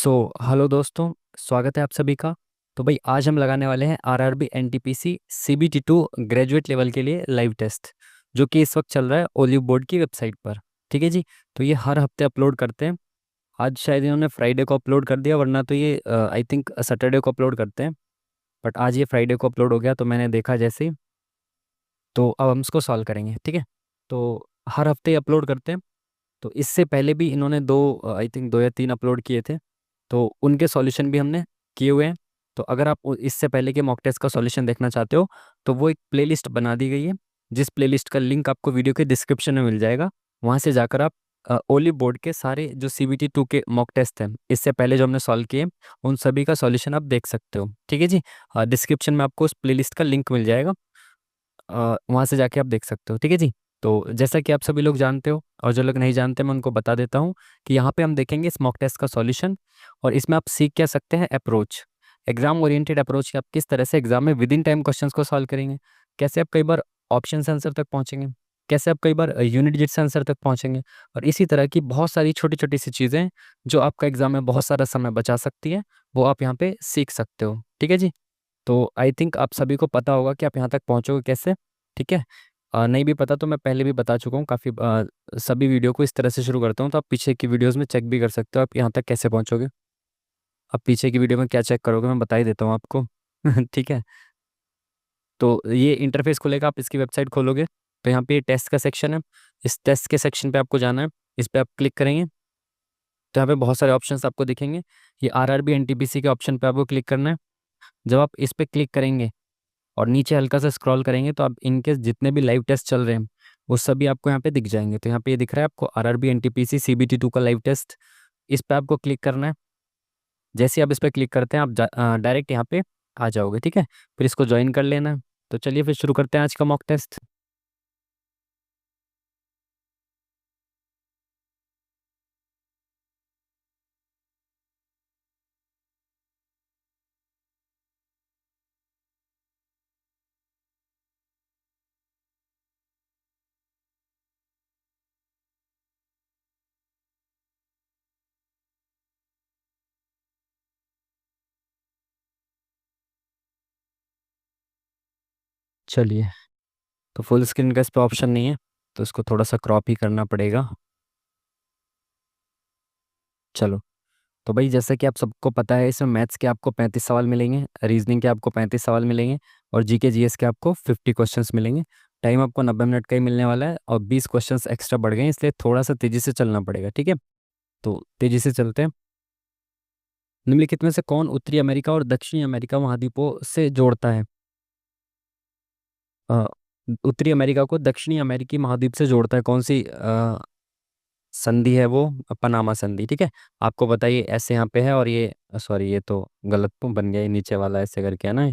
Hello दोस्तों, स्वागत है आप सभी का। तो भाई आज हम लगाने वाले हैं RRB NTPC CBT 2 graduate level के लिए लाइव टेस्ट, जो कि इस वक्त चल रहा है ओलिव बोर्ड की वेबसाइट पर। ठीक है जी। तो ये हर हफ्ते अपलोड करते हैं। आज शायद इन्होंने फ्राइडे को अपलोड कर दिया, वरना तो ये आई थिंक सैटरडे को अपलोड करते हैं। बट आज ये फ्राइडे को अपलोड हो गया, तो मैंने देखा जैसे ही। तो अब हम इसको सॉल्व करेंगे, ठीक है। तो हर हफ्ते अपलोड करते हैं। तो इससे पहले भी इन्होंने दो, आई थिंक 2 या 3 अपलोड किए थे। तो उनके सॉल्यूशन भी हमने किए हुए हैं। तो अगर आप इससे पहले के मॉक टेस्ट का सॉल्यूशन देखना चाहते हो, तो वो एक प्लेलिस्ट बना दी गई है, जिस प्लेलिस्ट का लिंक आपको वीडियो के डिस्क्रिप्शन में मिल जाएगा। वहाँ से जाकर आप ओलिव बोर्ड के सारे जो CBT 2 के मॉक टेस्ट हैं, इससे पहले जो हमने सॉल्व किए, उन सभी का सॉल्यूशन आप देख सकते हो। ठीक है जी। डिस्क्रिप्शन में आपको उस प्लेलिस्ट का लिंक मिल जाएगा। वहाँ से जाके आप देख सकते हो। ठीक है जी। तो जैसा कि आप सभी लोग जानते हो, और जो लोग नहीं जानते मैं उनको बता देता हूँ कि यहाँ पे हम देखेंगे इस मॉक टेस्ट का सॉल्यूशन। और इसमें आप सीख क्या सकते हैं, अप्रोच, एग्जाम ओरिएंटेड अप्रोच, कि आप किस तरह से एग्जाम में विद इन टाइम क्वेश्चंस को सॉल्व करेंगे। कैसे आप कई बार ऑप्शन से आंसर तक पहुँचेंगे। कैसे आप कई बार यूनिट डिजिट से आंसर तक पहुँचेंगे। और इसी तरह की बहुत सारी छोटी छोटी सी चीज़ें जो आपका एग्जाम में बहुत सारा समय बचा सकती है, वो आप यहाँ पे सीख सकते हो। ठीक है जी। तो आई थिंक आप सभी को पता होगा कि आप यहाँ तक पहुँचोगे कैसे। ठीक है। नहीं भी पता तो मैं पहले भी बता चुका हूँ काफ़ी। सभी वीडियो को इस तरह से शुरू करता हूँ, तो आप पीछे की वीडियोस में चेक भी कर सकते हो आप यहाँ तक कैसे पहुँचोगे। आप पीछे की वीडियो में क्या चेक करोगे मैं बता ही देता हूँ आपको। ठीक है। तो ये इंटरफेस खुलेगा, आप इसकी वेबसाइट खोलोगे, तो यहाँ पे टेस्ट का सेक्शन है। इस टेस्ट के सेक्शन पे आपको जाना है। इस पे आप क्लिक करेंगे तो यहाँ पे बहुत सारे ऑप्शंस आपको दिखेंगे। ये आरआरबी एनटीपीसी के ऑप्शन पे आपको क्लिक करना है। जब आप इस पे क्लिक करेंगे और नीचे हल्का सा स्क्रॉल करेंगे, तो आप इनके जितने भी लाइव टेस्ट चल रहे हैं वो सभी आपको यहाँ पे दिख जाएंगे। तो यहाँ पे ये दिख रहा है आपको आरआरबी एनटीपीसी CBT 2 का लाइव टेस्ट। इस पे आपको क्लिक करना है। जैसे ही आप इस पे क्लिक करते हैं, आप डायरेक्ट यहाँ पे आ जाओगे। ठीक है। फिर इसको ज्वाइन कर लेना है। तो चलिए फिर शुरू करते हैं आज का मॉक टेस्ट। चलिए। तो फुल स्क्रीन का इस पे ऑप्शन नहीं है, तो इसको थोड़ा सा क्रॉप ही करना पड़ेगा। चलो। तो भाई जैसा कि आप सबको पता है, इसमें मैथ्स के आपको 35 सवाल मिलेंगे, रीजनिंग के आपको 35 सवाल मिलेंगे, और जीके जीएस के आपको 50 क्वेश्चंस मिलेंगे। टाइम आपको 90 मिनट का ही मिलने वाला है, और 20 क्वेश्चंस एक्स्ट्रा बढ़ गए हैं, इसलिए थोड़ा सा तेजी से चलना पड़ेगा। ठीक है। तो तेजी से चलते हैं। निम्नलिखित में से कौन उत्तरी अमेरिका और दक्षिणी अमेरिका महाद्वीपों से जोड़ता है। अ, उत्तरी अमेरिका को दक्षिणी अमेरिकी महाद्वीप से जोड़ता है, कौन सी संधि है वो, पनामा संधि। ठीक है। आपको बताइए, ऐसे यहाँ पे है, और ये सॉरी, ये तो गलत बन गया, ये नीचे वाला ऐसे करके है ना,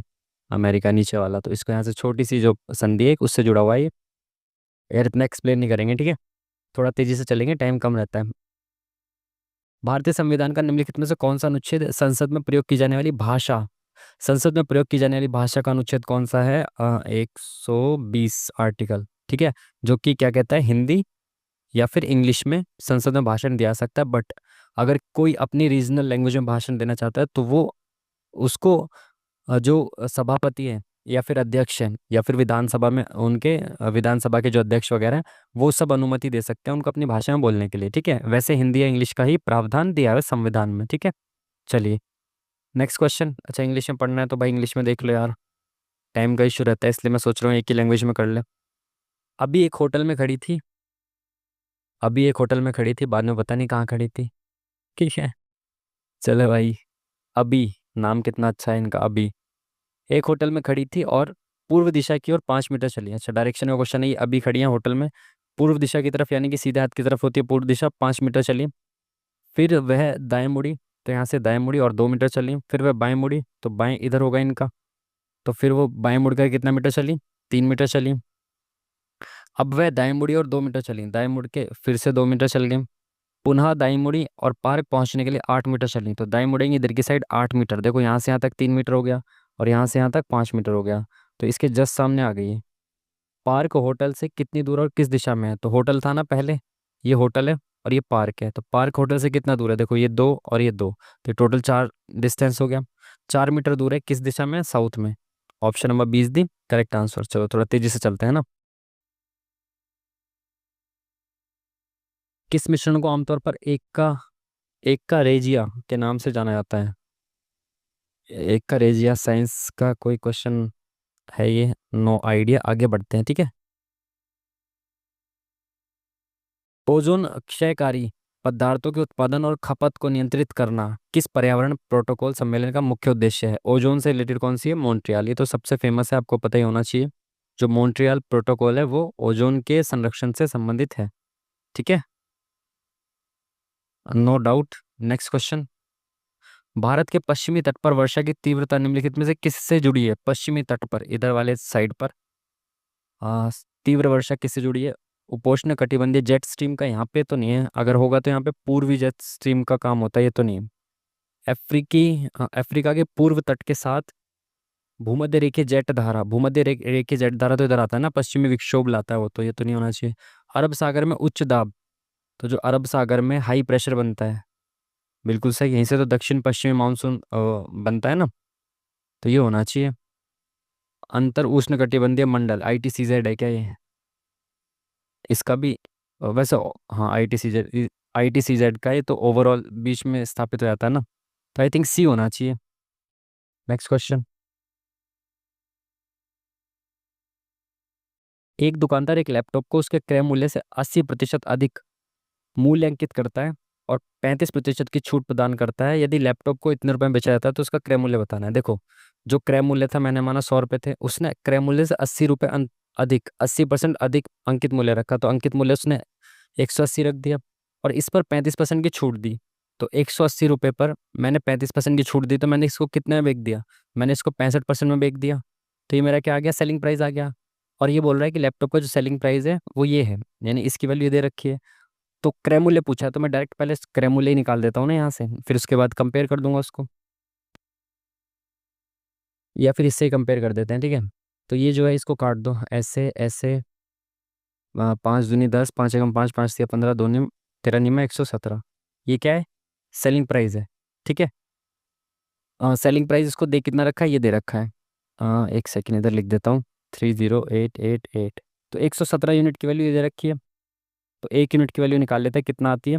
अमेरिका नीचे वाला, तो इसको यहाँ से छोटी सी जो संधि है उससे जुड़ा हुआ है ये। यार इतना एक्सप्लेन नहीं करेंगे, ठीक है। थोड़ा तेजी से चलेंगे, टाइम कम रहता है। भारतीय संविधान का निम्नलिखित में से कौन सा अनुच्छेद संसद में प्रयोग की जाने वाली भाषा, संसद में प्रयोग की जाने वाली भाषा का अनुच्छेद कौन सा है, 120 आर्टिकल। ठीक है। जो कि क्या कहता है, हिंदी या फिर इंग्लिश में संसद में भाषण दिया जा सकता है। बट अगर कोई अपनी रीजनल लैंग्वेज में भाषण देना चाहता है, तो वो उसको जो सभापति है या फिर अध्यक्ष हैं, या फिर विधानसभा में उनके विधानसभा के जो अध्यक्ष वगैरह हैं, वो सब अनुमति दे सकते हैं उनको अपनी भाषा में बोलने के लिए। ठीक है। वैसे हिंदी या इंग्लिश का ही प्रावधान दिया है संविधान में। ठीक है। चलिए नेक्स्ट क्वेश्चन। अच्छा, इंग्लिश में पढ़ना है तो भाई इंग्लिश में देख लो यार, टाइम का इशू रहता है, इसलिए मैं सोच रहा हूँ एक ही लैंग्वेज में कर ले। अभी एक होटल में खड़ी थी, अभी एक होटल में खड़ी थी, बाद में पता नहीं कहाँ खड़ी थी। ठीक है। चलो भाई। अभी, नाम कितना अच्छा है इनका, अभी। एक होटल में खड़ी थी और पूर्व दिशा की ओर 5 मीटर चली। अच्छा, डायरेक्शन का क्वेश्चन है ये। अभी खड़ी है होटल में, पूर्व दिशा की तरफ, यानी कि सीधे हाथ की तरफ होती है पूर्व दिशा, 5 मीटर चली। फिर वह दाएं मुड़ी, तो यहाँ से दाएं मुड़ी और 2 मीटर चली। फिर वह बाएं मुड़ी, तो बाएं इधर होगा इनका, तो फिर वो बाएं मुड़ कर कितना मीटर चली, 3 मीटर चली। अब वह दाएं मुड़ी और 2 मीटर चली, दाएं मुड़ के फिर से 2 मीटर चल गई। पुनः दाई मुड़ी और पार्क पहुंचने के लिए 8 मीटर चली, तो दाई मुड़ेंगे इधर की साइड 8 मीटर। देखो यहाँ से यहाँ तक 3 मीटर हो गया, और यहाँ से यहाँ तक 5 मीटर हो गया, तो इसके जस्ट सामने आ गई है। पार्क होटल से कितनी दूर और किस दिशा में है, तो होटल था ना पहले, ये होटल है, और ये पार्क है, तो पार्क होटल से कितना दूर है? देखो ये दो और ये दो, तो टोटल 4 डिस्टेंस हो गया। 4 मीटर दूर है, किस दिशा में? साउथ में। Option number 20 the correct answer. चलो थोड़ा तेजी से चलते हैं ना। किस मिश्रण को आमतौर पर एक का रेजिया के नाम से जाना जाता है? एक का रेजिया साइंस का कोई क्वेश्चन है ये? नो आइडिया, आगे बढ़ते हैं, ठीक है। ओजोन क्षयकारी पदार्थों के उत्पादन और खपत को नियंत्रित करना किस पर्यावरण प्रोटोकॉल सम्मेलन का मुख्य उद्देश्य है? ओजोन से रिलेटेड कौन सी है? मॉन्ट्रियल, ये तो सबसे फेमस है, आपको पता ही होना चाहिए। जो मॉन्ट्रियल प्रोटोकॉल है वो ओजोन के संरक्षण से संबंधित है, ठीक है, no doubt. Next question. Bharat के पश्चिमी तट पर वर्षा की तीव्रता निम्नलिखित में से किससे जुड़ी है? पश्चिमी तट पर, इधर वाले साइड पर तीव्र वर्षा किससे जुड़ी है? उपोष्ण कटिबंधीय जेट स्ट्रीम का यहाँ पे तो नहीं है, अगर होगा तो यहाँ पे पूर्वी जेट स्ट्रीम का काम होता है, ये तो नहीं है। अफ्रीका के पूर्व तट के साथ भूमध्य रेखीय जेट धारा, रेखीय जेट धारा तो इधर आता है ना, पश्चिमी विक्षोभ लाता है वो, तो ये तो नहीं होना चाहिए। अरब सागर में उच्च दाब, तो जो अरब सागर में हाई प्रेशर बनता है, बिल्कुल सही, यहीं से तो दक्षिण पश्चिमी मानसून बनता है ना, तो ये होना चाहिए। अंतर उष्ण कटिबंधीय मंडल ITCZ है क्या ये? इसका भी वैसे हाँ ITCZ का ये तो ओवरऑल बीच में स्थापित हो जाता है ना, तो आई थिंक सी होना चाहिए। Next question. एक दुकानदार एक लैपटॉप को उसके क्रय मूल्य से 80% अधिक मूल्य अंकित करता है और 35% की छूट प्रदान करता है। यदि लैपटॉप को इतने रुपए में बेचा जाता है तो उसका क्रय मूल्य बताना है। देखो, जो क्रय मूल्य था, मैंने माना 100 रुपये थे, उसने क्रय मूल्य से 80 रुपये अधिक 80% अधिक अंकित मूल्य रखा, तो अंकित मूल्य उसने 180 रख दिया और इस पर 35% की छूट दी। तो 180 रुपये पर मैंने 35% की छूट दी, तो मैंने इसको कितने में बेच दिया? मैंने इसको 65% में बेच दिया। तो ये मेरा क्या आ गया? सेलिंग प्राइस आ गया। और ये बोल रहा है कि लैपटॉप का जो सेलिंग प्राइस है वो ये है, यानी इसकी वैल्यू दे रखी है। तो क्रय मूल्य पूछा है तो मैं डायरेक्ट पहले क्रय मूल्य ही निकाल देता हूँ ना यहाँ से, फिर उसके बाद कंपेयर कर दूंगा उसको, या फिर इससे ही कंपेयर कर देते हैं, ठीक है। तो ये जो है इसको काट दो ऐसे ऐसे, 5 दूनी 10, 5 एकम 5, 5 तिया 15, दो निम 13 निमा 117, ये क्या है? सेलिंग प्राइस है, ठीक है। सेलिंग प्राइस इसको दे कितना रखा है? ये दे रखा है, एक सेकेंड इधर लिख देता हूँ, 30888। तो 117 यूनिट की वैल्यू ये दे रखी है। तो 1 यूनिट की वैल्यू निकाल लेते हैं, कितना आती है?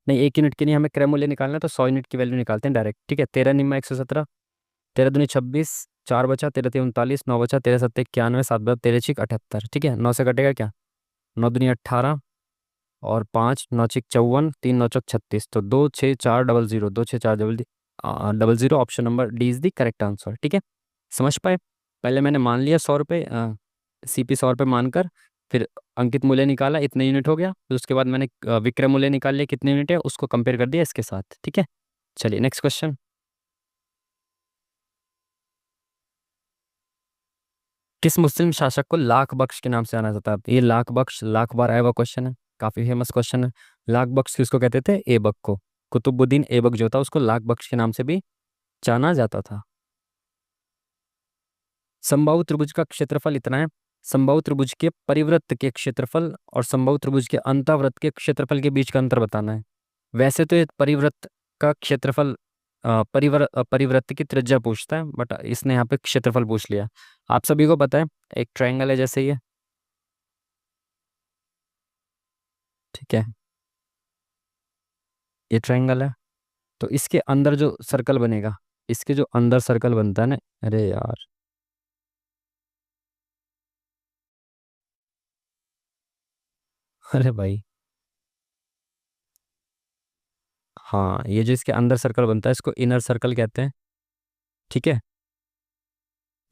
नहीं, 1 यूनिट की नहीं, हमें क्रय मूल्य निकालना है, तो 100 यूनिट की वैल्यू निकालते हैं डायरेक्ट, ठीक है। 13 निम्मा 117, 13 दूनी 26, 4 बचा, 13 तिया 39, 9 बचा, 13 सत्ते 91, 7 बचा, 13 छिक 78, ठीक है। 9 से कटेगा क्या? 9 दूनी 18 और 5 9 छिक 54, 3 9 चौक 36, तो 2 6 4 0 0, 2 6 4 0 0 option number D is the correct answer, ठीक है। समझ पाए? पहले मैंने मान लिया 100 रुपये, CP 100 रुपये मानकर, फिर अंकित मूल्य निकाला, इतने यूनिट हो गया, फिर उसके बाद मैंने विक्रय मूल्य निकाल लिया कितने यूनिट है, उसको कंपेयर कर दिया इसके साथ, ठीक है। चलिए नेक्स्ट क्वेश्चन। किस मुस्लिम शासक को लाख बख्श के नाम से जाना जाता है? ये लाख बख्श लाख बार आया हुआ क्वेश्चन है, काफी फेमस क्वेश्चन है। लाख बख्श किसको कहते थे? ऐबक को। कुतुबुद्दीन ऐबक जो था उसको लाख बख्श के नाम से भी जाना जाता था। समबाहु त्रिभुज का क्षेत्रफल इतना है। समबाहु त्रिभुज के परिवृत्त के क्षेत्रफल और समबाहु त्रिभुज के अंतःवृत्त के क्षेत्रफल के बीच का अंतर बताना है। वैसे तो ये परिवृत्त का क्षेत्रफल परिवृत्त की त्रिज्या पूछता है, बट इसने यहाँ पे क्षेत्रफल पूछ लिया। आप सभी को पता है एक ट्रायंगल है जैसे ये, ठीक है, ये ट्रायंगल है, तो इसके अंदर जो सर्कल बनेगा, इसके जो अंदर सर्कल बनता है ना, अरे यार, अरे भाई, हाँ, ये जो इसके अंदर सर्कल बनता है इसको इनर सर्कल कहते हैं, ठीक है।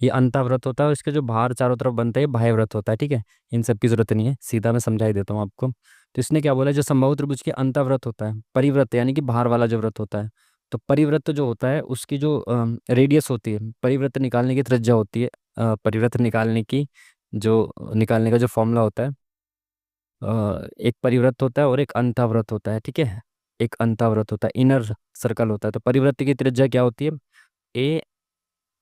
ये अंतःव्रत होता है और इसके जो बाहर चारों तरफ बनता है ये बाह्य व्रत होता है, ठीक है। इन सब की जरूरत नहीं है, सीधा मैं समझा ही देता हूँ आपको। तो इसने क्या बोला, जो समबाहु त्रिभुज के अंतःव्रत होता है, परिव्रत यानी कि बाहर वाला जो व्रत होता है, तो परिव्रत जो होता है उसकी जो रेडियस होती है, परिव्रत निकालने की त्रिज्या होती है, परिव्रत निकालने की जो निकालने का जो फॉर्मूला होता है, एक परिव्रत होता है और एक अंतःव्रत होता है, ठीक है। एक अंतःव्रत होता है, इनर सर्कल होता है, तो परिव्रत की त्रिज्या क्या होती है? ए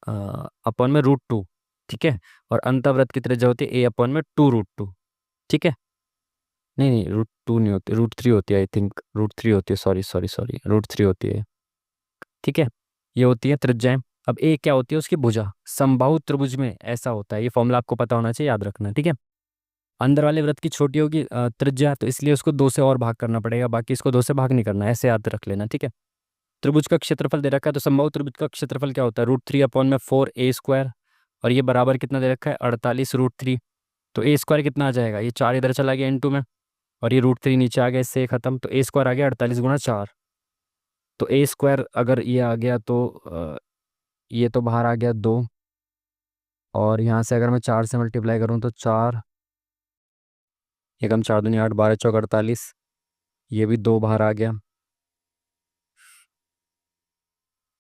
अपॉन में √2, ठीक है। और अंतःव्रत की त्रिज्या होती है A/√2, ठीक है। नहीं नहीं, √2 नहीं होती, √3 होती है आई थिंक, √3 होती है, सॉरी सॉरी सॉरी, √3 होती है। ठीक है, ये होती है त्रिज्याएं। अब ए क्या होती है, उसकी भुजा। समबाहु त्रिभुज में ऐसा होता है, ये फॉर्मूला आपको पता होना चाहिए, याद रखना, ठीक है। अंदर वाले वृत्त की छोटी होगी त्रिज्या, तो इसलिए उसको 2 से और भाग करना पड़ेगा, बाकी इसको 2 से भाग नहीं करना, ऐसे याद रख लेना, ठीक है। त्रिभुज का क्षेत्रफल दे रखा है, तो समबाहु त्रिभुज का क्षेत्रफल क्या होता है, √3/4 a²। और ये बराबर कितना दे रखा है, 48 √3। तो a² कितना आ जाएगा, ये 4 इधर चला गया इनटू में, और ये √3 नीचे आ गया, इससे खत्म, तो a² आ गया 48 × 4। तो a² अगर ये आ गया तो ये तो बाहर आ गया 2, और यहाँ से अगर मैं 4 से मल्टीप्लाई करूँ तो 4, एकम 4 दूनी 8, 12 चौक 48, ये भी 2 बाहर आ गया,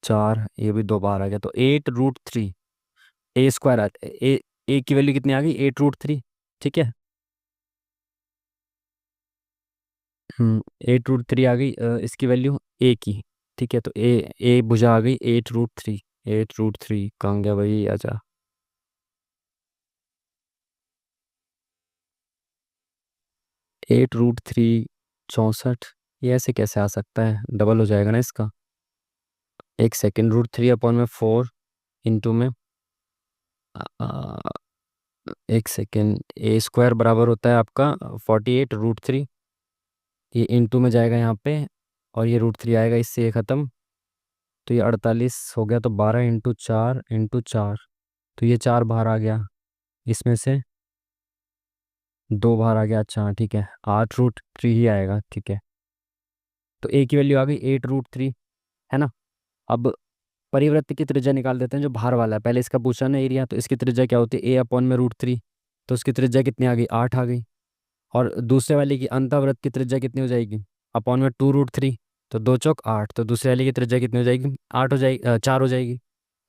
4, ये भी 2 बाहर आ गया, तो 8 √3 a² ए की वैल्यू कितनी आ गई, 8 √3। ठीक है, 8 √3 आ गई इसकी वैल्यू ए की। ठीक है, तो ए भुजा आ गई 8 √3। 8 √3 कहाँ गया भाई, आजा। 8 √3 64, ये ऐसे कैसे आ सकता है, डबल हो जाएगा ना इसका। एक सेकेंड, √3/4 इंटू में एक सेकेंड, a² बराबर होता है आपका 48 √3, ये इंटू में जाएगा यहाँ पे, और ये √3 आएगा, इससे ये खत्म, तो ये 48 हो गया, तो 12 × 4 × 4, तो ये 4 बाहर आ गया, इसमें से 2 बाहर आ गया, अच्छा हाँ ठीक है, 8 √3 ही आएगा, ठीक है। तो ए की वैल्यू आ गई 8 √3, है ना। अब परिवृत्त की त्रिज्या निकाल देते हैं, जो बाहर वाला है, पहले इसका पूछा ना एरिया, तो इसकी त्रिज्या क्या होती है, a/√3, तो उसकी त्रिज्या कितनी आ गई, 8 आ गई। और दूसरे वाले की अंतःवृत्त की त्रिज्या कितनी हो जाएगी, /2 √3, तो 2 चौक 8, तो दूसरे वाले की त्रिज्या कितनी हो जाएगी, 8 हो जाएगी, 4 हो जाएगी।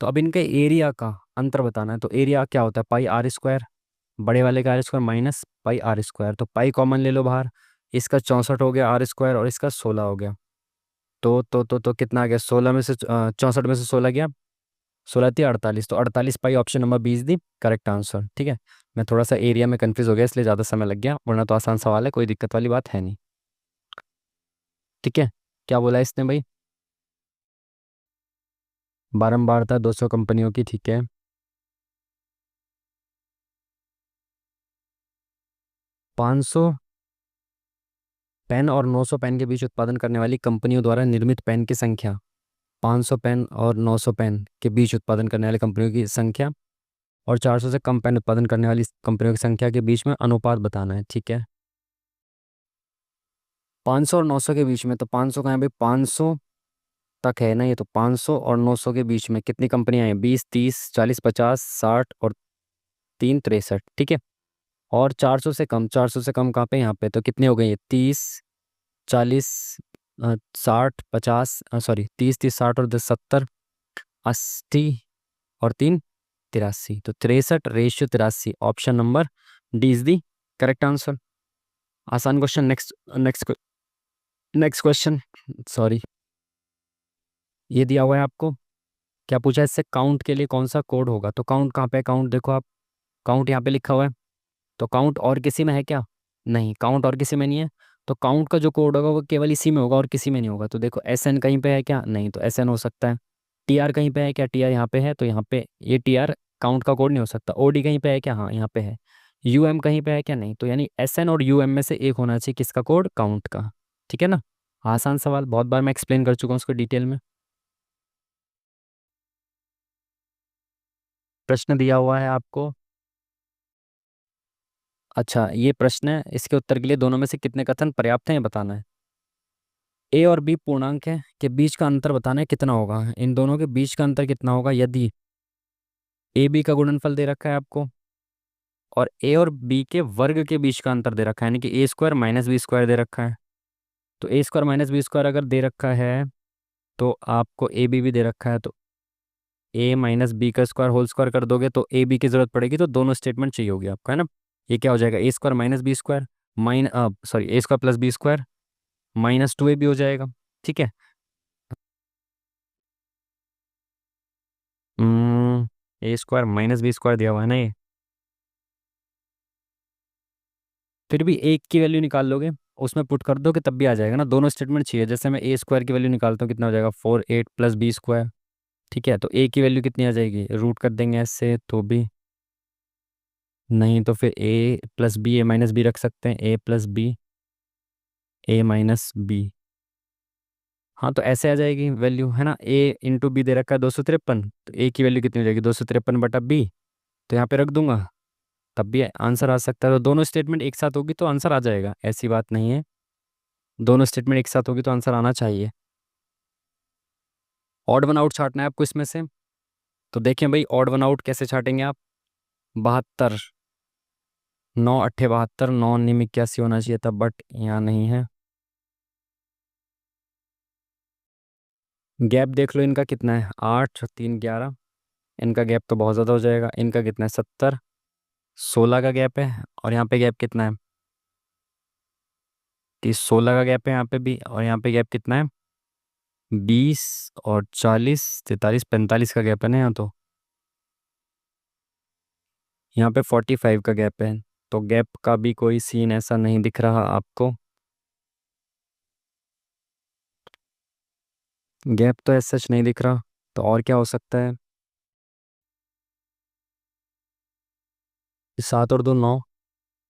तो अब इनके एरिया का अंतर बताना है, तो एरिया क्या होता है, πr², बड़े वाले का r² माइनस πr², तो पाई कॉमन ले लो बाहर, इसका 64 हो गया r², और इसका 16 हो गया। तो कितना आ गया, 16 में से 64 में से 16 गया, 16×3 = 48, तो 48 पाई, option number 20 the correct answer, ठीक है। मैं थोड़ा सा एरिया में कंफ्यूज हो गया, इसलिए ज़्यादा समय लग गया, वरना तो आसान सवाल है, कोई दिक्कत वाली बात है नहीं। ठीक है, क्या बोला इसने भाई, बारंबारता 200 कंपनियों की, ठीक है। 500 पेन और 900 पेन के बीच उत्पादन करने वाली कंपनियों द्वारा निर्मित पेन की संख्या। 500 पेन और 900 पेन के बीच उत्पादन करने वाली कंपनियों की संख्या, और 400 से कम पेन उत्पादन करने वाली कंपनियों की संख्या के बीच में अनुपात बताना है, ठीक है। 500 और 900 के बीच में, तो 500 का है भाई, 500 तक है ना ये, तो 500 और 900 के बीच में कितनी कंपनियां हैं, 20, 30, 40, 50, 60 और 3 63, ठीक है। और 400 से कम, 400 से कम कहाँ पे, यहाँ पे, तो कितने हो गए ये, 30, 40, 60, 50, सॉरी 30, 30, 60 और 10, 70, 80 और 3 83, तो 63 / 83, option number D is the correct answer. आसान question, next next next question, sorry. ये दिया हुआ है आपको, क्या पूछा है इससे, काउंट के लिए कौन सा कोड होगा, तो काउंट कहाँ पे है, काउंट देखो आप, काउंट यहाँ पे लिखा हुआ है, तो काउंट और किसी में है क्या, नहीं, काउंट और किसी में नहीं है। तो काउंट का जो कोड होगा वो केवल इसी में होगा और किसी में नहीं होगा, तो देखो SN कहीं पे है क्या, नहीं, तो SN हो सकता है। TR कहीं पे है क्या, TR यहाँ पे है, तो यहाँ पे ये TR काउंट का कोड नहीं हो सकता। OD कहीं पे है क्या, हाँ यहाँ पे है। UM कहीं पे है क्या, नहीं, तो यानी SN और UM में से एक होना चाहिए किसका कोड, काउंट का। ठीक है ना, आसान सवाल, बहुत बार मैं एक्सप्लेन कर चुका हूँ उसको डिटेल में। प्रश्न दिया हुआ है आपको, अच्छा ये प्रश्न है, इसके उत्तर के लिए दोनों में से कितने कथन पर्याप्त हैं ये बताना है। A और B पूर्णांक है के बीच का अंतर बताना है कितना होगा, इन दोनों के बीच का अंतर कितना होगा, यदि AB का गुणनफल दे रखा है आपको, और A और B के वर्ग के बीच का अंतर दे रखा है, यानी कि A² - B² दे रखा है। तो A² - B² अगर दे रखा है, तो आपको AB भी दे रखा है, तो A - B² होल स्क्वायर कर दोगे तो AB की जरूरत पड़ेगी, तो दोनों स्टेटमेंट चाहिए होगी आपको, है ना। ये क्या हो जाएगा, A² - B² mine sorry A² + B² -2AB हो जाएगा, ठीक है। A² - B² दिया हुआ है ना ये, फिर भी एक की वैल्यू निकाल लोगे, उसमें पुट कर दो कि तब भी आ जाएगा ना। दोनों स्टेटमेंट चाहिए। जैसे मैं ए स्क्वायर की वैल्यू निकालता हूँ, कितना हो जाएगा 4 8 प्लस बी स्क्वायर। ठीक है, तो ए की वैल्यू कितनी आ जाएगी, रूट कर देंगे ऐसे तो भी नहीं, तो फिर ए प्लस बी, ए माइनस बी रख सकते हैं, ए प्लस बी, ए माइनस बी। हाँ, तो ऐसे आ जाएगी वैल्यू, है ना। ए इंटू बी दे रखा है 253, तो ए की वैल्यू कितनी हो जाएगी 253 बटा बी। तो यहाँ पे रख दूंगा, तब भी आंसर आ सकता है। तो दोनों स्टेटमेंट एक साथ होगी तो आंसर आ जाएगा, ऐसी बात नहीं है। दोनों स्टेटमेंट एक साथ होगी तो आंसर आना चाहिए। ऑड वन आउट छाटना है आपको इसमें से। तो देखें भाई, ऑड वन आउट कैसे छाटेंगे आप। 72, 9 8 72, 9 9 81 होना चाहिए था, बट यहाँ नहीं है। गैप देख लो इनका कितना है, 8 3 11। इनका गैप तो बहुत ज़्यादा हो जाएगा। इनका कितना है 70, 16 का गैप है। और यहाँ पे गैप कितना है, 16 का गैप है यहाँ पे भी। और यहाँ पे गैप कितना है 20 और 40, 43 45 का गैप है ना यहाँ तो। यहाँ पे 45 का गैप है। तो गैप का भी कोई सीन ऐसा नहीं दिख रहा आपको। गैप तो ऐसा सच नहीं दिख रहा। तो और क्या हो सकता है, 7 और 2 9,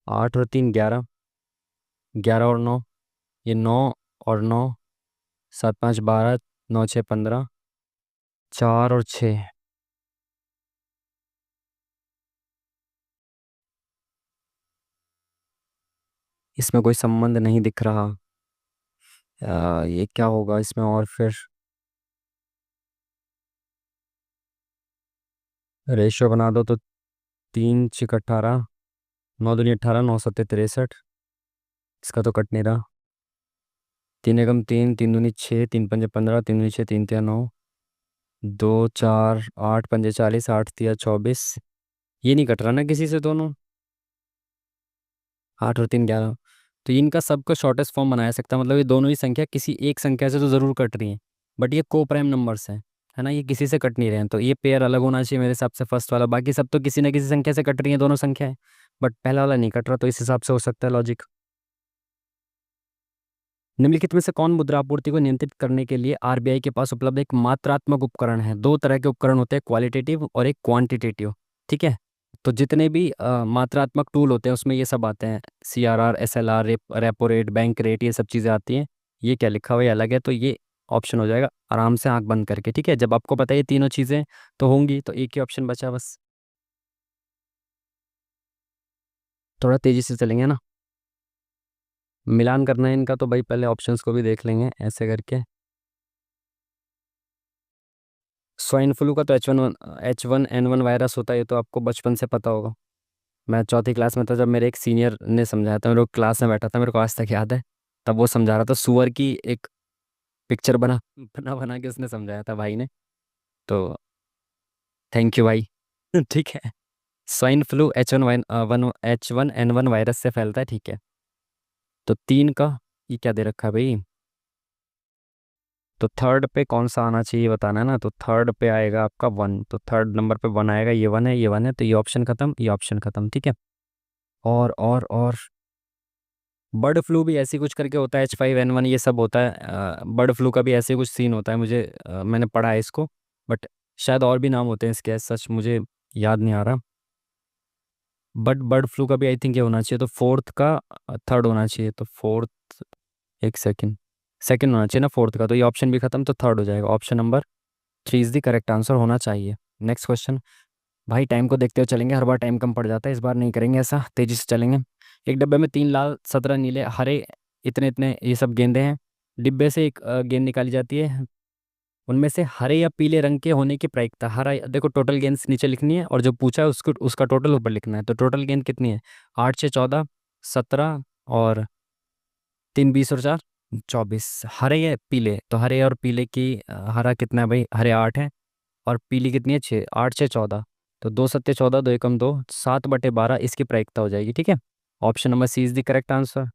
8 और 3 11, 11 और 9, ये 9 और 9, 7 5 12, 9 6 15, 4 और 6। इसमें कोई संबंध नहीं दिख रहा। ये क्या होगा इसमें, और फिर रेशियो बना दो तो 3 6 18, 9 दूनी 18, 9 7 63। इसका तो कट नहीं रहा। 3 एकम 3, 3 दूनी 6, 3 पंजे 15, 3 दूनी 6, 3 तिया 9, 2 4 8 पंजे 40, 8 तिया 24। ये नहीं कट रहा ना किसी से दोनों। 8 और 3 11। तो इनका सबका शॉर्टेस्ट फॉर्म बनाया सकता, मतलब ये दोनों ही संख्या किसी एक संख्या से तो ज़रूर कट रही हैं। बट ये को प्राइम नंबर्स हैं, है ना, ये किसी से कट नहीं रहे हैं। तो ये पेयर अलग होना चाहिए मेरे हिसाब से फर्स्ट वाला। बाकी सब तो किसी न किसी संख्या से कट रही हैं दोनों संख्याएं। बट पहला वाला नहीं कट रहा, तो इस हिसाब से हो सकता है लॉजिक। निम्नलिखित में से कौन मुद्रा आपूर्ति को नियंत्रित करने के लिए आरबीआई के पास उपलब्ध एक मात्रात्मक उपकरण है। दो तरह के उपकरण होते हैं, क्वालिटेटिव और एक क्वांटिटेटिव। ठीक है, तो जितने भी मात्रात्मक टूल होते हैं उसमें ये सब आते हैं, CRR, SLR, repo rate, bank rate, ये सब चीज़ें आती हैं। ये क्या लिखा हुआ है अलग है, तो ये ऑप्शन हो जाएगा आराम से आंख बंद करके। ठीक है, जब आपको पता है ये तीनों चीज़ें तो होंगी, तो एक ही ऑप्शन बचा बस। थोड़ा तेज़ी से चलेंगे ना, मिलान करना है इनका, तो भाई पहले ऑप्शंस को भी देख लेंगे ऐसे करके। स्वाइन फ्लू का तो H1N1 वायरस होता है, ये तो आपको बचपन से पता होगा। मैं चौथी क्लास में था जब मेरे एक सीनियर ने समझाया था, मेरे को क्लास में बैठा था, मेरे को आज तक याद है। तब वो समझा रहा था, सुअर की एक पिक्चर बना बना बना के उसने समझाया था भाई ने। तो थैंक यू भाई। ठीक है। स्वाइन फ्लू H1N1 वायरस से फैलता है। ठीक है, तो 3 का ये क्या दे रखा है भाई। तो थर्ड पे कौन सा आना चाहिए बताना है ना। तो थर्ड पे आएगा आपका 1, तो थर्ड नंबर पे 1 आएगा। ये 1 है, ये 1 है, तो ये ऑप्शन खत्म, ये ऑप्शन खत्म। ठीक है, और बर्ड फ्लू भी ऐसी कुछ करके होता है, H5N1 ये सब होता है। बर्ड फ्लू का भी ऐसे कुछ सीन होता है, मुझे मैंने पढ़ा है इसको। बट शायद और भी नाम होते हैं इसके, सच मुझे याद नहीं आ रहा। बट बर्ड फ्लू का भी आई थिंक ये होना चाहिए, तो फोर्थ का थर्ड होना चाहिए। तो फोर्थ, एक सेकंड, सेकंड होना चाहिए ना फोर्थ का, तो ये ऑप्शन भी खत्म, तो थर्ड हो जाएगा। Option number 3 is the correct answer होना चाहिए। Next question. भाई टाइम को देखते हुए चलेंगे, हर बार टाइम कम पड़ जाता है, इस बार नहीं करेंगे ऐसा, तेजी से चलेंगे। एक डब्बे में 3 लाल, 17 नीले, हरे, इतने इतने ये सब गेंदे हैं। डिब्बे से एक गेंद निकाली जाती है, उनमें से हरे या पीले रंग के होने की प्रायिकता। हरा, देखो टोटल गेंद नीचे लिखनी है, और जो पूछा है उसको उसका टोटल ऊपर लिखना है। तो टोटल गेंद कितनी है, 8 6 14, 17, और 3 20 और 4 24। हरे या पीले, तो हरे और पीले की हरा कितना है भाई, हरे 8 है, और पीली कितनी है 6, 8 6 14। तो 2 7 14, 2 एकम 2, 7/12 इसकी प्रायिकता हो जाएगी। ठीक है, option number C is the correct answer.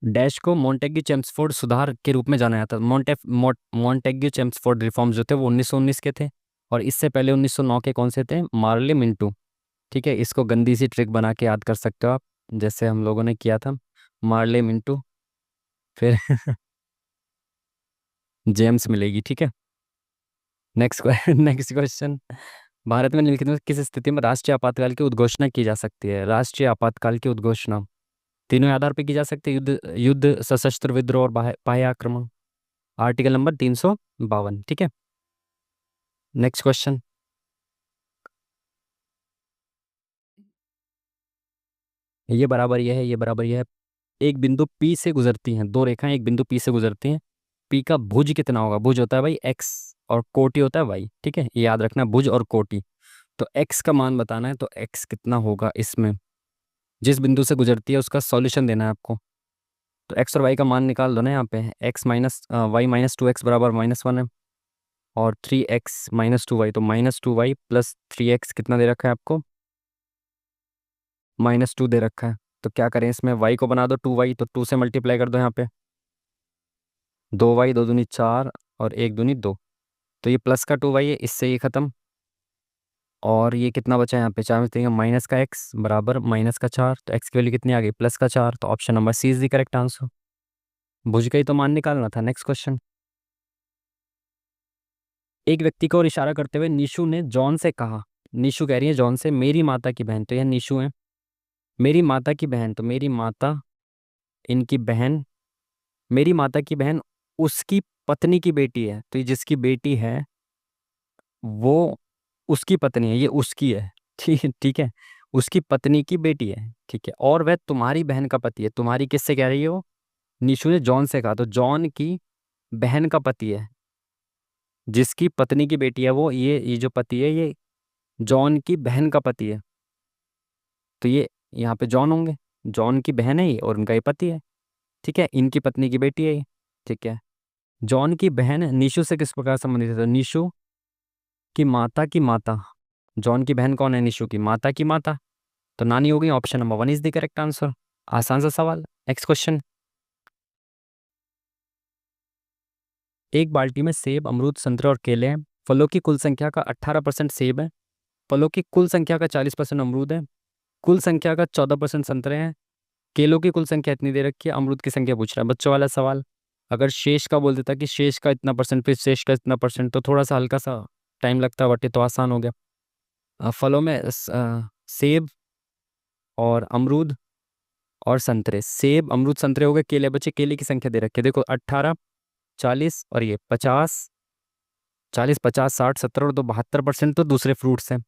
Dash को मोंटेग्यू चेम्सफोर्ड सुधार के रूप में जाना जाता है। मोंटेग्यू चेम्सफोर्ड रिफॉर्म्स जो थे वो 1919 के थे। और इससे पहले 1909 के कौन से थे? मार्ले मिंटू। ठीक है, इसको गंदी सी ट्रिक बना के याद कर सकते हो आप, जैसे हम लोगों ने किया था, मार्ले मिंटू। फिर जेम्स मिलेगी। ठीक है, नेक्स्ट नेक्स्ट क्वेश्चन। भारत में निम्नलिखित में किस स्थिति में राष्ट्रीय आपातकाल की उद्घोषणा की जा सकती है? राष्ट्रीय आपातकाल की उद्घोषणा तीनों आधार पर की जा सकती है: युद्ध, युद्ध, सशस्त्र विद्रोह और बाह्य आक्रमण। Article number 352। ठीक है, नेक्स्ट क्वेश्चन। ये बराबर ये है, ये बराबर ये है। एक बिंदु P से गुजरती हैं दो रेखाएं, एक बिंदु P से गुजरती हैं। P का भुज कितना होगा? भुज होता है भाई x, और कोटि होता है y। ठीक है, ये याद रखना, भुज और कोटि। तो x का मान बताना है, तो x कितना होगा इसमें, जिस बिंदु से गुजरती है उसका सॉल्यूशन देना है आपको। तो x और y का मान निकाल दो ना यहाँ पे। x minus Y minus 2x बराबर -1 है, और 3x माइनस 2y, तो -2y प्लस 3x कितना दे रखा है आपको? -2 दे रखा है। तो क्या करें इसमें, y को बना दो 2y, तो 2 से मल्टीप्लाई कर दो यहाँ पे। 2y, 2 दूनी 4 और 1 दूनी 2। तो ये प्लस का 2y है, इससे ये खत्म। और ये कितना बचा यहाँ पे? 4 में तो माइनस का x बराबर -4। तो x की वैल्यू कितनी आ गई? +4। तो option number C is the correct answer. भुज का ही तो मान निकालना था। Next question. एक व्यक्ति को और इशारा करते हुए निशु ने जॉन से कहा, निशु कह रही है जॉन से, मेरी माता की बहन, तो यह निशु है। मेरी माता की बहन, तो मेरी माता, इनकी बहन, मेरी माता की बहन उसकी पत्नी की बेटी है। तो ये जिसकी बेटी है वो उसकी पत्नी है, ये उसकी है। ठीक है, ठीक है, उसकी पत्नी की बेटी है। ठीक है, और वह तुम्हारी बहन का पति है। तुम्हारी किससे कह रही है वो? निशु ने जॉन से कहा, तो जॉन की बहन का पति है, जिसकी पत्नी की बेटी है वो, ये जो पति है ये जॉन की बहन का पति है। तो ये यहाँ पे जॉन होंगे, जॉन की बहन है ये और उनका ये पति है। ठीक है, इनकी पत्नी की बेटी है ये। ठीक है, जॉन की बहन निशु से किस प्रकार संबंधित है? तो निशु की माता, जॉन की बहन कौन है? निशु की माता की माता। तो नानी हो गई। Option number 1 is the correct answer. आसान सा सवाल। Next question. एक बाल्टी में सेब, अमरूद, संतरे और केले हैं। फलों की कुल संख्या का 18% सेब है, फलों की कुल संख्या का 40% अमरूद है, कुल संख्या का 14% संतरे हैं। केलों की कुल संख्या इतनी दे रखी है, अमरूद की संख्या पूछ रहा है। बच्चों वाला सवाल। अगर शेष का बोल देता कि शेष का इतना परसेंट, फिर शेष का इतना परसेंट, तो थोड़ा सा हल्का सा टाइम लगता, बट ये तो आसान हो गया। फलों में सेब और अमरूद और संतरे। सेब, अमरूद, संतरे हो गए। केले बचे, केले की संख्या दे रखी है देखो, 18, 40 और ये 50। 40, 50, 60, 70 और 2 72% तो दूसरे फ्रूट्स हैं।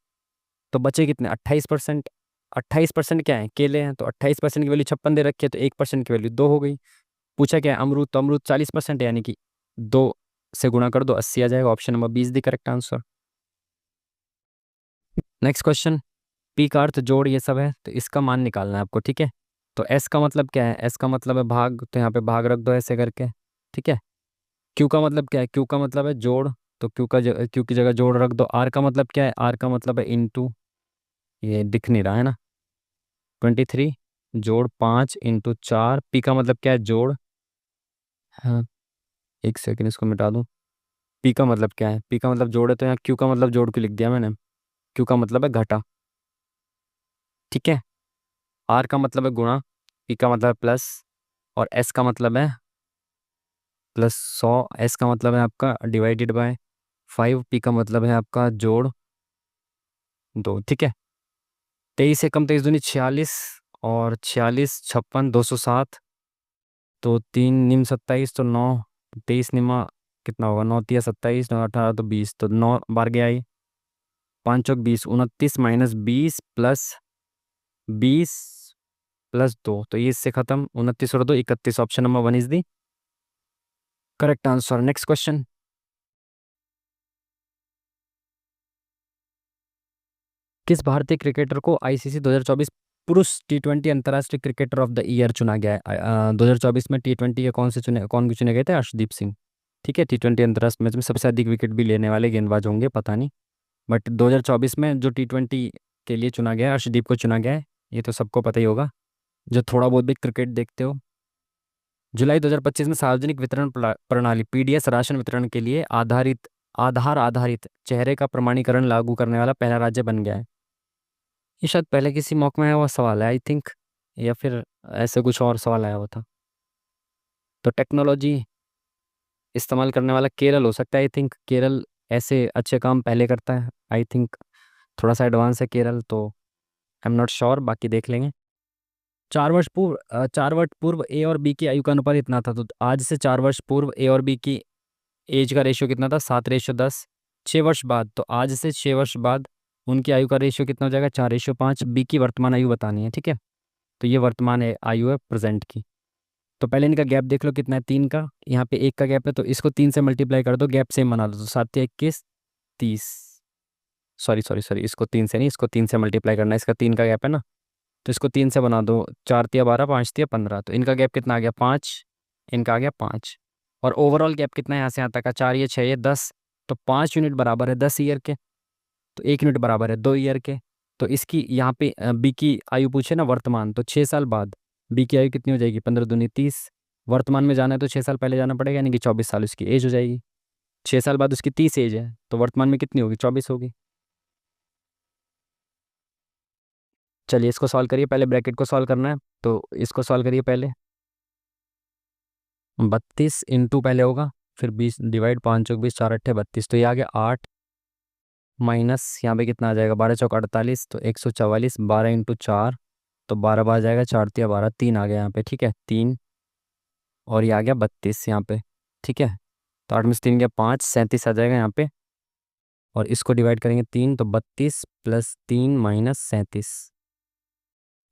तो बचे कितने? 28%। 28% क्या है? केले हैं। तो 28% की वैल्यू 56 दे रखी है, तो 1% की वैल्यू 2 हो गई। पूछा क्या है? अमरूद। तो अमरूद 40% है, यानी कि 2 से गुणा कर दो, 80 आ जाएगा। Option number 20 the correct answer. Next question. P का अर्थ जोड़ ये सब है, तो इसका मान निकालना है आपको। ठीक है, तो एस का मतलब क्या है? एस का मतलब है भाग, तो यहाँ पे भाग रख दो ऐसे करके। ठीक है, क्यू का मतलब क्या है? क्यू का मतलब है जोड़, तो क्यू की जगह जोड़ रख दो। आर का मतलब क्या है? आर का मतलब है इनटू, ये दिख नहीं रहा है ना, 23 जोड़ 5 इंटू 4। पी का मतलब क्या है? जोड़। हाँ, एक सेकंड इसको मिटा दूं। पी का मतलब क्या है? पी का मतलब जोड़ है, तो यहाँ क्यू का मतलब जोड़ क्यों लिख दिया मैंने? क्यू का मतलब है घटा। ठीक है, आर का मतलब है गुणा, पी का मतलब है प्लस, और एस का मतलब है +100। एस का मतलब है आपका डिवाइडेड बाय 5। पी का मतलब है आपका जोड़ 2। ठीक है, 23 से कम 23 दूनी 46, और 46, 56, 207। तो 3 निम 27, तो 9, 23 निमा कितना होगा? 9 तिया 27, 9 18, तो 20, तो 9 बार गया ये। 5 चौक 20, 29 -20 प्लस 20 प्लस 2, तो ये इससे खत्म। 29 और 2 31। Option number 1 is the correct answer. Next question. किस भारतीय क्रिकेटर को आईसीसी 2024 पुरुष T20 अंतर्राष्ट्रीय क्रिकेटर ऑफ द ईयर चुना गया है? 2024 में T20 के कौन चुने गए थे? अर्शदीप सिंह। ठीक है, T20 अंतर्राष्ट्रीय मैच में सबसे अधिक विकेट भी लेने वाले गेंदबाज होंगे, पता नहीं, बट 2024 में जो T20 के लिए चुना गया है, अर्शदीप को चुना गया है। ये तो सबको पता ही होगा, जो थोड़ा बहुत भी क्रिकेट देखते हो। जुलाई 2025 में सार्वजनिक वितरण प्रणाली पीडीएस राशन वितरण के लिए आधारित आधार आधारित चेहरे का प्रमाणीकरण लागू करने वाला पहला राज्य बन गया है? ये शायद पहले किसी मॉक में आया हुआ सवाल है आई थिंक, या फिर ऐसे कुछ और सवाल आया हुआ था। तो टेक्नोलॉजी इस्तेमाल करने वाला केरल हो सकता है आई थिंक। केरल ऐसे अच्छे काम पहले करता है आई थिंक, थोड़ा सा एडवांस है केरल, तो आई एम नॉट श्योर, बाकी देख लेंगे। 4 वर्ष पूर्व ए और बी की आयु का अनुपात इतना था, तो आज से 4 वर्ष पूर्व ए और बी की एज का रेशियो कितना था? 7:10। 6 वर्ष बाद, तो आज से 6 वर्ष बाद उनकी आयु का रेशियो कितना हो जाएगा? 4:5। बी की वर्तमान आयु बतानी है, ठीक है। तो ये वर्तमान आयु है प्रेजेंट की। तो पहले इनका गैप देख लो कितना है, 3 का। यहाँ पे 1 का गैप है, तो इसको 3 से मल्टीप्लाई कर दो, गैप सेम बना दो, तो 7×21 30। सॉरी सॉरी सॉरी, इसको 3 से नहीं, इसको 3 से मल्टीप्लाई करना है, इसका 3 का गैप है ना, तो इसको 3 से बना दो। 4×12, 5×15, तो इनका गैप कितना आ गया? 5। इनका आ गया 5। और ओवरऑल गैप कितना है यहाँ से यहाँ तक का? 4, ये 6, ये 10। तो 5 यूनिट बराबर है 10 ईयर के, तो 1 यूनिट बराबर है 2 ईयर के। तो इसकी यहाँ पे बी की आयु पूछे ना वर्तमान, तो 6 साल बाद बी की आयु कितनी हो जाएगी? 15×2 30। वर्तमान में जाना है तो 6 साल पहले जाना पड़ेगा, यानी कि 24 साल उसकी एज हो जाएगी। 6 साल बाद उसकी 30 एज है, तो वर्तमान में कितनी होगी? 24 होगी। चलिए इसको सॉल्व करिए, पहले ब्रैकेट को सॉल्व करना है, तो इसको सॉल्व करिए पहले। 32 पहले होगा, फिर 20 डिवाइड, 5×20, 4×8 32, तो ये आ गया 8। माइनस यहाँ पे कितना आ जाएगा? 12×4 48, तो 144। 12×4, तो 12 बार जाएगा, 4×3 12, 3 आ गया यहाँ पे, ठीक है 3। और ये आ गया 32 यहाँ पे, ठीक है। तो 8 में से 3 गया 5, 37 आ जाएगा यहाँ पे। और इसको डिवाइड करेंगे 3, तो 32 + 3 - 37,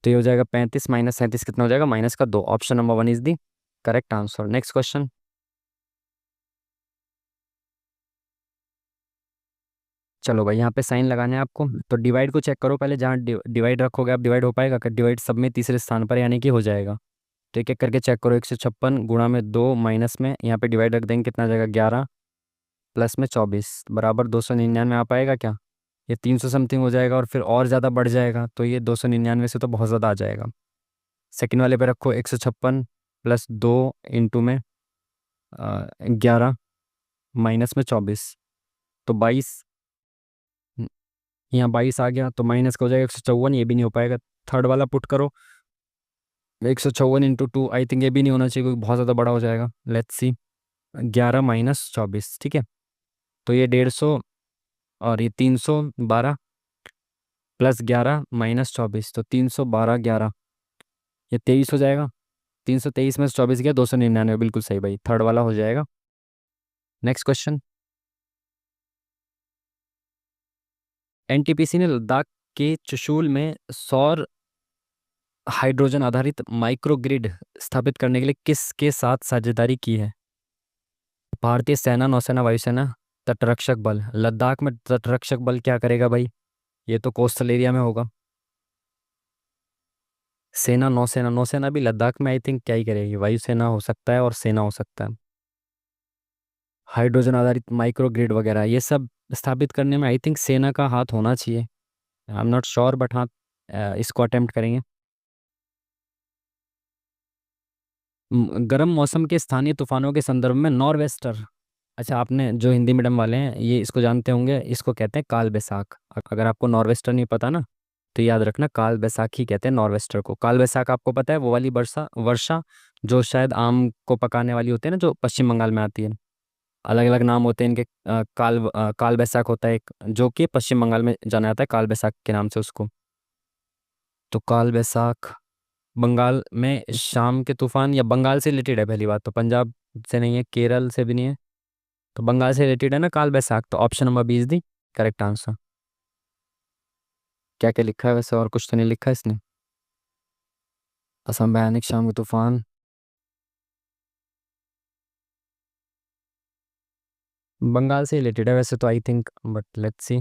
तो ये हो जाएगा 35 - 37 कितना हो जाएगा? -2। Option number 1 is the correct answer. Next question. चलो भाई, यहाँ पे साइन लगाने हैं आपको, तो डिवाइड को चेक करो पहले, जहाँ डिवाइड रखोगे आप डिवाइड हो पाएगा? अगर डिवाइड सब में तीसरे स्थान पर, यानी कि हो जाएगा। तो एक एक करके चेक करो। 156 गुणा में 2 माइनस में यहाँ पे डिवाइड रख देंगे, कितना आ जाएगा? 11 प्लस में 24 बराबर 299 आ पाएगा क्या? ये 300 समथिंग हो जाएगा, और फिर और ज़्यादा बढ़ जाएगा, तो ये 299 से तो बहुत ज़्यादा आ जाएगा। सेकेंड वाले पे रखो 156 + 2 इंटू में 11 माइनस में 24, तो 22। यहाँ 22 आ गया, तो माइनस का हो जाएगा 154, ये भी नहीं हो पाएगा। थर्ड वाला पुट करो, 154 × 2, आई थिंक ये भी नहीं होना चाहिए क्योंकि बहुत ज़्यादा बड़ा हो जाएगा। लेट्स सी, 11 - 24, ठीक है। तो ये 150, और ये 312 + 11 - 24, तो 312 11, ये 23 हो जाएगा। 323 में से 24 गया, 299, बिल्कुल सही भाई, थर्ड वाला हो जाएगा। Next question. एनटीपीसी ने लद्दाख के चुशूल में सौर हाइड्रोजन आधारित माइक्रोग्रिड स्थापित करने के लिए किसके साथ साझेदारी की है? भारतीय सेना, नौसेना, वायुसेना, तटरक्षक बल। लद्दाख में तटरक्षक बल क्या करेगा भाई? ये तो कोस्टल एरिया में होगा। सेना, नौसेना, नौसेना भी लद्दाख में आई थिंक क्या ही करेगी? वायुसेना हो सकता है और सेना हो सकता है। हाइड्रोजन आधारित माइक्रोग्रिड वगैरह ये सब स्थापित करने में आई थिंक सेना का हाथ होना चाहिए। I am not sure, but हाँ, इसको अटेम्प्ट करेंगे। गर्म मौसम के स्थानीय तूफानों के संदर्भ में नॉर्वेस्टर। अच्छा, आपने जो हिंदी मीडियम वाले हैं ये इसको जानते होंगे, इसको कहते हैं काल बैसाख। अगर आपको नॉर्वेस्टर नहीं पता ना, तो याद रखना काल बैसाख ही कहते हैं नॉर्वेस्टर को। काल बैसाख आपको पता है, वो वाली वर्षा वर्षा जो शायद आम को पकाने वाली होती है ना, जो पश्चिम बंगाल में आती है। अलग अलग नाम होते हैं इनके। काल बैसाख होता है एक, जो कि पश्चिम बंगाल में जाना जाता है काल बैसाख के नाम से उसको। तो काल बैसाख बंगाल में शाम के तूफान, या बंगाल से रिलेटेड है पहली बात, तो पंजाब से नहीं है, केरल से भी नहीं है, तो बंगाल से रिलेटेड है ना काल बैसाख, तो option number 20 the correct answer. क्या क्या लिखा है वैसे, और कुछ तो नहीं लिखा है इसने? असम भयानक शाम के तूफान, बंगाल से रिलेटेड है वैसे तो I think, but let's see.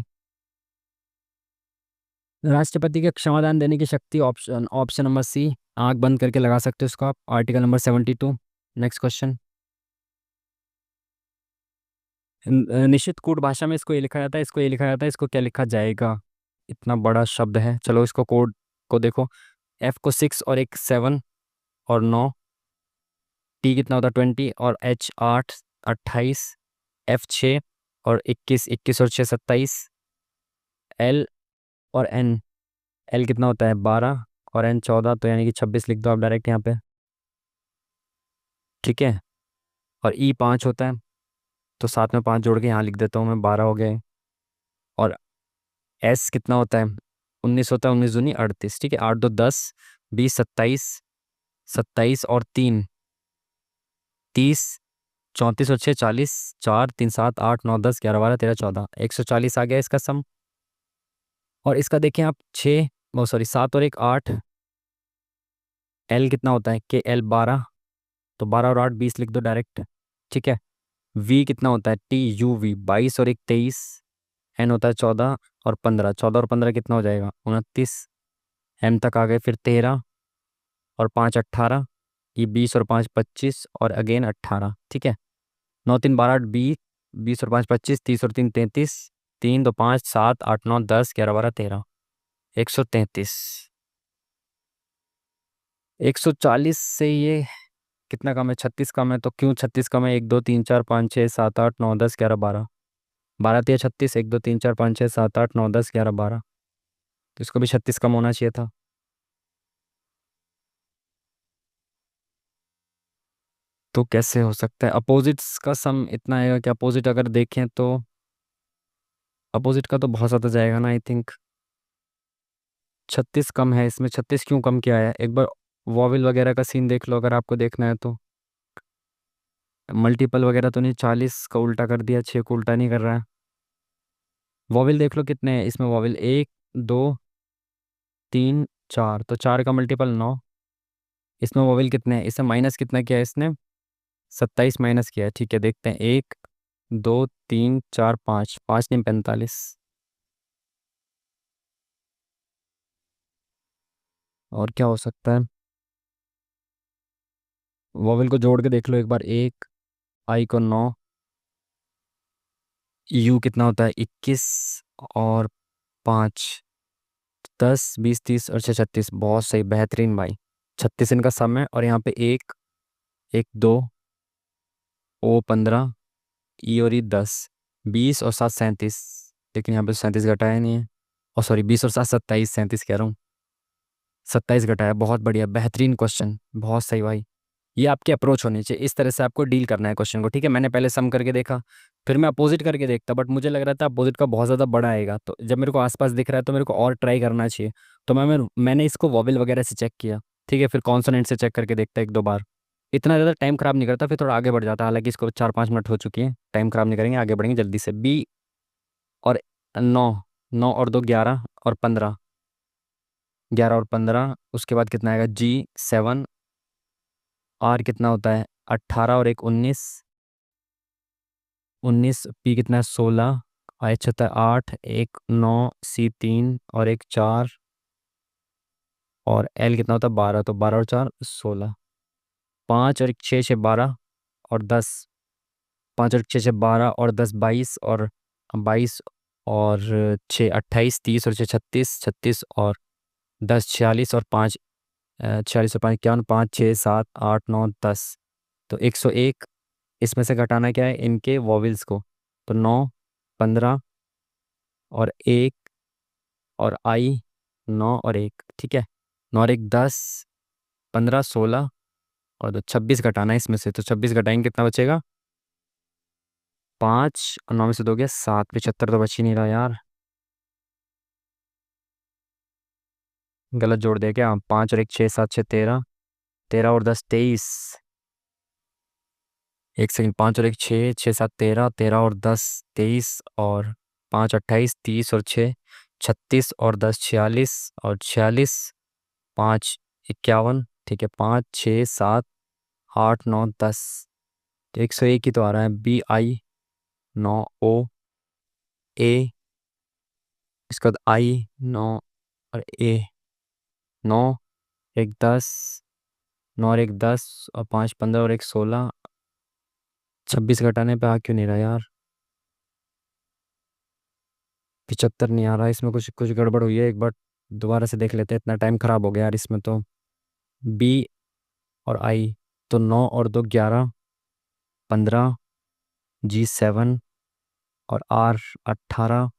राष्ट्रपति के क्षमादान देने की शक्ति, ऑप्शन ऑप्शन नंबर सी, आंख बंद करके लगा सकते हो इसको आप, आर्टिकल नंबर 72। Next question. निश्चित कूट भाषा में इसको ये लिखा जाता है, इसको ये लिखा जाता है, इसको क्या लिखा जाएगा? इतना बड़ा शब्द है, चलो इसको कोड को देखो। एफ को 6 और एक 7 और 9, टी कितना होता है 20, और एच 8 28, एफ 6 और 21, 21 और 6 27। एल और एन, एल कितना होता है 12 और एन 14, तो यानी कि 26 लिख दो आप डायरेक्ट यहाँ पे। ठीक है। और ई 5 होता है, तो साथ में 5 जोड़ के यहाँ लिख देता हूँ मैं, 12 हो गए। और एस कितना होता है 19 होता है, 19 दूनी 38। ठीक है, 8 2 10, 20 27, 27 और 3 30, 34 और 6 40, 4 3 7 8 9 10 11 12 13 14, 140 आ गया इसका सम। और इसका देखें आप 6, वो सॉरी 7 और 1 8। एल कितना होता है के एल 12, तो 12 और 8 20 लिख दो डायरेक्ट। ठीक है। वी कितना होता है टी यू वी, 22 और 1 23। एन होता है 14 और 15, 14 और 15 कितना हो जाएगा 29। एम तक आ गए, फिर 13 और 5 18, ये 20 और 5 25 और अगेन 18। ठीक है। 9 3 12 8 20, 20 और 5 25, 30 और 3 33, 3 2 5 7 8 9 10 11 12 13, 133। 140 से ये कितना कम है 36 कम है, तो क्यों 36 कम है 1 2 3 4 5 6 7 8 9 10 11 12, 12 3 36, 1 2 3 4 5 6 7 8 9 10 11 12, तो इसको भी 36 कम होना चाहिए था। तो कैसे हो सकता है अपोजिट्स का सम इतना आएगा कि अपोजिट अगर देखें तो अपोजिट का तो बहुत ज़्यादा जाएगा ना आई थिंक। 36 कम है इसमें, 36 क्यों कम किया है एक बार वॉवल वगैरह का सीन देख लो अगर आपको देखना है तो। मल्टीपल वगैरह तो नहीं, 40 का उल्टा कर दिया, 6 को उल्टा नहीं कर रहा है। वॉवल देख लो कितने हैं इसमें, वॉवल 1 2 3 4, तो 4 का मल्टीपल 9। इसमें वॉवल कितने हैं, इसमें माइनस कितना किया है इसने 27 माइनस किया है। ठीक है, देखते हैं 1 2 3 4 5, 5 नहीं 45। और क्या हो सकता है, वॉवल को जोड़ के देख लो एक बार, 1 आई को 9, यू कितना होता है 21 और 5 10 20 30 और 6 36, बहुत सही बेहतरीन भाई। 36 इनका सम है, और यहाँ पे 1 1 2 ओ 15, ई और ई 10, 20 और 7 37, लेकिन यहाँ पे 37 घटाया नहीं है। और सॉरी 20 और 7 27, 37 कह रहा हूँ, 27 घटाया। बहुत बढ़िया बेहतरीन क्वेश्चन, बहुत सही भाई। ये आपकी अप्रोच होनी चाहिए, इस तरह से आपको डील करना है क्वेश्चन को। ठीक है, मैंने पहले सम करके देखा, फिर मैं अपोजिट करके देखता, बट मुझे लग रहा था अपोजिट का बहुत ज़्यादा बड़ा आएगा, तो जब मेरे को आसपास दिख रहा है तो मेरे को और ट्राई करना चाहिए। तो मैंने इसको वॉवल वगैरह से चेक किया। ठीक है, फिर कॉन्सोनेंट से चेक करके देखता एक दो बार। इतना ज़्यादा टाइम खराब नहीं करता, फिर थोड़ा आगे बढ़ जाता। हालांकि इसको 4 5 मिनट हो चुकी है, टाइम खराब नहीं करेंगे, आगे बढ़ेंगे जल्दी से। बी और 9, 9 और 2 11 और 15, 11 और 15, उसके बाद कितना आएगा जी 7, आर कितना होता है 18 और 1 19, 19, पी कितना है 16, एच होता है 8 1 9, सी 3 और 1 4, और एल कितना होता है 12, तो 12 और 4 16, 5 और 1 6 6 12 और 10, 5 और 6 6 12 और 10 22 और 22 और 6 28, 30 और 6 36, 36 और 10 46 और 5 46 और 5 51, 5 6 7 8 9 10, तो 101। इसमें से घटाना क्या है इनके वॉवल्स को, तो 9 15 और 1 और आई 9 और 1। ठीक है, 9 और 1 10, 15 16 और 26 घटाना है इसमें से, तो 26 घटाएंगे कितना बचेगा 5, और 9 में से 2 गया 7, 75 तो बच ही नहीं रहा यार। गलत जोड़ दिया क्या, 5 और 1 6 7 6 13, 13 और 10 23, एक सेकंड, 5 और 1 6 6 7 13, 13 और 10 23 और 5 28 30 और 6 36 और 10 46 और 46, 5 51। ठीक है, 5 6 7 8 9 10, तो 101 ही तो आ रहा है। बी आई 9 ओ ए, इसके बाद आई 9 और ए 9, 1 10, 9 और 1 10 और 5 15 और 1 16, 26 घटाने पे आ क्यों नहीं रहा यार, 75 नहीं आ रहा इसमें, कुछ कुछ गड़बड़ हुई है। एक बार दोबारा से देख लेते हैं, इतना टाइम खराब हो गया यार इसमें तो। बी और आई, तो 9 और 2 11, 15, जी 7 और आर 18,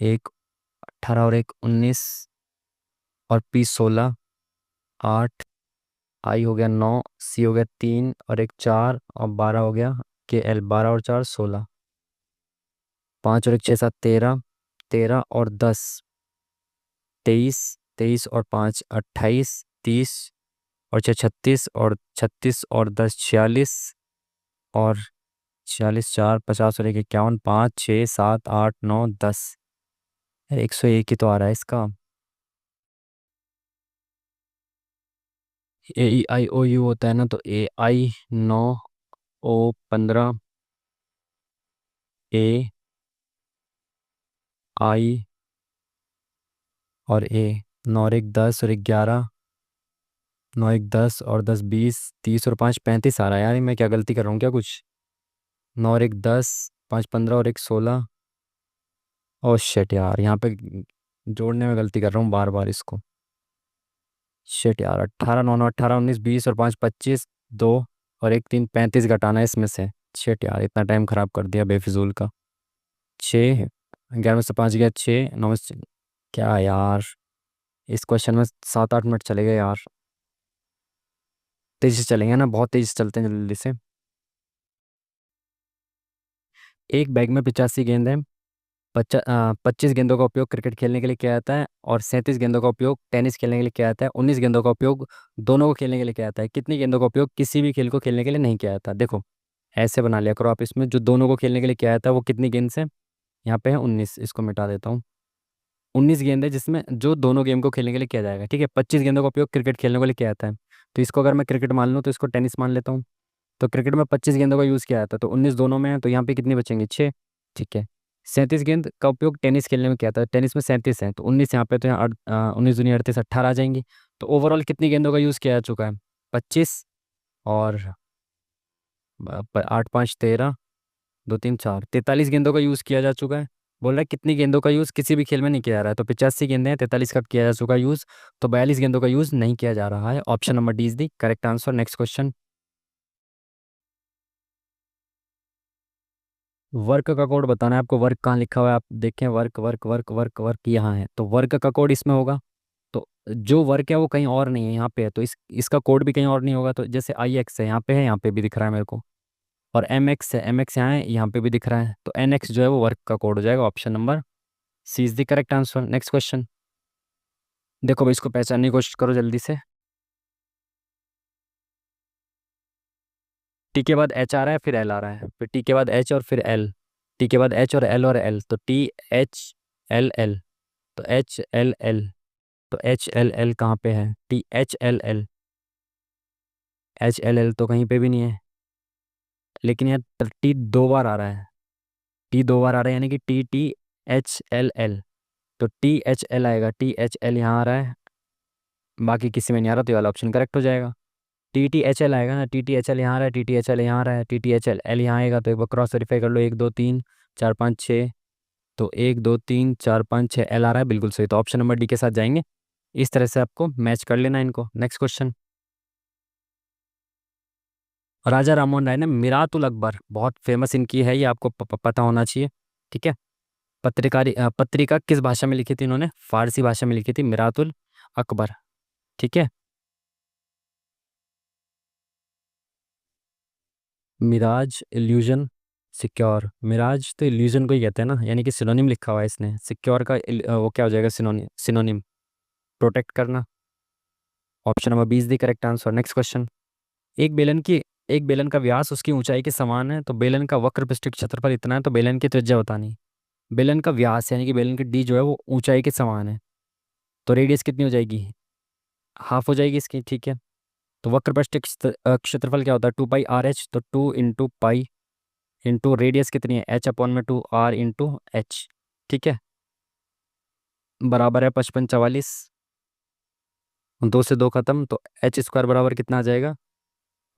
एक 18 और एक 19, और पी 16, 8, आई हो गया 9, सी हो गया 3 और एक 4 और 12 हो गया, के एल 12 और 4 16, 5 और एक 6 7 13, 13 और 10 23, 23 और 5 28, 30 और 6 36, और 36 और 10 46, और 46 4 50 और एक 51, 5 6 7 8 9 10। 101 ही तो आ रहा है इसका। ए ई आई ओ यू होता है ना, तो ए आई 9, ओ 15, ए आई और ए, 9 और एक 10 और एक 11, 9 एक 10 और 10 20 30 और 5 35 आ रहा है यार, ये मैं क्या गलती कर रहा हूँ क्या कुछ? 9 और एक 10, 5 15 और एक 16। ओ शिट यार, यहाँ पे जोड़ने में गलती कर रहा हूँ बार बार इसको। शिट यार, 18 9 9 18 19 20 और 5 25, 2 और एक 3 35 घटाना है इसमें से। शिट यार, इतना टाइम खराब कर दिया बेफिजूल का। 6, 11 में से 5 गया 6, 9 में से क्या यार, इस क्वेश्चन में 7 8 मिनट चले गए यार। तेजी से चलेंगे ना, बहुत तेजी से चलते हैं जल्दी से। एक बैग में 85 गेंद है। 25 गेंदों का उपयोग क्रिकेट खेलने के लिए किया जाता है, और 37 गेंदों का उपयोग टेनिस खेलने के लिए किया जाता है। 19 गेंदों का उपयोग दोनों को खेलने के लिए किया जाता है। कितनी गेंदों का उपयोग किसी भी खेल को खेलने के लिए नहीं किया जाता? देखो, ऐसे बना लिया करो आप, इसमें जो दोनों को खेलने के लिए किया जाता है वो कितनी गेंद से, यहाँ पे है 19, इसको मिटा देता हूँ। 19 गेंद है जिसमें जो दोनों गेम को खेलने के लिए किया जाएगा, ठीक है। 25 गेंदों का उपयोग क्रिकेट खेलने के लिए किया जाता है, तो इसको अगर मैं क्रिकेट मान लूँ तो इसको टेनिस मान लेता हूँ। तो क्रिकेट में 25 गेंदों का यूज़ किया जाता है, तो 19 दोनों में है, तो यहाँ पे कितनी बचेंगे? 6, ठीक है। 37 गेंद का उपयोग टेनिस खेलने में किया था, टेनिस में 37 है, तो 19 यहाँ पे, तो यहाँ 19 दूनी 38, 18 आ जाएंगी। तो ओवरऑल कितनी गेंदों का यूज़ किया जा चुका है? 25, और 8 5 13, 2 3 4, 43 गेंदों का यूज़ किया जा चुका है। बोल रहा है कितनी गेंदों का यूज़ किसी भी खेल में नहीं किया जा रहा है, तो 85 गेंदें हैं, 43 का किया जा चुका है यूज़, तो 42 गेंदों का यूज़ नहीं किया जा रहा है। Option number D is the correct answer. Next question. Work का कोड बताना है आपको। वर्क कहाँ लिखा हुआ है? आप देखें, work work work work work यहाँ है, तो वर्क का कोड इसमें होगा। तो जो वर्क है वो कहीं और नहीं है, यहाँ पे है, तो इसका कोड भी कहीं और नहीं होगा। तो जैसे आई एक्स है, यहाँ पे है, यहाँ पे भी दिख रहा है मेरे को, और एम एक्स है, एम एक्स यहाँ है, यहाँ पे भी दिख रहा है, तो एन एक्स जो है वो वर्क का कोड हो जाएगा। Option number C is the correct answer. Next question. देखो भाई, इसको पहचानने की कोशिश करो जल्दी से। टी के बाद एच आ रहा है, फिर एल आ रहा है, फिर टी के बाद एच और फिर एल, टी के बाद एच और एल, तो टी एच एल एल, तो एच एल एल, तो एच एल एल कहाँ पे है? T H L L, H L L तो कहीं पे भी नहीं है, लेकिन यहाँ टी 2 बार आ रहा है, टी 2 बार आ रहा है, यानी कि T T H L L, तो टी एच एल आएगा, टी एच एल यहाँ आ रहा है, बाकी किसी में नहीं आ रहा, तो ये वाला ऑप्शन करेक्ट हो जाएगा। टी टी एच एल आएगा ना, टी टी एच एल यहाँ आ रहा है, टी टी एच एल यहाँ आ रहा है, T T H L L यहाँ आएगा, तो एक बार क्रॉस वेरीफाई कर लो, 1 2 3 4 5 6, तो 1 2 3 4 5 6 एल आ रहा है, बिल्कुल सही, तो ऑप्शन नंबर डी के साथ जाएंगे। इस तरह से आपको मैच कर लेना है इनको। Next question. राजा राममोहन राय ने मिरातुल अकबर, बहुत फेमस इनकी है, ये आपको पता होना चाहिए, ठीक है। पत्रिका किस भाषा में लिखी थी इन्होंने? फारसी भाषा में लिखी थी, मिरातुल अकबर, ठीक है। Miraj, illusion, secure. मिराज तो इल्यूजन को ही कहते हैं ना, यानी कि सिनोनिम लिखा हुआ है इसने। सिक्योर का वो क्या हो जाएगा? सिनोनिम, सिनोनिम प्रोटेक्ट करना। Option number B is the correct answer. Next question. एक बेलन की एक बेलन का व्यास उसकी ऊंचाई के समान है, तो बेलन का वक्र पृष्ठ क्षेत्रफल इतना है, तो बेलन की त्रिज्या बतानी। बेलन का व्यास यानी कि बेलन की डी जो है वो ऊंचाई के समान है, तो रेडियस कितनी हो जाएगी? हाफ हो जाएगी इसकी, ठीक है। तो वक्र पृष्ठ क्षेत्रफल क्या होता है? 2 पाई आर एच, तो 2 × पाई इंटू रेडियस कितनी है? एच अपॉन में 2 r × एच, ठीक है, बराबर है 55 44। 2 से 2 खत्म, तो एच स्क्वायर बराबर कितना आ जाएगा?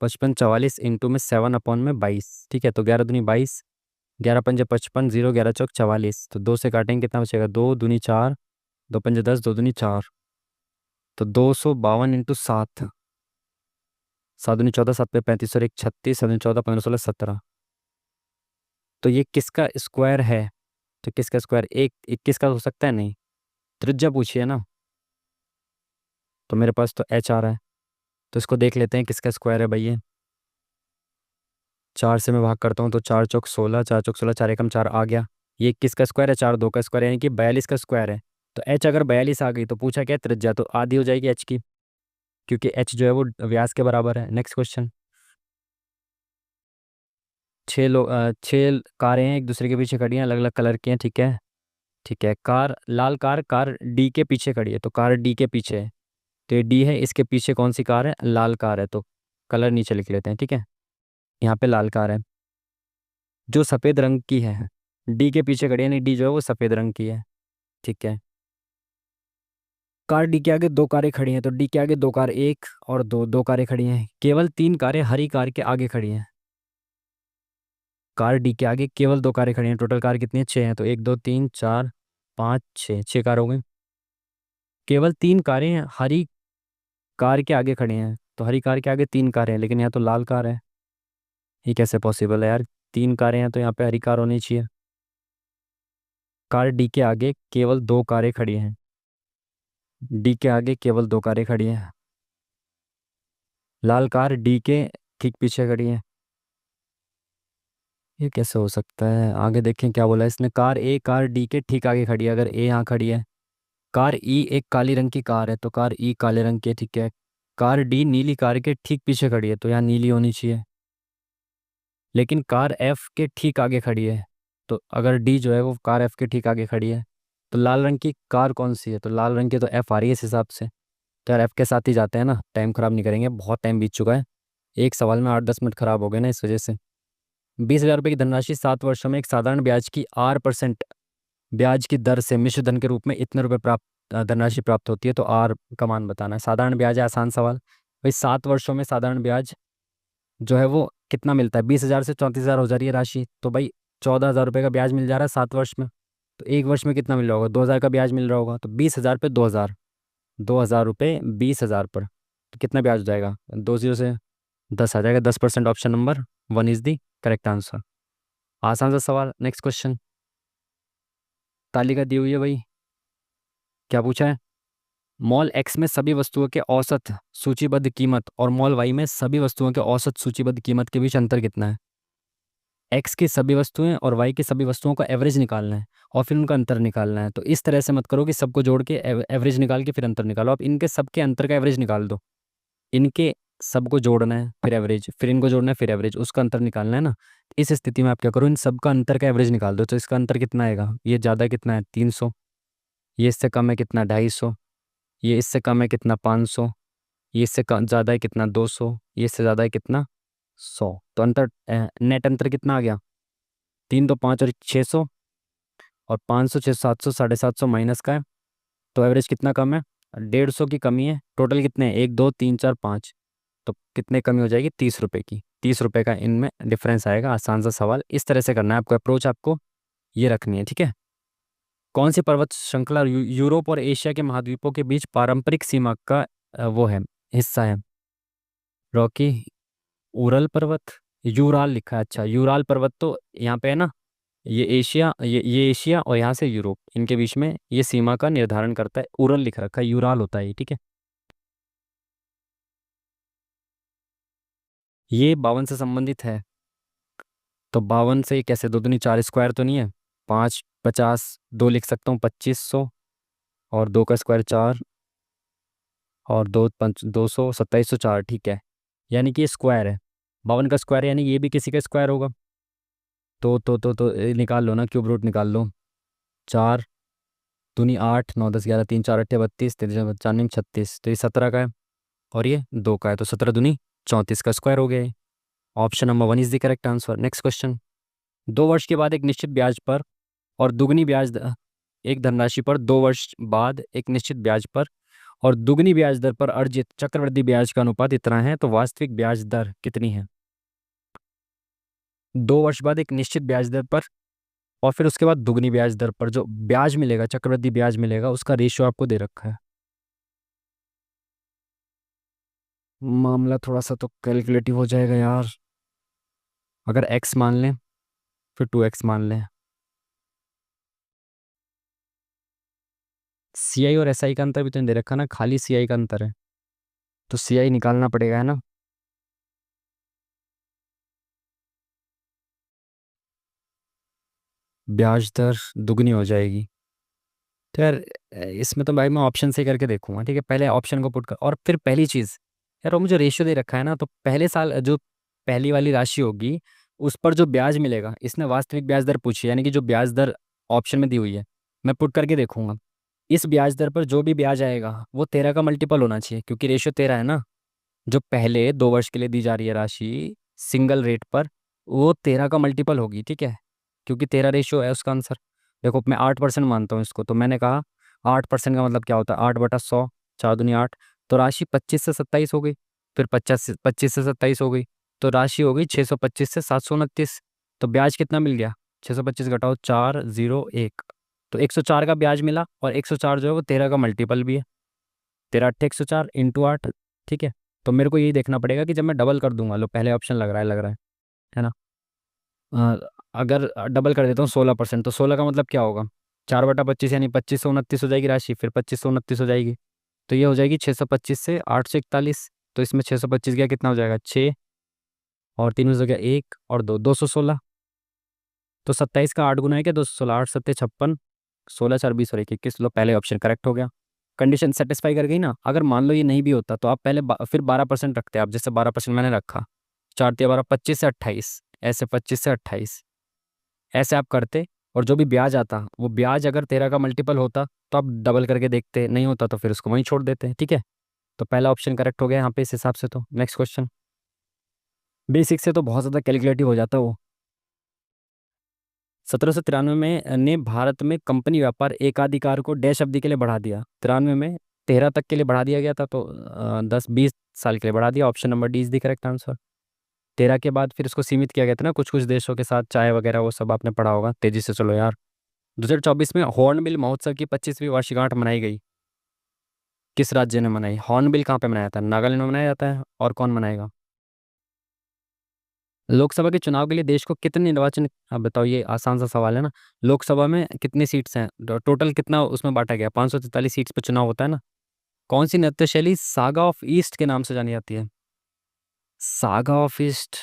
55 44 इंटू में 7/22, ठीक है, तो 11 दूनी 22, 11 पंजे 55, 0 11 चौक 44, तो 2 से काटेंगे कितना बचेगा? 2 दूनी 4, 2 पंजे 10, 2 दूनी 4, तो 252 × 7, 7 दूनी 14, 7 पे 35 और एक 36, 7 दूनी 14, 15 16 17, तो ये किसका स्क्वायर है? तो किसका स्क्वायर? एक 21 का हो सकता है नहीं, त्रिज्या पूछिए ना। तो मेरे पास तो एच आ रहा है, तो इसको देख लेते हैं किसका स्क्वायर है भाई ये। 4 से मैं भाग करता हूँ तो 4 चौक 16, 4 चौक 16, 4 एकम 4 आ गया। ये 21 का स्क्वायर है, 4 2 का स्क्वायर है, यानी कि 42 का स्क्वायर है। तो एच अगर 42 आ गई तो पूछा क्या है? त्रिज्या, तो आधी हो जाएगी एच की, क्योंकि एच जो है वो व्यास के बराबर है। Next question. 6 कारें हैं, एक दूसरे के पीछे खड़ी हैं, अलग अलग कलर की हैं, ठीक है। ठीक है, लाल कार कार डी के पीछे खड़ी है, तो कार डी के पीछे है। तो ये डी है, इसके पीछे कौन सी कार है? लाल कार है, तो कलर नीचे लिख लेते हैं, ठीक है। यहाँ पे लाल कार है जो सफ़ेद रंग की है, डी के पीछे खड़ी है, यानी डी जो है वो सफ़ेद रंग की है, ठीक है। कार डी के आगे 2 कारें खड़ी हैं, तो डी के आगे 2 कार, एक और दो, 2 कारें खड़ी हैं। केवल 3 कारें हरी कार के आगे खड़ी हैं। कार डी के आगे केवल 2 कारें खड़ी हैं, टोटल कार कितनी है? 6 हैं, तो 1 2 3 4 5 6 कार हो गई। केवल 3 कारें हरी कार के आगे खड़ी हैं, तो हरी कार के आगे 3 कारें हैं, लेकिन यहाँ तो लाल कार है। ये कैसे पॉसिबल है यार? 3 कारें हैं तो यहाँ पे हरी कार होनी चाहिए। कार डी के आगे केवल 2 कारें खड़ी हैं, डी के आगे केवल 2 कारें खड़ी हैं, लाल कार डी के ठीक पीछे खड़ी है। ये कैसे हो सकता है? आगे देखें क्या बोला है इसने। कार डी के ठीक आगे खड़ी है, अगर ए यहाँ खड़ी है। कार ई एक काली रंग की कार है, तो कार ई काले रंग की है, ठीक है। कार डी नीली कार के ठीक पीछे खड़ी है, तो यहाँ नीली होनी चाहिए। लेकिन कार एफ के ठीक आगे खड़ी है, तो अगर डी जो है वो कार एफ के ठीक आगे खड़ी है, तो लाल रंग की कार कौन सी है? तो लाल रंग की तो एफ आ रही है इस हिसाब से। तो यार एफ के साथ ही जाते हैं ना, टाइम खराब नहीं करेंगे, बहुत टाइम बीत चुका है। एक सवाल में 8-10 मिनट खराब हो गए ना इस वजह से। 20,000 रुपये की धनराशि 7 वर्षों में एक साधारण ब्याज की R% ब्याज की दर से मिश्र धन के रूप में इतने रुपए धनराशि प्राप्त होती है, तो आर का मान बताना है। साधारण ब्याज है, आसान सवाल भाई। 7 वर्षों में साधारण ब्याज जो है वो कितना मिलता है? 20,000 से 34,000 हो जा रही है राशि, तो भाई 14,000 रुपये का ब्याज मिल जा रहा है 7 वर्ष में। तो एक वर्ष में कितना मिल रहा होगा? 2,000 का ब्याज मिल रहा होगा, तो 20,000 पे 2,000, 2,000 रुपये 20,000 पर, तो कितना ब्याज हो जाएगा? 20 से 10 आ जाएगा, 10%। Option number 1 is the correct answer. आसान सा सवाल। Next question. तालिका दी हुई है भाई, क्या पूछा है? मॉल एक्स में सभी वस्तुओं के औसत सूचीबद्ध कीमत और मॉल वाई में सभी वस्तुओं के औसत सूचीबद्ध कीमत के बीच अंतर कितना है? एक्स की सभी वस्तुएं और वाई की सभी वस्तुओं का एवरेज निकालना है और फिर उनका अंतर निकालना है। तो इस तरह से मत करो कि सबको जोड़ के एवरेज निकाल के फिर अंतर निकालो, आप इनके सबके अंतर का एवरेज निकाल दो। इनके सबको जोड़ना है, फिर एवरेज, फिर इनको जोड़ना है, फिर एवरेज, उसका अंतर निकालना है ना। इस स्थिति में आप क्या करो, इन सबका अंतर का एवरेज निकाल दो। तो इसका अंतर कितना आएगा? ये ज़्यादा कितना है? 300। ये इससे कम है कितना? 250। ये इससे कम है कितना? 500। ये इससे ज़्यादा है कितना? 200। ये इससे ज़्यादा है कितना? 100। तो अंतर नेट अंतर कितना आ गया? 3 2 5 और 600, और 500 600 700 750 माइनस का है, तो एवरेज कितना कम है? 150 की कमी है। टोटल कितने हैं? 1 2 3 4 5, तो कितने कमी हो जाएगी? 30 रुपए की। 30 रुपए का इनमें डिफरेंस आएगा। आसान सा सवाल, इस तरह से करना है आपको, अप्रोच आपको ये रखनी है, ठीक है। कौन सी पर्वत श्रृंखला यूरोप और एशिया के महाद्वीपों के बीच पारंपरिक सीमा का वो है, हिस्सा है? रॉकी, उरल पर्वत, यूराल लिखा है। अच्छा, यूराल पर्वत तो यहाँ पे है ना। ये एशिया, ये एशिया और यहाँ से यूरोप, इनके बीच में ये सीमा का निर्धारण करता है। उरल लिख रखा है, यूराल होता है ये, ठीक है। ये 52 से संबंधित है, तो 52 से कैसे? 2 दूनी 4 स्क्वायर तो नहीं है? 5 50, 2 लिख सकता हूँ, 2500, और 2 का स्क्वायर 4, और 2 5 200, 2704, ठीक है। यानी कि ये स्क्वायर है, 52 का स्क्वायर है, यानी ये भी किसी का स्क्वायर होगा। तो निकाल लो ना, क्यूब रूट निकाल लो। 4 दूनी 8, 9 10 11 3 4 8 32, 3 4 36, तो ये 17 का है, और ये 2 का है, तो 17 दूनी 34 का स्क्वायर हो गया है। Option number 1 is the correct answer. Next question. 2 वर्ष के बाद एक निश्चित ब्याज पर और दुगनी एक धनराशि पर 2 वर्ष बाद एक निश्चित ब्याज पर और दुगनी ब्याज दर पर अर्जित चक्रवृद्धि ब्याज का अनुपात इतना है, तो वास्तविक ब्याज दर कितनी है? 2 वर्ष बाद एक निश्चित ब्याज दर पर और फिर उसके बाद दुगनी ब्याज दर पर जो ब्याज मिलेगा, चक्रवृद्धि ब्याज मिलेगा, उसका रेशियो आपको दे रखा है। मामला थोड़ा सा तो कैलकुलेटिव हो जाएगा यार। अगर एक्स मान लें, फिर 2x मान लें। सी आई और एस आई का अंतर भी तो नहीं दे रखा ना, खाली सी आई का अंतर है, तो सी आई निकालना पड़ेगा, है ना। ब्याज दर दुगनी हो जाएगी। तो यार इसमें तो भाई मैं ऑप्शन से करके देखूंगा, ठीक है, पहले ऑप्शन को पुट कर, और फिर पहली चीज़, यार वो मुझे रेशियो दे रखा है ना, तो पहले साल जो पहली वाली राशि होगी उस पर जो ब्याज मिलेगा, इसने वास्तविक ब्याज दर पूछी है, यानी कि जो ब्याज दर ऑप्शन में दी हुई है, मैं पुट करके देखूंगा। इस ब्याज दर पर जो भी ब्याज आएगा वो 13 का मल्टीपल होना चाहिए, क्योंकि रेशियो 13 है ना। जो पहले 2 वर्ष के लिए दी जा रही है राशि सिंगल रेट पर, वो 13 का मल्टीपल होगी, ठीक है, क्योंकि 13 रेशियो है उसका आंसर। देखो मैं 8% मानता हूँ इसको, तो मैंने कहा 8% का मतलब क्या होता है, 8/100, 4 दूनी 8, तो राशि 25 से 27 हो गई, फिर 25 से 27 हो गई, तो राशि हो गई 625 से 729। तो ब्याज कितना मिल गया, 625 घटाओ 401, तो 104 का ब्याज मिला, और 104 जो है वो 13 का मल्टीपल भी है, 13 × 8 = 104 × 8, ठीक है। तो मेरे को यही देखना पड़ेगा कि जब मैं डबल कर दूंगा, लो पहले ऑप्शन लग रहा है, है ना। अ, अगर डबल कर देता हूँ 16%, तो 16 का मतलब क्या होगा, 4/25 यानी 2529 हो जाएगी राशि, फिर 2529 हो जाएगी, तो ये हो जाएगी 625 से 841। तो इसमें 625 गया, कितना हो जाएगा 6, और 3 हो गया 1 और 2, 216। तो 27 का 8 गुना है क्या, 216, 8 × 7 = 56, 16 × 4 = 20 और 1 = 21। लो पहले ऑप्शन करेक्ट हो गया, कंडीशन सेटिस्फाई कर गई ना। अगर मान लो ये नहीं भी होता तो आप पहले फिर 12% रखते आप, जैसे 12% मैंने रखा, 4 × 12 = 25 से 28, ऐसे 25 से 28 ऐसे आप करते, और जो भी ब्याज आता वो ब्याज अगर 13 का मल्टीपल होता तो आप डबल करके देखते, नहीं होता तो फिर उसको वहीं छोड़ देते, ठीक है। तो पहला ऑप्शन करेक्ट हो गया यहाँ पे इस हिसाब से। तो नेक्स्ट क्वेश्चन, बेसिक से तो बहुत ज़्यादा कैलकुलेटिव हो जाता है वो। 1793 में ने भारत में कंपनी व्यापार एकाधिकार को डैश अवधि के लिए बढ़ा दिया, 93 में 13 तक के लिए बढ़ा दिया गया था, तो 10-20 साल के लिए बढ़ा दिया। Option number D is the correct answer. 13 के बाद फिर इसको सीमित किया गया था ना कुछ कुछ देशों के साथ, चाय वगैरह वो सब आपने पढ़ा होगा, तेजी से चलो यार। 2024 में हॉर्नबिल महोत्सव की 25वीं वर्षगांठ मनाई गई, किस राज्य ने मनाई, हॉर्नबिल कहाँ पे मनाया जाता है, नागालैंड में मनाया जाता है, और कौन मनाएगा। लोकसभा के चुनाव के लिए देश को कितने निर्वाचन, आप बताओ, ये आसान सा सवाल है ना। लोकसभा में कितनी सीट्स हैं, टोटल कितना उसमें बांटा गया, 543 सीट्स पे चुनाव होता है ना। कौन सी नृत्य शैली सागा ऑफ ईस्ट के नाम से जानी जाती है। सागा ऑफ ईस्ट,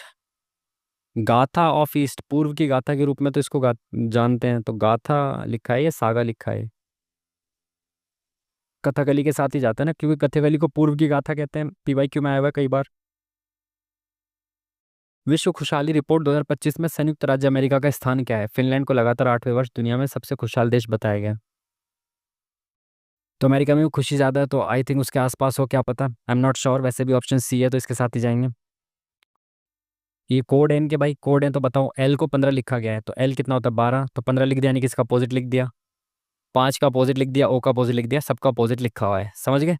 गाथा ऑफ ईस्ट, पूर्व की गाथा के रूप में तो इसको जानते हैं, तो गाथा लिखा है या सागा लिखा है। कथकली के साथ ही जाता है ना, क्योंकि कथकली को पूर्व की गाथा कहते हैं, पीवाईक्यू में आया हुआ है कई बार। विश्व खुशहाली रिपोर्ट 2025 में संयुक्त राज्य अमेरिका का स्थान क्या है। फिनलैंड को लगातार 8वें वर्ष दुनिया में सबसे खुशहाल देश बताया गया। तो अमेरिका में भी खुशी ज़्यादा है, तो आई थिंक उसके आसपास हो, क्या पता, आई एम नॉट श्योर। वैसे भी ऑप्शन सी है तो इसके साथ ही जाएंगे। ये कोड एन के भाई, कोड है तो बताओ, एल को 15 लिखा गया है, तो एल कितना होता है 12, तो 15 लिख दिया, यानी कि इसका अपोजिट लिख दिया। 5 का अपोजिट लिख दिया, ओ का अपोजिट लिख दिया, सबका अपोजिट लिखा हुआ है, समझ गए।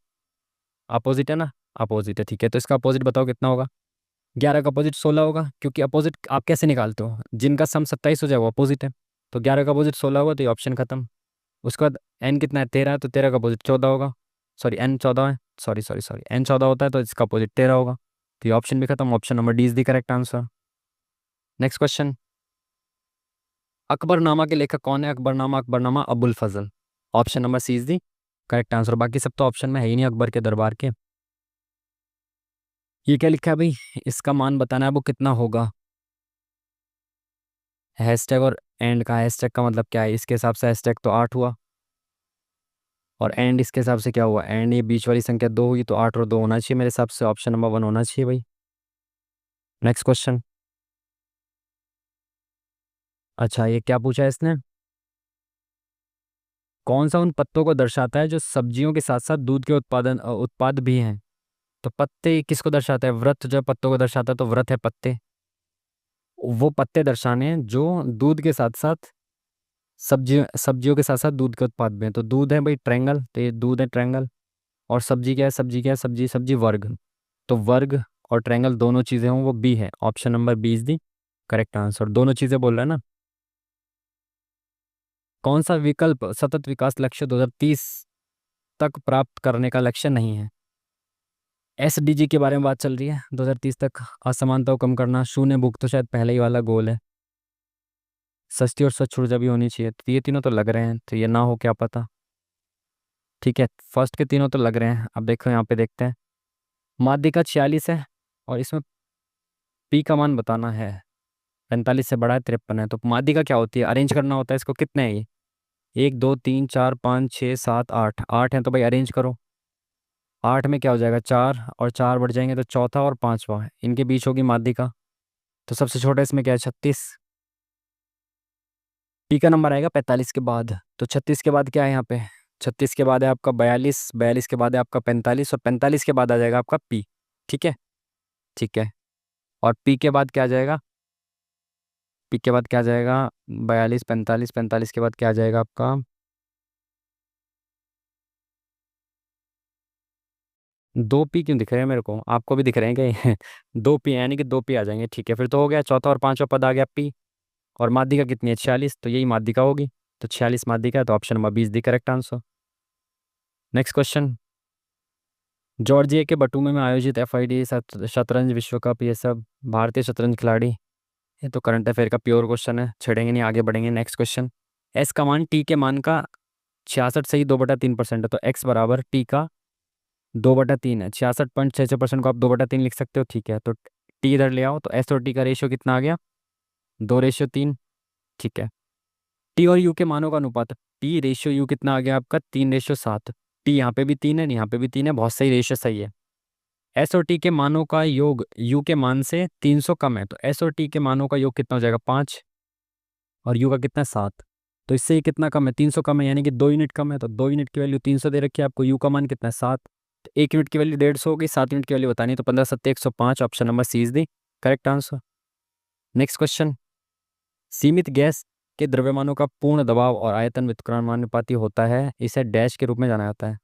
अपोजिट है ना, अपोजिट है, ठीक है, तो इसका अपोजिट बताओ कितना होगा। 11 का अपोजिट 16 होगा, क्योंकि अपोजिट आप कैसे निकालते हो, जिनका सम 27 हो जाए वो अपोजिट है, तो 11 का अपोजिट 16 होगा, तो ये ऑप्शन खत्म। उसके बाद एन कितना है 13 है, तो 13 का अपोजिट 14 होगा, सॉरी एन 14 है, सॉरी सॉरी सॉरी एन 14 होता है, तो इसका अपोजिट 13 होगा, तो ये ऑप्शन भी खत्म, option number D is the correct answer. Next question, Akbarnama के लेखक कौन है। Akbarnama, Akbarnama Abul Fazal, option number C is the correct answer. बाकी सब तो ऑप्शन में है ही नहीं अकबर के दरबार के। ये क्या लिखा है भाई, इसका मान बताना है, वो कितना होगा। हैशटैग और एंड का, हैशटैग का मतलब क्या है, इसके हिसाब से हैशटैग तो 8 हुआ, और एंड इसके हिसाब से क्या हुआ, एंड ये बीच वाली संख्या 2 हुई, तो 8 और 2 होना चाहिए मेरे हिसाब से, ऑप्शन नंबर 1 होना चाहिए भाई। नेक्स्ट क्वेश्चन, अच्छा ये क्या पूछा है इसने, कौन सा उन पत्तों को दर्शाता है जो सब्जियों के साथ साथ दूध के उत्पाद भी हैं। तो पत्ते किसको दर्शाता है, व्रत जो पत्तों को दर्शाता है, तो व्रत है पत्ते, वो पत्ते दर्शाने हैं जो दूध के साथ साथ सब्जियों के साथ साथ दूध के उत्पाद भी हैं। तो दूध है भाई ट्रायंगल, तो ये दूध है ट्रायंगल, और सब्जी क्या है, सब्जी क्या है, सब्जी सब्जी वर्ग, तो वर्ग और ट्रायंगल दोनों चीज़ें हों वो बी है, option number B is the correct answer. दोनों चीज़ें बोल रहा है ना। कौन सा विकल्प सतत विकास लक्ष्य 2030 तक प्राप्त करने का लक्ष्य नहीं है। एसडीजी के बारे में बात चल रही है, 2030 तक असमानता को कम करना, शून्य भूख तो शायद पहले ही वाला गोल है। सस्ती और स्वच्छ ऊर्जा भी होनी चाहिए। तो ये तीनों तो लग रहे हैं, तो ये ना हो क्या पता। ठीक है, फर्स्ट के तीनों तो लग रहे हैं। अब देखो यहाँ पे देखते हैं। माध्यिका 46 है और इसमें पी का मान बताना है। 45 से बड़ा है, 53 है। तो माध्यिका क्या होती है, अरेंज करना होता है इसको। कितने हैं ये? 1 2 3 4 5 6 7 8, 8 है तो भाई अरेंज करो। 8 में क्या हो जाएगा, 4 और 4 बढ़ जाएंगे तो चौथा और पांचवा है, इनके बीच होगी माध्यिका। तो सबसे छोटा इसमें क्या है, 36। पी का नंबर आएगा 45 के बाद। तो 36 के बाद क्या है यहाँ पे, 36 के बाद है आपका 42, 42 के बाद है आपका 45 और 45 के बाद आ जाएगा आपका पी। ठीक है। ठीक है। और पी के बाद क्या आ जाएगा, पी के बाद क्या आ जाएगा, 42 45, 45 के बाद क्या आ जाएगा आपका, 2 पी क्यों दिख रहे हैं मेरे को, आपको भी दिख रहे हैं क्या ये? 2 पी यानी कि 2 पी आ जाएंगे। ठीक है, फिर तो हो गया, चौथा और पांचवा पद आ गया पी। और माध्यिका कितनी है, 46, तो यही माध्यिका होगी। तो 46 माध्यिका है, तो option number 20 the correct answer. Next question. Georgia के बटूमे में आयोजित FIDE शतरंज विश्व कप, ये सब भारतीय शतरंज खिलाड़ी। ये तो करंट अफेयर का प्योर क्वेश्चन है, छेड़ेंगे नहीं, आगे बढ़ेंगे। Next question. एस का मान टी के मान का 66 से ही 2/3% है, तो एक्स बराबर टी का 2/3 है। 66.66% को आप 2/3 लिख सकते हो। ठीक है, तो टी इधर ले आओ, तो एस और टी का रेशियो कितना आ गया, 2:3। ठीक है। टी और यू के मानों का अनुपात, टी रेशियो यू कितना आ गया आपका, 3:7। टी यहाँ पे भी 3 है, यहाँ पे भी 3 है, बहुत सही रेशियो, सही है। एस और टी के मानों का योग यू के मान से 300 कम है, तो एस और टी के मानों का योग कितना हो जाएगा, 5। और यू का कितना है, 7। तो इससे ये कितना कम है, 300 कम है, यानी कि 2 यूनिट कम है। तो 2 यूनिट की वैल्यू 300 दे रखी है आपको, यू का मान कितना है, 7। तो 1 यूनिट की वैल्यू 150 होगी, 7 यूनिट की वैल्यू बतानी है, तो 15 7 105, option number C is the correct answer. Next question. सीमित गैस के द्रव्यमानों का पूर्ण दबाव और आयतन व्युत्क्रमानुपाती होता है, इसे डैश के रूप में जाना जाता है।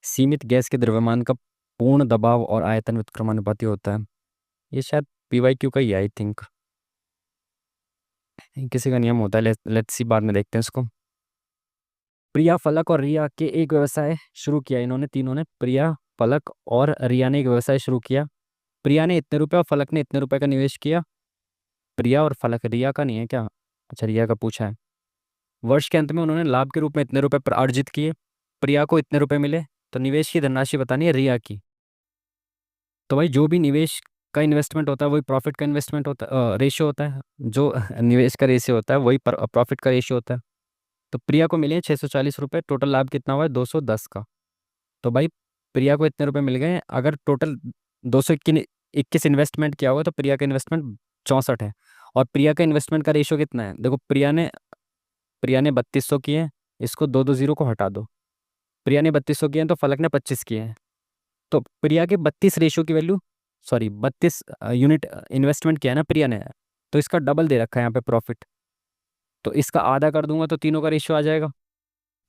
सीमित गैस के द्रव्यमान का पूर्ण दबाव और आयतन व्युत्क्रमानुपाती होता है, ये शायद PYQ का ही आई थिंक, किसी का नियम होता है। लेट्स सी, बाद में देखते हैं इसको। प्रिया, फलक और रिया के एक व्यवसाय शुरू किया, इन्होंने तीनों ने, प्रिया, फलक और रिया ने एक व्यवसाय शुरू किया। प्रिया ने इतने रुपए और फलक ने इतने रुपए का निवेश किया। प्रिया और फलक, रिया का नहीं है क्या, अच्छा रिया का पूछा है। वर्ष के अंत में उन्होंने लाभ के रूप में इतने रुपए अर्जित किए। प्रिया को इतने रुपए मिले, तो निवेश की धनराशि बतानी है रिया की। तो भाई जो भी निवेश का इन्वेस्टमेंट होता है वही प्रॉफिट का इन्वेस्टमेंट होता है, रेशियो होता है। जो निवेश का रेशियो होता है वही प्रॉफिट का रेशियो होता है। तो प्रिया को मिले 640 रुपये, टोटल लाभ कितना हुआ है, 210 का। तो भाई प्रिया को इतने रुपए मिल गए, अगर टोटल 221 इन्वेस्टमेंट किया होगा तो प्रिया का इन्वेस्टमेंट 64 है। और प्रिया का इन्वेस्टमेंट का रेशियो कितना है, देखो प्रिया ने 3200 किए हैं, इसको दो दो जीरो को हटा दो। प्रिया ने 3200 किए हैं तो फलक ने 25 किए हैं। तो प्रिया के 32 रेशियो की वैल्यू, सॉरी 32 यूनिट इन्वेस्टमेंट किया है ना प्रिया ने, तो इसका डबल दे रखा है यहाँ पे प्रॉफिट। तो इसका आधा कर दूंगा तो तीनों का रेशियो आ जाएगा।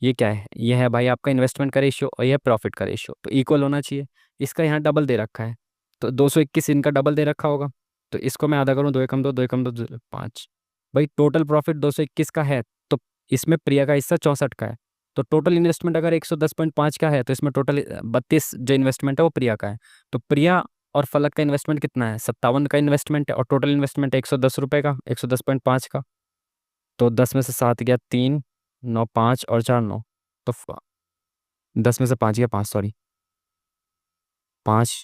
ये क्या है, ये है भाई आपका इन्वेस्टमेंट का रेशियो और यह प्रॉफिट का रेशियो, तो इक्वल होना चाहिए। इसका यहाँ डबल दे रखा है, तो 221 इनका डबल दे रखा होगा। तो इसको मैं आधा करूँ, 2 एकम 2, 2 एकम 2, 5। भाई टोटल प्रॉफिट 221 का है, तो इसमें प्रिया का हिस्सा 64 का है। तो टोटल इन्वेस्टमेंट अगर 110.5 का है, तो इसमें टोटल 32 जो इन्वेस्टमेंट है वो प्रिया का है। तो प्रिया और फलक का इन्वेस्टमेंट कितना है, 57 का इन्वेस्टमेंट है, और टोटल इन्वेस्टमेंट है 110 रुपये का, 110.5 का। तो 10 में से 7 गया 3, 9 5 और 4 9। तो 10 में से 5 गया 5, सॉरी 5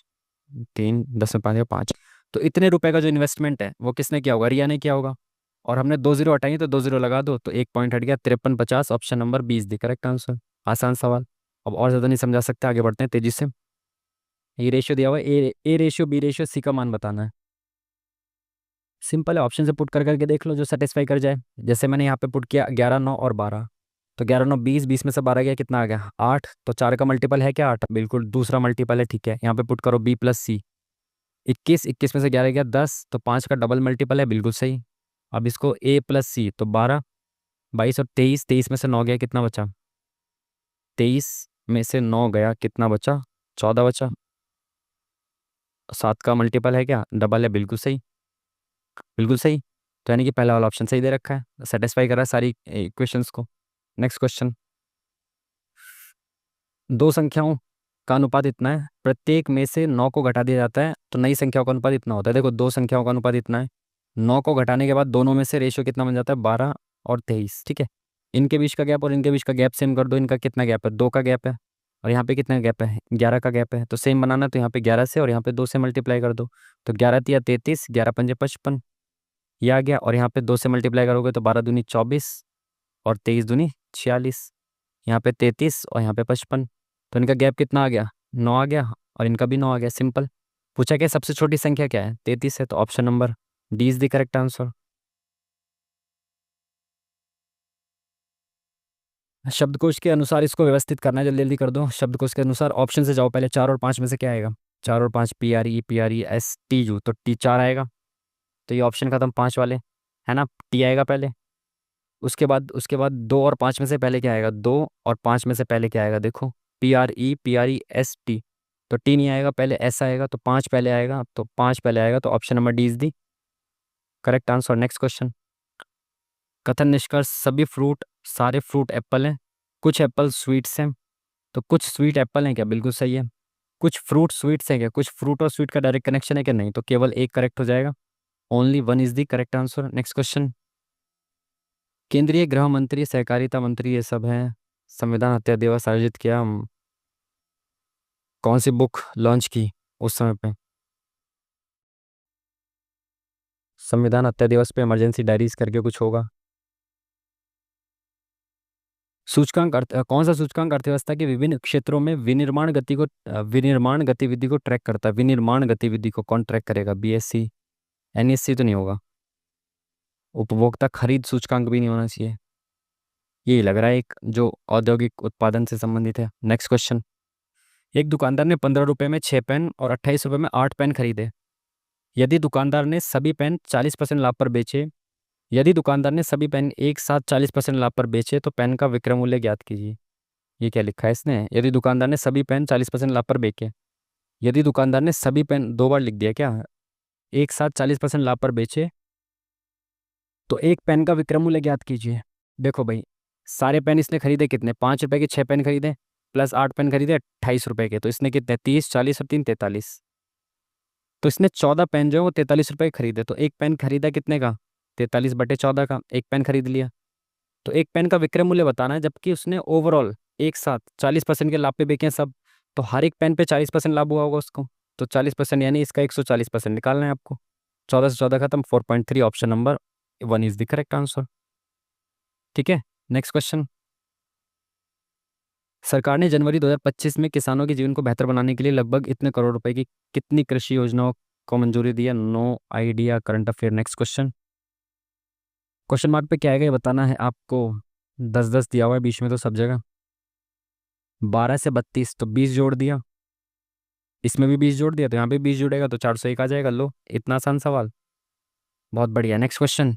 3, 10 में 5 गया 5। तो इतने रुपए का जो इन्वेस्टमेंट है वो किसने किया होगा, रिया ने किया होगा। और हमने 2 जीरो हटाई, तो 2 जीरो लगा दो, तो 1 पॉइंट हट गया, 53 50, option number 20 the correct answer. आसान सवाल। अब और ज़्यादा नहीं समझा सकते, आगे बढ़ते हैं तेजी से। ये रेशियो दिया हुआ है, A ratio B ratio C का मान बताना है। सिंपल है, ऑप्शन से पुट कर करके देख लो जो सेटिस्फाई कर जाए। जैसे मैंने यहाँ पे पुट किया 11 9 और 12। तो 11 9 20, 20 में से 12 गया, कितना आ गया, 8। तो 4 का मल्टीपल है क्या, 8, बिल्कुल दूसरा मल्टीपल है। ठीक है, यहाँ पे पुट करो B+C। 21, 21 में से 11 गया 10, तो 5 का डबल मल्टीपल है, बिल्कुल सही। अब इसको A+C, तो 12, 22 और 23, 23 में से 9 गया, कितना बचा, 23 में से 9 गया, कितना बचा, 14 बचा। 7 का मल्टीपल है क्या, डबल है, बिल्कुल सही, बिल्कुल सही। तो यानी कि पहला वाला ऑप्शन सही दे रखा है, सेटिस्फाई कर रहा है सारी इक्वेशंस को। Next question. दो संख्याओं का अनुपात इतना है, प्रत्येक में से 9 को घटा दिया जाता है, तो नई संख्याओं का अनुपात इतना होता है। देखो दो संख्याओं का अनुपात इतना है, 9 को घटाने के बाद दोनों में से रेशियो कितना बन जाता है, 12 और 23। ठीक है, इनके बीच का गैप और इनके बीच का गैप सेम कर दो। इनका कितना गैप है, 2 का गैप है, और यहाँ पे कितना गैप है, 11 का गैप है। तो सेम बनाना, तो यहाँ पे 11 से और यहाँ पे 2 से मल्टीप्लाई कर दो। तो 11 तिया 33, 11 पंजे 55, ये आ गया। और यहाँ पे 2 से मल्टीप्लाई करोगे तो 12 दूनी 24 और 23 दूनी 46, यहाँ पे 33 और यहाँ पे 55। तो इनका गैप कितना आ गया, 9 आ गया, और इनका भी 9 आ गया। सिंपल। पूछा क्या सबसे छोटी संख्या क्या है, 33 है, तो option number D is the correct answer. शब्दकोश के अनुसार इसको व्यवस्थित करना है, जल्दी जल्दी कर दो। शब्दकोश के अनुसार ऑप्शन से जाओ पहले, 4 और 5 में से क्या आएगा, 4 और 5 PRE, तो टी 4 आएगा। तो ये ऑप्शन खत्म, 5 वाले है ना, टी आएगा पहले। उसके बाद 2 और 5 में से पहले क्या आएगा, 2 और 5 में से पहले क्या आएगा, देखो, PREST। तो टी नहीं आएगा, पहले एस आएगा, तो 5 पहले आएगा, तो 5 पहले आएगा, तो option number D is the correct answer. Next question. कथन निष्कर्ष, सभी फ्रूट, सारे फ्रूट एप्पल हैं, कुछ एप्पल स्वीट्स हैं। तो कुछ स्वीट एप्पल हैं क्या, बिल्कुल सही है। कुछ फ्रूट स्वीट्स हैं क्या, कुछ फ्रूट और स्वीट का डायरेक्ट कनेक्शन है क्या, नहीं। तो केवल एक करेक्ट हो जाएगा, only one is the correct answer. Next question. केंद्रीय गृह मंत्री, सहकारिता मंत्री, ये सब हैं। संविधान हत्या दिवस आयोजित किया, कौन सी बुक लॉन्च की उस समय पे, संविधान हत्या दिवस पे इमरजेंसी डायरीज करके कुछ होगा। कौन सा सूचकांक अर्थव्यवस्था के विभिन्न क्षेत्रों में विनिर्माण गतिविधि को ट्रैक करता है। विनिर्माण गतिविधि को कौन ट्रैक करेगा, BSC, NSC तो नहीं होगा। उपभोक्ता खरीद सूचकांक भी नहीं होना चाहिए। यही लग रहा है एक जो औद्योगिक उत्पादन से संबंधित है। Next question. एक दुकानदार ने 15 रुपये में 6 पेन और 28 रुपये में 8 पेन खरीदे। यदि दुकानदार ने सभी पेन 40% लाभ पर बेचे यदि दुकानदार ने सभी पेन एक साथ 40% लाभ पर बेचे तो पेन का विक्रय मूल्य ज्ञात कीजिए। ये क्या लिखा है इसने, यदि दुकानदार ने सभी पेन 40% लाभ पर बेचे। यदि दुकानदार ने सभी पेन, 2 बार लिख दिया क्या, एक साथ 40% लाभ पर बेचे तो एक पेन का विक्रय मूल्य ज्ञात कीजिए। देखो भाई, सारे पेन इसने खरीदे कितने, 5 रुपए के 6 पेन खरीदे, प्लस 8 पेन खरीदे 28 रुपए के, तो इसने कितने, 30, 40 और 3, 43। तो इसने 14 पेन जो है वो 43 रुपए के खरीदे। तो एक पेन खरीदा कितने का, 43/14 का, एक पेन खरीद लिया। तो एक पेन का विक्रय मूल्य बताना है, जबकि उसने ओवरऑल एक साथ 40% के लाभ पे बेचे हैं सब। तो हर एक पेन पे 40% लाभ हुआ होगा उसको। तो 40% यानी इसका 140% निकालना है आपको। 14 से 14 खत्म, 4.3, option number one is the correct answer. ठीक है, नेक्स्ट क्वेश्चन। सरकार ने जनवरी 2025 में किसानों के जीवन को बेहतर बनाने के लिए लगभग इतने करोड़ रुपए की कितनी कृषि योजनाओं को मंजूरी दी है। No idea, current affair. Next question. Question mark पे क्या आएगा ये बताना है आपको। 10-10 दिया हुआ है बीच में तो सब जगह। 12 से 32, तो 20 जोड़ दिया, इसमें भी 20 जोड़ दिया, तो यहाँ पे 20 जुड़ेगा तो 401 आ जाएगा। लो, इतना आसान सवाल, बहुत बढ़िया। Next question.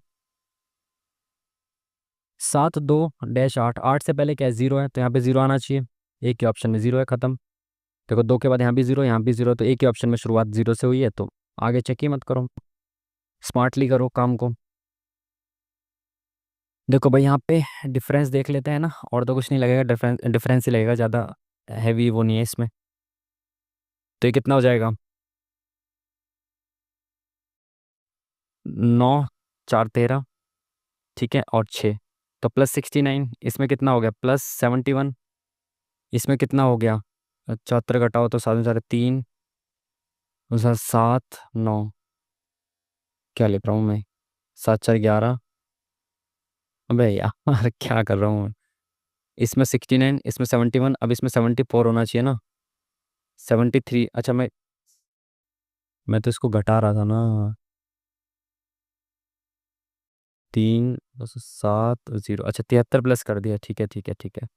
7 2-8, 8 से पहले क्या है, 0 है, तो यहाँ पे 0 आना चाहिए। एक ही ऑप्शन में 0 है, खत्म। देखो, 2 के बाद यहाँ भी 0, यहाँ भी 0, तो एक ही ऑप्शन में शुरुआत 0 से हुई है, तो आगे चेक ही मत करो, स्मार्टली करो काम को। देखो भाई, यहाँ पे डिफरेंस देख लेते हैं ना, और तो कुछ नहीं लगेगा, डिफरेंस डिफरेंस ही लगेगा, ज़्यादा हैवी वो नहीं है इसमें। तो ये कितना हो जाएगा, 9 4 13, ठीक है, और 6, तो +69। इसमें कितना हो गया, +71। इसमें कितना हो गया, 74 घटाओ तो 7 4 3, उसका 7 9, क्या लिख रहा हूँ मैं, 7 4 11। अबे यार क्या कर रहा हूँ मैं? इसमें 69, इसमें 71, अब इसमें 74 होना चाहिए ना, 73। अच्छा, मैं तो इसको घटा रहा था ना, 3 7 0, अच्छा 73 प्लस कर दिया, ठीक है ठीक है ठीक है।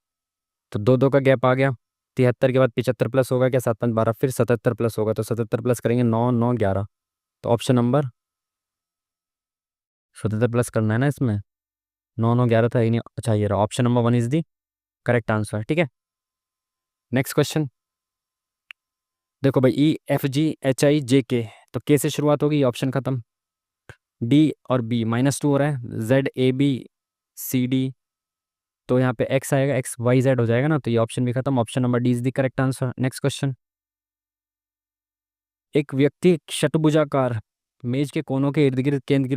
तो 2 2 का गैप आ गया। 73 के बाद 75 प्लस होगा क्या, 7 5 12, फिर 77 प्लस होगा, तो 77 प्लस करेंगे, 9 9 11। तो ऑप्शन नंबर 77 प्लस करना है ना इसमें, 9 9 11 था ही नहीं। अच्छा, ये रहा, option number one is the correct answer. ठीक है, नेक्स्ट क्वेश्चन। देखो भाई, EFGHIJK, तो के से शुरुआत होगी, ऑप्शन खत्म। D और B -2 हो रहा है, ZABCD, तो यहाँ पे X आएगा, XYZ हो जाएगा ना, तो ये ऑप्शन भी खत्म, option number D is the correct answer. Next question. एक व्यक्ति षटभुजाकार मेज के कोनों के इर्द गिर्द केंद्र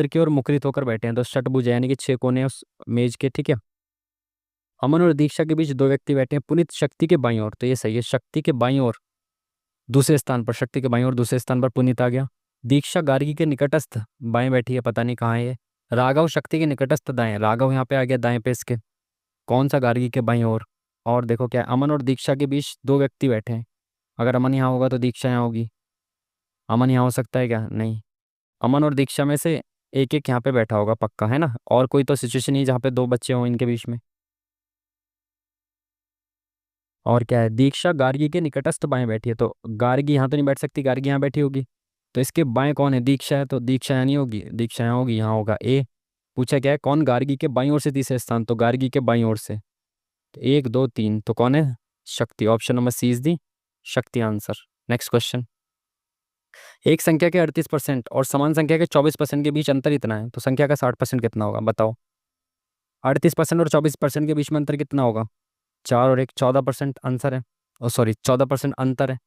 की ओर मुखरित होकर बैठे हैं, तो षटभुज है, यानी कि 6 कोने हैं उस मेज के, ठीक है। अमन और दीक्षा के बीच 2 व्यक्ति बैठे हैं, पुनीत शक्ति के बाईं ओर, तो ये सही है, शक्ति के बाईं ओर दूसरे स्थान पर, शक्ति के बाईं ओर दूसरे स्थान पर पुनीत आ गया। दीक्षा गार्गी के निकटस्थ बाएं बैठी है, पता नहीं कहाँ है ये। राघव शक्ति के निकटस्थ दाएं, राघव यहाँ पे आ गया दाएं पे इसके, कौन सा गार्गी के बाईं ओर। और देखो क्या है, अमन और दीक्षा के बीच 2 व्यक्ति बैठे हैं, अगर अमन यहाँ होगा तो दीक्षा यहाँ होगी। अमन यहाँ हो सकता है क्या, नहीं। अमन और दीक्षा में से एक एक यहाँ पे बैठा होगा पक्का, है ना, और कोई तो सिचुएशन नहीं जहाँ पे 2 बच्चे हों इनके बीच में। और क्या है, दीक्षा गार्गी के निकटस्थ बाएं बैठी है, तो गार्गी यहाँ तो नहीं बैठ सकती, गार्गी यहाँ बैठी होगी। तो इसके बाएं कौन है, दीक्षा है, तो दीक्षा यहाँ नहीं होगी, दीक्षा यहाँ होगी, यहाँ होगा ए। पूछा क्या है, कौन गार्गी के बाईं ओर से तीसरे स्थान, तो गार्गी के बाईं ओर से, तो 1 2 3, तो कौन है, Shakti. Option number C is the Shakti answer. Next question. एक संख्या के 38% और समान संख्या के 24% के बीच अंतर इतना है, तो संख्या का 60% कितना होगा, बताओ। 38% और 24% के बीच में अंतर कितना होगा, 4 और 1, 14% आंसर है। ओ सॉरी, 14% अंतर है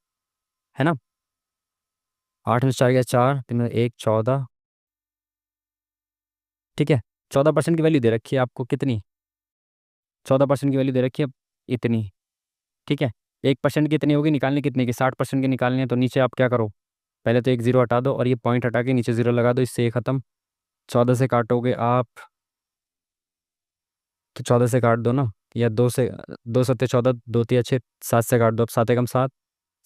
ना। 8 में 4 गया 4, 3 में 1, 14, ठीक है। 14% की वैल्यू दे रखी है आपको, कितनी, 14% की वैल्यू दे रखी है इतनी, ठीक है। 1% कितनी होगी निकालनी, कितने की, 60% की निकालनी है, तो नीचे आप क्या करो, पहले तो एक जीरो हटा दो और ये पॉइंट हटा के नीचे जीरो लगा दो, इससे ये खत्म। 14 से काटोगे आप, तो 14 से काट दो ना, या 2 से 14, 2 तिया 6, 7 से काट दो, अब 7 एकम 7,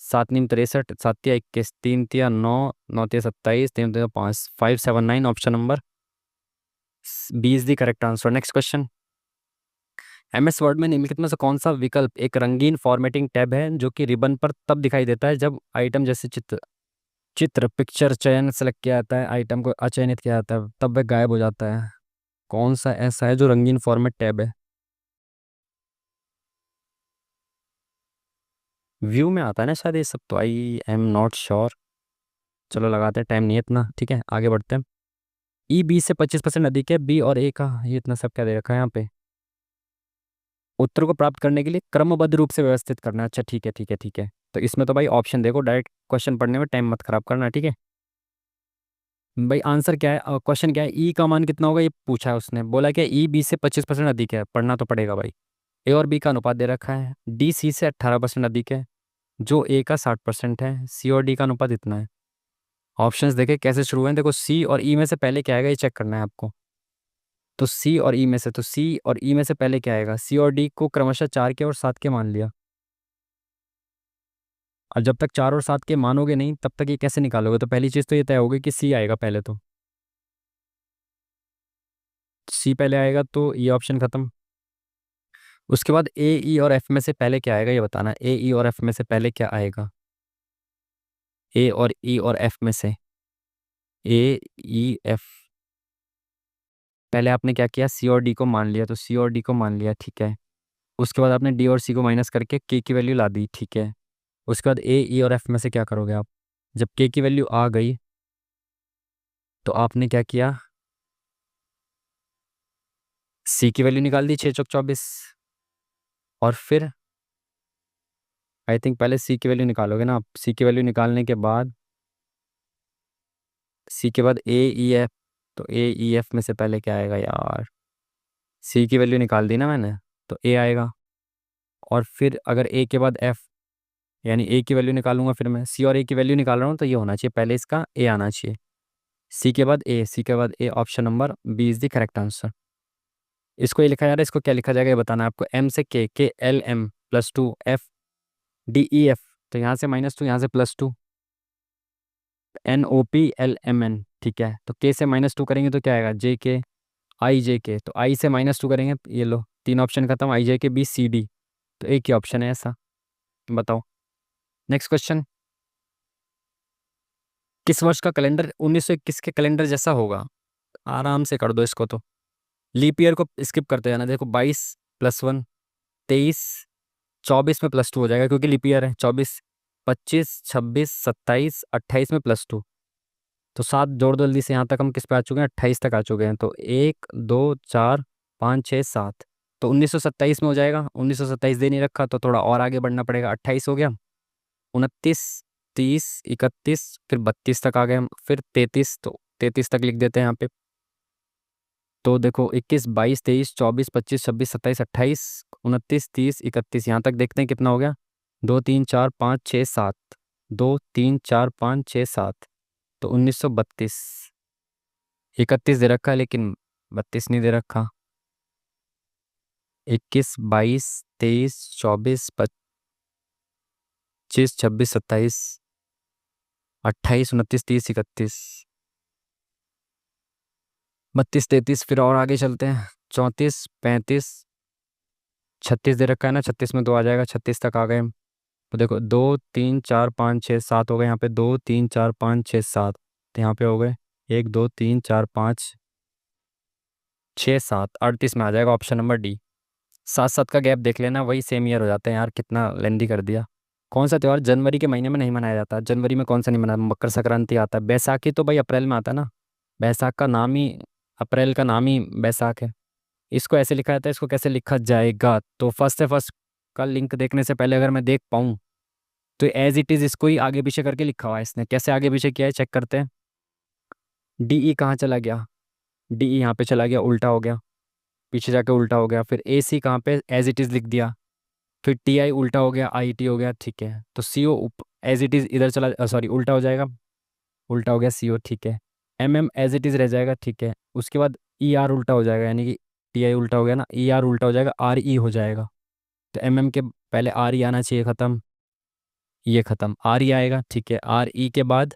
7 नीम 63, 7 तिया 21, 3 तिया 9, 9 तिया 27, 3 तिया 5, 579, option number B is the correct answer. Next question. MS word में निम्नलिखित में से कौन सा विकल्प एक रंगीन फॉर्मेटिंग टैब है जो कि रिबन पर तब दिखाई देता है जब आइटम जैसे चित्र पिक्चर चयन सेलेक्ट किया जाता है, आइटम को अचयनित किया जाता है, तब वह गायब हो जाता है। कौन सा ऐसा है जो रंगीन फॉर्मेट टैब है, व्यू में आता है ना शायद ये सब, तो आई एम नॉट श्योर। चलो लगाते हैं, टाइम नहीं है इतना, ठीक है आगे बढ़ते हैं। E 20 से 25% अधिक है, बी और ए का, ये इतना सब क्या दे रखा है यहाँ पे। उत्तर को प्राप्त करने के लिए क्रमबद्ध रूप से व्यवस्थित करना, अच्छा ठीक है ठीक है ठीक है। तो इसमें तो भाई ऑप्शन देखो, डायरेक्ट क्वेश्चन पढ़ने में टाइम मत खराब करना, ठीक है। भाई आंसर क्या है, क्वेश्चन क्या है, ई का मान कितना होगा ये पूछा है उसने, बोला क्या E 20 से 25% अधिक है, पढ़ना तो पड़ेगा भाई। ए और बी का अनुपात दे रखा है, डी सी से 18% अधिक है, जो ए का 60% है, सी और डी का अनुपात इतना है। ऑप्शंस देखे कैसे शुरू हैं, देखो सी और ई में से पहले क्या आएगा ये चेक करना है आपको। तो सी और ई में से, तो सी और ई में से पहले क्या आएगा, सी और डी को क्रमशः 4 के और 7 के मान लिया। और जब तक 4 और 7 के मानोगे नहीं तब तक ये कैसे निकालोगे, तो पहली चीज़ तो ये तय होगी कि सी आएगा पहले, तो सी पहले आएगा तो ये ऑप्शन खत्म। उसके बाद ए ई और एफ में से पहले क्या आएगा ये बताना, ए ई और एफ में से पहले क्या आएगा, ए और ई और एफ में से, ए ई एफ, पहले आपने क्या किया, सी और डी को मान लिया, तो सी और डी को मान लिया, ठीक है। उसके बाद आपने डी और सी को माइनस करके के की वैल्यू ला दी, ठीक है। उसके बाद ए ई और एफ में से क्या करोगे आप, जब के की वैल्यू आ गई तो आपने क्या किया, सी की वैल्यू निकाल दी, 6 चौक 24। और फिर आई थिंक पहले सी की वैल्यू निकालोगे ना आप, सी की वैल्यू निकालने के बाद, सी के बाद ए ई एफ, तो ए ई एफ में से पहले क्या आएगा यार, सी की वैल्यू निकाल दी ना मैंने, तो ए आएगा। और फिर अगर ए के बाद एफ, यानी ए की वैल्यू निकालूंगा, फिर मैं सी और ए की वैल्यू निकाल रहा हूँ, तो ये होना चाहिए पहले इसका ए आना चाहिए, सी के बाद ए, सी के बाद A, option number B is the correct answer. इसको ये लिखा जा रहा है, इसको क्या लिखा जाएगा ये बताना है आपको, एम से K L M +2 F D E F, तो यहाँ से -2 यहाँ से +2, NOPLMN, ठीक है। तो के से -2 करेंगे तो क्या आएगा, JK, तो आई से -2 करेंगे, ये लो 3 ऑप्शन खत्म, IJK BCD, तो एक ही ऑप्शन है ऐसा, बताओ। Next question. किस वर्ष का कैलेंडर 1921 के कैलेंडर जैसा होगा, आराम से कर दो इसको तो, लीप ईयर को स्किप करते जाना, देखो 22 + 1 23, 24 में +2 हो जाएगा क्योंकि लीप ईयर है, 24, 25, 26, 27, 28 में +2, तो 7 जोड़ दो जल्दी से, यहाँ तक हम किस पे आ चुके हैं, 28 तक आ चुके हैं, तो 1 2 4 5 6 7, तो 1927 में हो जाएगा, 1927 दे नहीं रखा तो थोड़ा और आगे बढ़ना पड़ेगा, 28 हो गया, 29, 30, 31, फिर 32 तक आ गए हम, फिर 33, तो 33 तक लिख देते हैं यहाँ पे। तो देखो 21, 22, 23, 24, 25, 26, 27, 28, 29, 30, 31, यहाँ तक देखते हैं कितना हो गया। 2, 3, 4, 5, 6, 7, 2, 3, 4, 5, 6, 7, तो 1932। 31 दे रखा है लेकिन 32 नहीं दे रखा। 21, 22, 23, 24, 25, 26, 27, 28, 29, 30, 31, 32, 33, फिर और आगे चलते हैं। 34, 35, 36 दे रखा है ना, 36 में 2 आ जाएगा, 36 तक आ गए हम। तो देखो 2, 3, 4, 5, 6, 7 हो गए यहाँ पे, 2, 3, 4, 5, 6, 7, तो यहाँ पे हो गए 1, 2, 3, 4, 5, 6, 7, 38 में आ जाएगा ऑप्शन नंबर डी। 7 7 का गैप देख लेना, वही सेम ईयर हो जाते हैं यार, कितना लेंदी कर दिया। कौन सा त्यौहार जनवरी के महीने में नहीं मनाया जाता? जनवरी में कौन सा नहीं मना, मकर संक्रांति आता है। बैसाखी तो भाई अप्रैल में आता है ना, बैसाख का नाम ही, अप्रैल का नाम ही बैसाख है। इसको ऐसे लिखा जाता है, इसको कैसे लिखा जाएगा? तो फर्स्ट से फर्स्ट का लिंक देखने से पहले अगर मैं देख पाऊँ तो एज इट इज़ इसको ही आगे पीछे करके लिखा हुआ है इसने। कैसे आगे पीछे किया है चेक करते हैं। डी कहाँ चला गया? डी यहाँ पे चला गया, उल्टा हो गया, पीछे जाके उल्टा हो गया। फिर ए सी कहाँ पे एज इट इज़ लिख दिया, फिर टी आई उल्टा हो गया, आई टी हो गया, ठीक है। तो सी ओ एज इट इज़ इधर चला, सॉरी उल्टा हो जाएगा, उल्टा हो गया सी ओ, ठीक है। M M as it is रह जाएगा, ठीक है। उसके बाद ई आर उल्टा हो जाएगा, यानी कि टी आई उल्टा हो गया ना, ई आर उल्टा हो जाएगा, आर ई हो जाएगा। तो एम एम के पहले आर ई आना चाहिए, ख़त्म, ये ख़त्म, आर ई आएगा, ठीक है। आर ई के बाद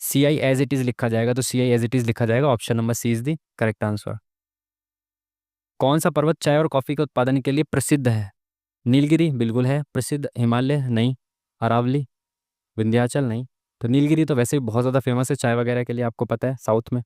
C I as it is लिखा जाएगा, तो C I as it is लिखा जाएगा, option number C is the correct answer. कौन सा पर्वत चाय और कॉफ़ी के उत्पादन के लिए प्रसिद्ध है? नीलगिरी बिल्कुल है प्रसिद्ध, हिमालय नहीं, अरावली, विंध्याचल नहीं। तो नीलगिरी तो वैसे भी बहुत ज़्यादा फेमस है चाय वगैरह के लिए, आपको पता है, साउथ में।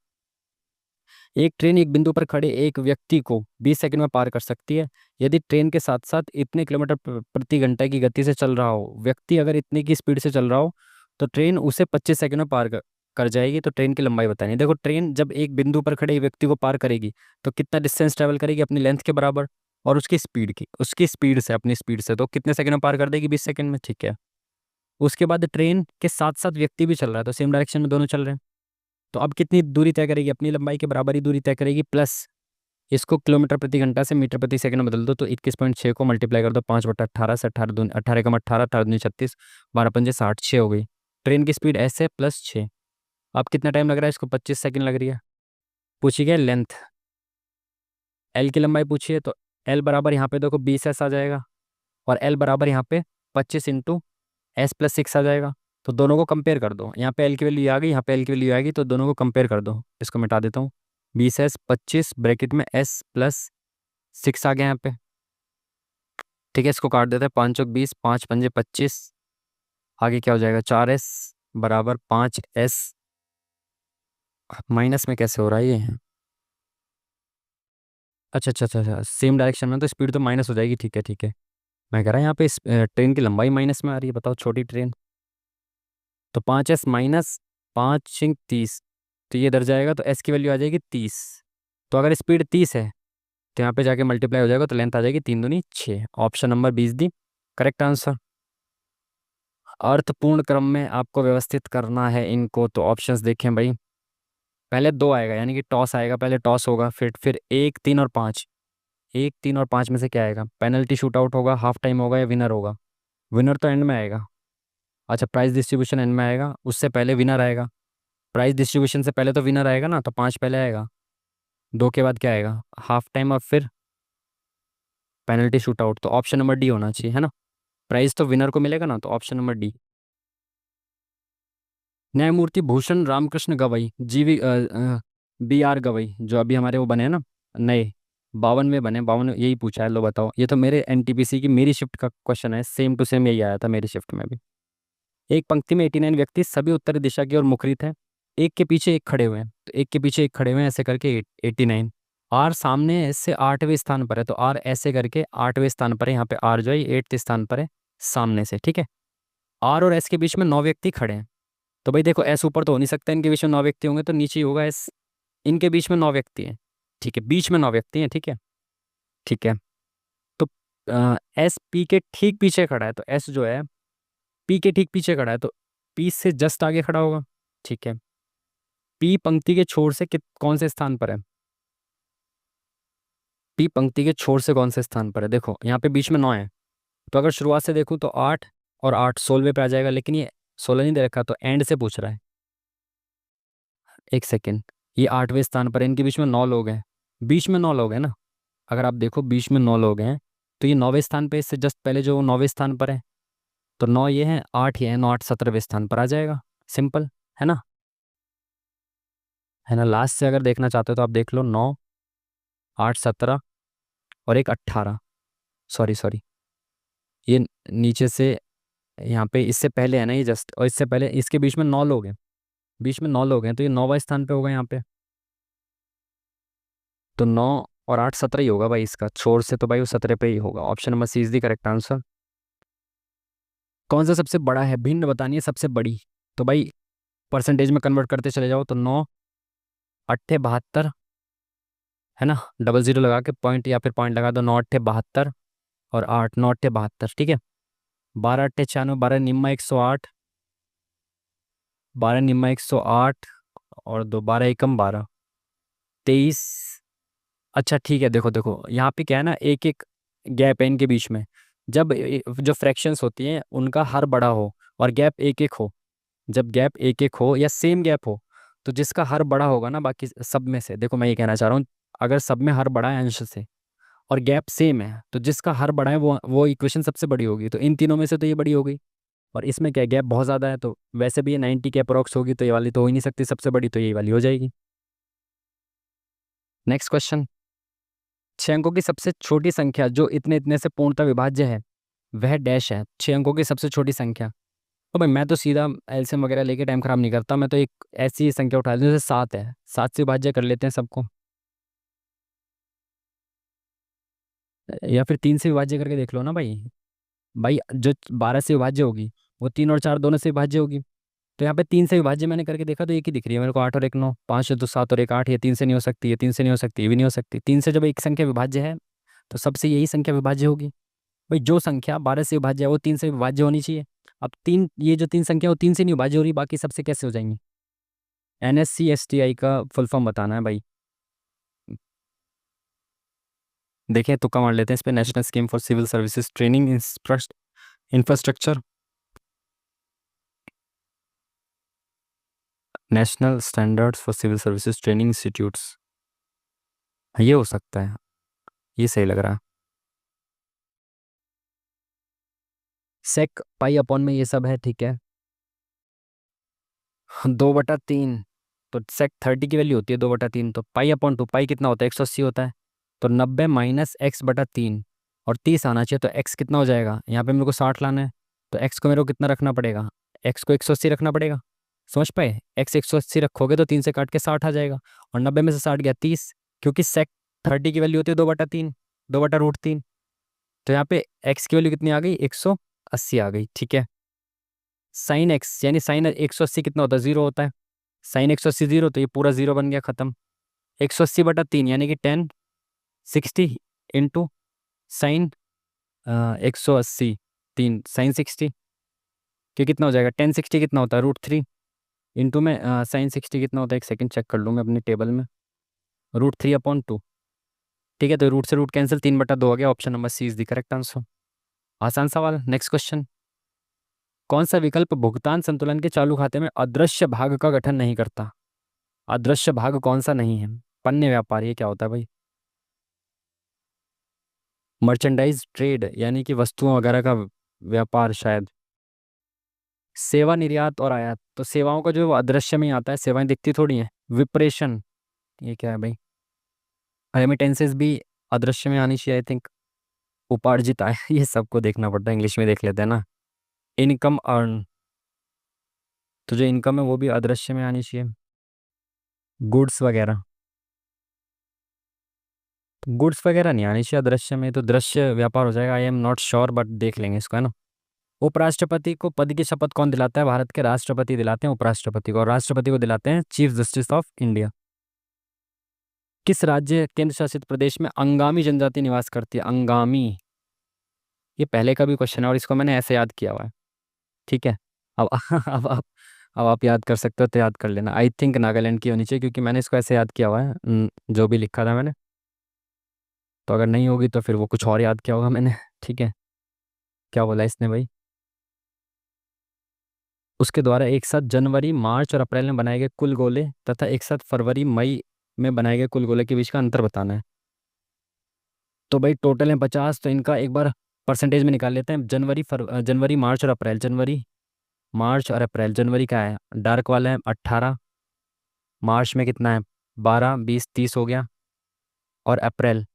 एक ट्रेन एक बिंदु पर खड़े एक व्यक्ति को 20 सेकंड में पार कर सकती है यदि ट्रेन के साथ साथ इतने किलोमीटर प्रति घंटे की गति से चल रहा हो। व्यक्ति अगर इतने की स्पीड से चल रहा हो तो ट्रेन उसे 25 सेकंड में पार कर जाएगी। तो ट्रेन की लंबाई बतानी। देखो ट्रेन जब एक बिंदु पर खड़े एक व्यक्ति को पार करेगी तो कितना डिस्टेंस ट्रेवल करेगी अपनी लेंथ के बराबर, और उसकी स्पीड से, अपनी स्पीड से, तो कितने सेकंड में पार कर देगी? 20 सेकंड में, ठीक है। उसके बाद ट्रेन के साथ साथ व्यक्ति भी चल रहा है, तो सेम डायरेक्शन में दोनों चल रहे हैं, तो अब कितनी दूरी तय करेगी? अपनी लंबाई के बराबर ही दूरी तय करेगी, प्लस इसको किलोमीटर प्रति घंटा से मीटर प्रति सेकंड में बदल दो, तो 21.6 को मल्टीप्लाई कर दो 5/18 से, 18 का 18, 18 36, 12×5 = 60, 6 हो गई। ट्रेन की स्पीड ऐसे प्लस 6। अब कितना टाइम लग रहा है इसको? 25 सेकंड लग रही है। पूछी गया लेंथ, एल की लंबाई पूछी है, तो एल बराबर यहाँ पे देखो 20s आ जाएगा, और एल बराबर यहाँ पे 25 × s+6 आ जाएगा। तो दोनों को कंपेयर कर दो, यहाँ पे एल की वैल्यू आ गई, यहाँ पे एल की वैल्यू आएगी, तो दोनों को कंपेयर कर दो। इसको मिटा देता हूँ, 20s 25 ब्रैकेट में s+6 आ गया यहाँ पे, ठीक है। इसको काट देते हैं, 5×20, 5×5 = 25, आगे क्या हो जाएगा? 4s बराबर 5s, माइनस में कैसे हो रहा है ये? अच्छा अच्छा अच्छा अच्छा, सेम डायरेक्शन में तो स्पीड तो माइनस हो जाएगी, ठीक है ठीक है। मैं कह रहा यहाँ पे इस ट्रेन की लंबाई माइनस में आ रही है, बताओ, छोटी ट्रेन। तो 5s माइनस 5×30, तो ये इधर जाएगा, तो s की वैल्यू आ जाएगी 30। तो अगर स्पीड 30 है तो यहाँ पे जाके मल्टीप्लाई हो जाएगा, तो लेंथ आ जाएगी 3 दूनी 6, option number 20 the correct answer. अर्थपूर्ण क्रम में आपको व्यवस्थित करना है इनको, तो ऑप्शंस देखें भाई। पहले 2 आएगा, यानी कि टॉस आएगा, पहले टॉस होगा, फिर 1, 3 और 5। 1, 3 और 5 में से क्या आएगा? पेनल्टी शूट आउट होगा, हाफ टाइम होगा, या विनर होगा? विनर तो एंड में आएगा। अच्छा, प्राइस डिस्ट्रीब्यूशन एंड में आएगा, उससे पहले विनर आएगा। प्राइस डिस्ट्रीब्यूशन से पहले तो विनर आएगा ना, तो 5 पहले आएगा, 2 के बाद क्या आएगा? हाफ टाइम, और फिर पेनल्टी शूट आउट। तो ऑप्शन नंबर डी होना चाहिए, है ना। प्राइस तो विनर को मिलेगा ना, तो ऑप्शन नंबर डी। न्यायमूर्ति भूषण रामकृष्ण गवई, बी आर गवई, जो अभी हमारे वो बने हैं ना नए, 52 में बने, 52 यही पूछा है, लो बताओ। ये तो मेरे एनटीपीसी की मेरी शिफ्ट का क्वेश्चन है, सेम टू सेम यही आया था मेरी शिफ्ट में भी। एक पंक्ति में 89 व्यक्ति सभी उत्तरी दिशा की ओर मुखरित है, एक के पीछे एक खड़े हुए हैं, तो एक के पीछे एक खड़े हुए हैं ऐसे करके 89। आर सामने ऐसे 8वें स्थान पर है, तो आर ऐसे करके 8वें स्थान पर है, यहाँ पे आर जो है 8th स्थान पर है सामने से, ठीक है। आर और एस के बीच में 9 व्यक्ति खड़े हैं, तो भाई देखो एस ऊपर तो हो नहीं सकता, इनके बीच में 9 व्यक्ति होंगे, तो नीचे ही होगा एस। इनके बीच में 9 व्यक्ति हैं, ठीक है, बीच में 9 व्यक्ति हैं, ठीक है ठीक है। तो एस पी के ठीक पीछे खड़ा है, तो एस जो है पी के ठीक पीछे खड़ा है, तो पी से जस्ट आगे खड़ा होगा, ठीक है। पी पंक्ति के छोर से कौन से स्थान पर है? पी पंक्ति के छोर से कौन से स्थान पर है? देखो यहाँ पे बीच में 9 है, तो अगर शुरुआत से देखूँ तो 8 और 8 16वें पे आ जाएगा, लेकिन ये 16 नहीं दे रखा, तो एंड से पूछ रहा है। एक सेकेंड, ये 8वें स्थान पर है, इनके बीच में 9 लोग हैं, बीच में 9 लोग हैं ना, अगर आप देखो बीच में 9 लोग हैं, तो ये 9वें स्थान पे, इससे जस्ट पहले जो 9वें स्थान पर है, तो 9 ये है, 8 ये है, 9 8 17वें स्थान पर आ जाएगा। सिंपल है ना, है ना। लास्ट से अगर देखना चाहते हो तो आप देख लो, 9 8 17 और एक 18, सॉरी सॉरी, ये नीचे से यहाँ पे इससे पहले है ना ये जस्ट, और इससे पहले इसके बीच में 9 लोग हैं, बीच में 9 लोग हैं, तो ये 9वां स्थान पे होगा यहाँ पे, तो 9 और 8 17 ही होगा भाई इसका, छोर से तो भाई वो 17 पे ही होगा। Option number C is the correct answer. कौन सा सबसे बड़ा है? भिन्न बतानी है सबसे बड़ी, तो भाई परसेंटेज में कन्वर्ट करते चले जाओ, तो 9 अट्ठे 72, है ना, डबल जीरो लगा के पॉइंट या फिर पॉइंट लगा दो, 9 अट्ठे 72 और 8 9 अट्ठे 72, ठीक है। 12 अट्ठे 96, 12 निम्मा 108, 12 निम्मा 108 और 2 12 एकम 12 23। अच्छा ठीक है, देखो देखो यहाँ पे क्या है ना, एक एक गैप है इनके बीच में, जब जो फ्रैक्शंस होती हैं उनका हर बड़ा हो और गैप एक एक हो, जब गैप एक एक हो या सेम गैप हो, तो जिसका हर बड़ा होगा ना बाकी सब में से, देखो मैं ये कहना चाह रहा हूँ, अगर सब में हर बड़ा है अंश से और गैप सेम है, तो जिसका हर बड़ा है वो इक्वेशन सबसे बड़ी होगी, तो इन तीनों में से तो ये बड़ी हो गई, और इसमें क्या गैप बहुत ज़्यादा है, तो वैसे भी ये 90 के अप्रॉक्स होगी, तो ये वाली तो हो ही नहीं सकती सबसे बड़ी, तो ये वाली हो जाएगी। नेक्स्ट क्वेश्चन, 6 अंकों की सबसे छोटी संख्या जो इतने इतने से पूर्णतः विभाज्य है वह डैश है। 6 अंकों की सबसे छोटी संख्या, तो भाई मैं तो सीधा एलसीएम वगैरह लेके टाइम खराब नहीं करता, मैं तो एक ऐसी संख्या उठा लेती हूँ जैसे 7 है, 7 से विभाज्य कर लेते हैं सबको, या फिर 3 से विभाज्य करके देख लो ना भाई। भाई जो 12 से विभाज्य होगी वो 3 और 4 दोनों से विभाज्य होगी, तो यहाँ पे 3 से विभाज्य मैंने करके देखा तो एक ही दिख रही है मेरे को, 8 और एक 9, 5 2 7 और एक 8, ये 3 से नहीं हो सकती, ये 3 से नहीं हो सकती, ये भी नहीं हो सकती, 3 से जब एक संख्या विभाज्य है तो सबसे यही संख्या विभाज्य होगी। भाई जो संख्या 12 से विभाज्य है वो 3 से विभाज्य होनी चाहिए। अब तीन, ये जो 3 संख्या वो 3 से नहीं विभाज्य हो रही, बाकी सबसे कैसे हो जाएंगी? NSCSTI का फुल फॉर्म बताना है भाई। देखिए तुक्का मार लेते हैं इस पे, national scheme for civil services training infrastructure, national standards for civil services training institutes, ये हो सकता है, ये सही लग रहा है। सेक पाई अपॉन में ये सब है, ठीक है। 2/3, तो सेक 30 की वैल्यू होती है 2/3, तो पाई अपॉन 2, पाई कितना होता है 180 होता है, तो 90 माइनस x/3 और 30 आना चाहिए, तो x कितना हो जाएगा, यहाँ पे मेरे को 60 लाना है, तो x को मेरे को कितना रखना पड़ेगा, x को 180 रखना पड़ेगा, समझ पाए, x 180 रखोगे तो 3 से काट के 60 आ जाएगा, और 90 में से 60 गया 30, क्योंकि सेक 30 की वैल्यू होती है 2/3, 2/√3, तो यहाँ पे x की वैल्यू कितनी आ गई, 180 आ गई, ठीक है। साइन x यानी साइन 180 कितना होता है, 0 होता है, साइन 180 0, तो ये पूरा 0 बन गया, खत्म। 180/3 यानी कि 1060 इंटू साइन 180, 3 साइन 60, कि कितना हो जाएगा, 1060 कितना होता है, √3 इंटू में साइन 60 कितना होता है, एक सेकंड चेक कर लूँ मैं अपने टेबल में, √3/2, ठीक है, तो रूट से रूट कैंसिल, 3/2 हो गया, option number C is the correct answer. आसान सवाल। नेक्स्ट क्वेश्चन, कौन सा विकल्प भुगतान संतुलन के चालू खाते में अदृश्य भाग का गठन नहीं करता? अदृश्य भाग कौन सा नहीं है? पन्य व्यापार, ये क्या होता है भाई? मर्चेंडाइज ट्रेड यानी कि वस्तुओं वगैरह का व्यापार शायद। सेवा निर्यात और आयात, तो सेवाओं का जो है वो अदृश्य में ही आता है, सेवाएं दिखती थोड़ी हैं। विप्रेशन, ये क्या है भाई? रेमिटेंसेस भी अदृश्य में आनी चाहिए आई थिंक। उपार्जित आय ये सबको देखना पड़ता है, इंग्लिश में देख लेते हैं ना। इनकम अर्न, तो जो इनकम है वो भी अदृश्य में आनी चाहिए। गुड्स वगैरह, गुड्स वगैरह नहीं आनी चाहिए अदृश्य में, तो दृश्य व्यापार हो जाएगा। I am not sure but देख लेंगे इसको, है ना। उपराष्ट्रपति को पद की शपथ कौन दिलाता है? भारत के राष्ट्रपति दिलाते हैं उपराष्ट्रपति को, और राष्ट्रपति को दिलाते हैं चीफ जस्टिस ऑफ इंडिया। किस राज्य केंद्र शासित प्रदेश में अंगामी जनजाति निवास करती है? अंगामी, ये पहले का भी क्वेश्चन है और इसको मैंने ऐसे याद किया हुआ है, ठीक है। अब अब आप अब आप याद कर सकते हो तो याद कर लेना। आई थिंक नागालैंड की होनी चाहिए, क्योंकि मैंने इसको ऐसे याद किया हुआ है, जो भी लिखा था मैंने। तो अगर नहीं होगी तो फिर वो कुछ और याद किया होगा मैंने। ठीक है। क्या बोला इसने भाई? उसके द्वारा एक साथ जनवरी, मार्च और अप्रैल में बनाए गए कुल गोले तथा एक साथ फरवरी, मई में बनाए गए कुल गोले के बीच का अंतर बताना है। तो भाई टोटल है 50, तो इनका एक बार परसेंटेज में निकाल लेते हैं। जनवरी, मार्च और अप्रैल। जनवरी, मार्च और अप्रैल। जनवरी का है डार्क वाला है 18, मार्च में कितना है 12, 20, 30 हो गया, और अप्रैल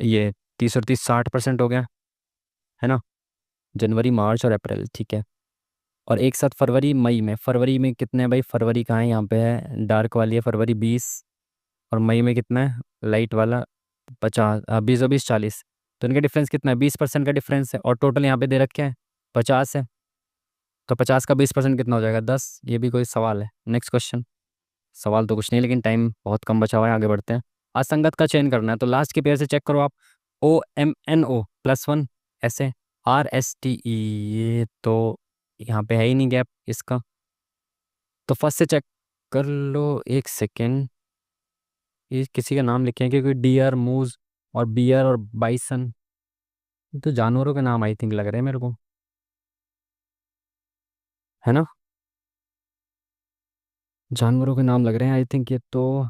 ये 30 और 30 60% हो गया, है ना। जनवरी, मार्च और अप्रैल, ठीक है। और एक साथ फरवरी, मई में। फरवरी में कितने हैं भाई? फरवरी कहाँ है? यहाँ पे है, डार्क वाली है फरवरी 20, और मई में कितना है लाइट वाला 50, 20 और 20 40। तो इनका डिफरेंस कितना है? 20% का डिफरेंस है, और टोटल यहाँ पे दे रखे हैं 50 है। तो 50 का 20% कितना हो जाएगा? 10। ये भी कोई सवाल है? Next question. सवाल तो कुछ नहीं, लेकिन टाइम बहुत कम बचा हुआ है, आगे बढ़ते हैं। असंगत का चयन करना है, तो लास्ट के पेयर से चेक करो आप। OMNO+1 ऐसे, RSTE, ये तो यहाँ पे है ही नहीं गैप इसका। तो फर्स्ट से चेक कर लो, एक सेकेंड। ये किसी का नाम लिखे हैं, क्योंकि डियर, मूज और बियर और बाइसन, ये तो जानवरों के नाम आई थिंक लग रहे हैं मेरे को, है ना। जानवरों के नाम लग रहे हैं आई थिंक ये तो।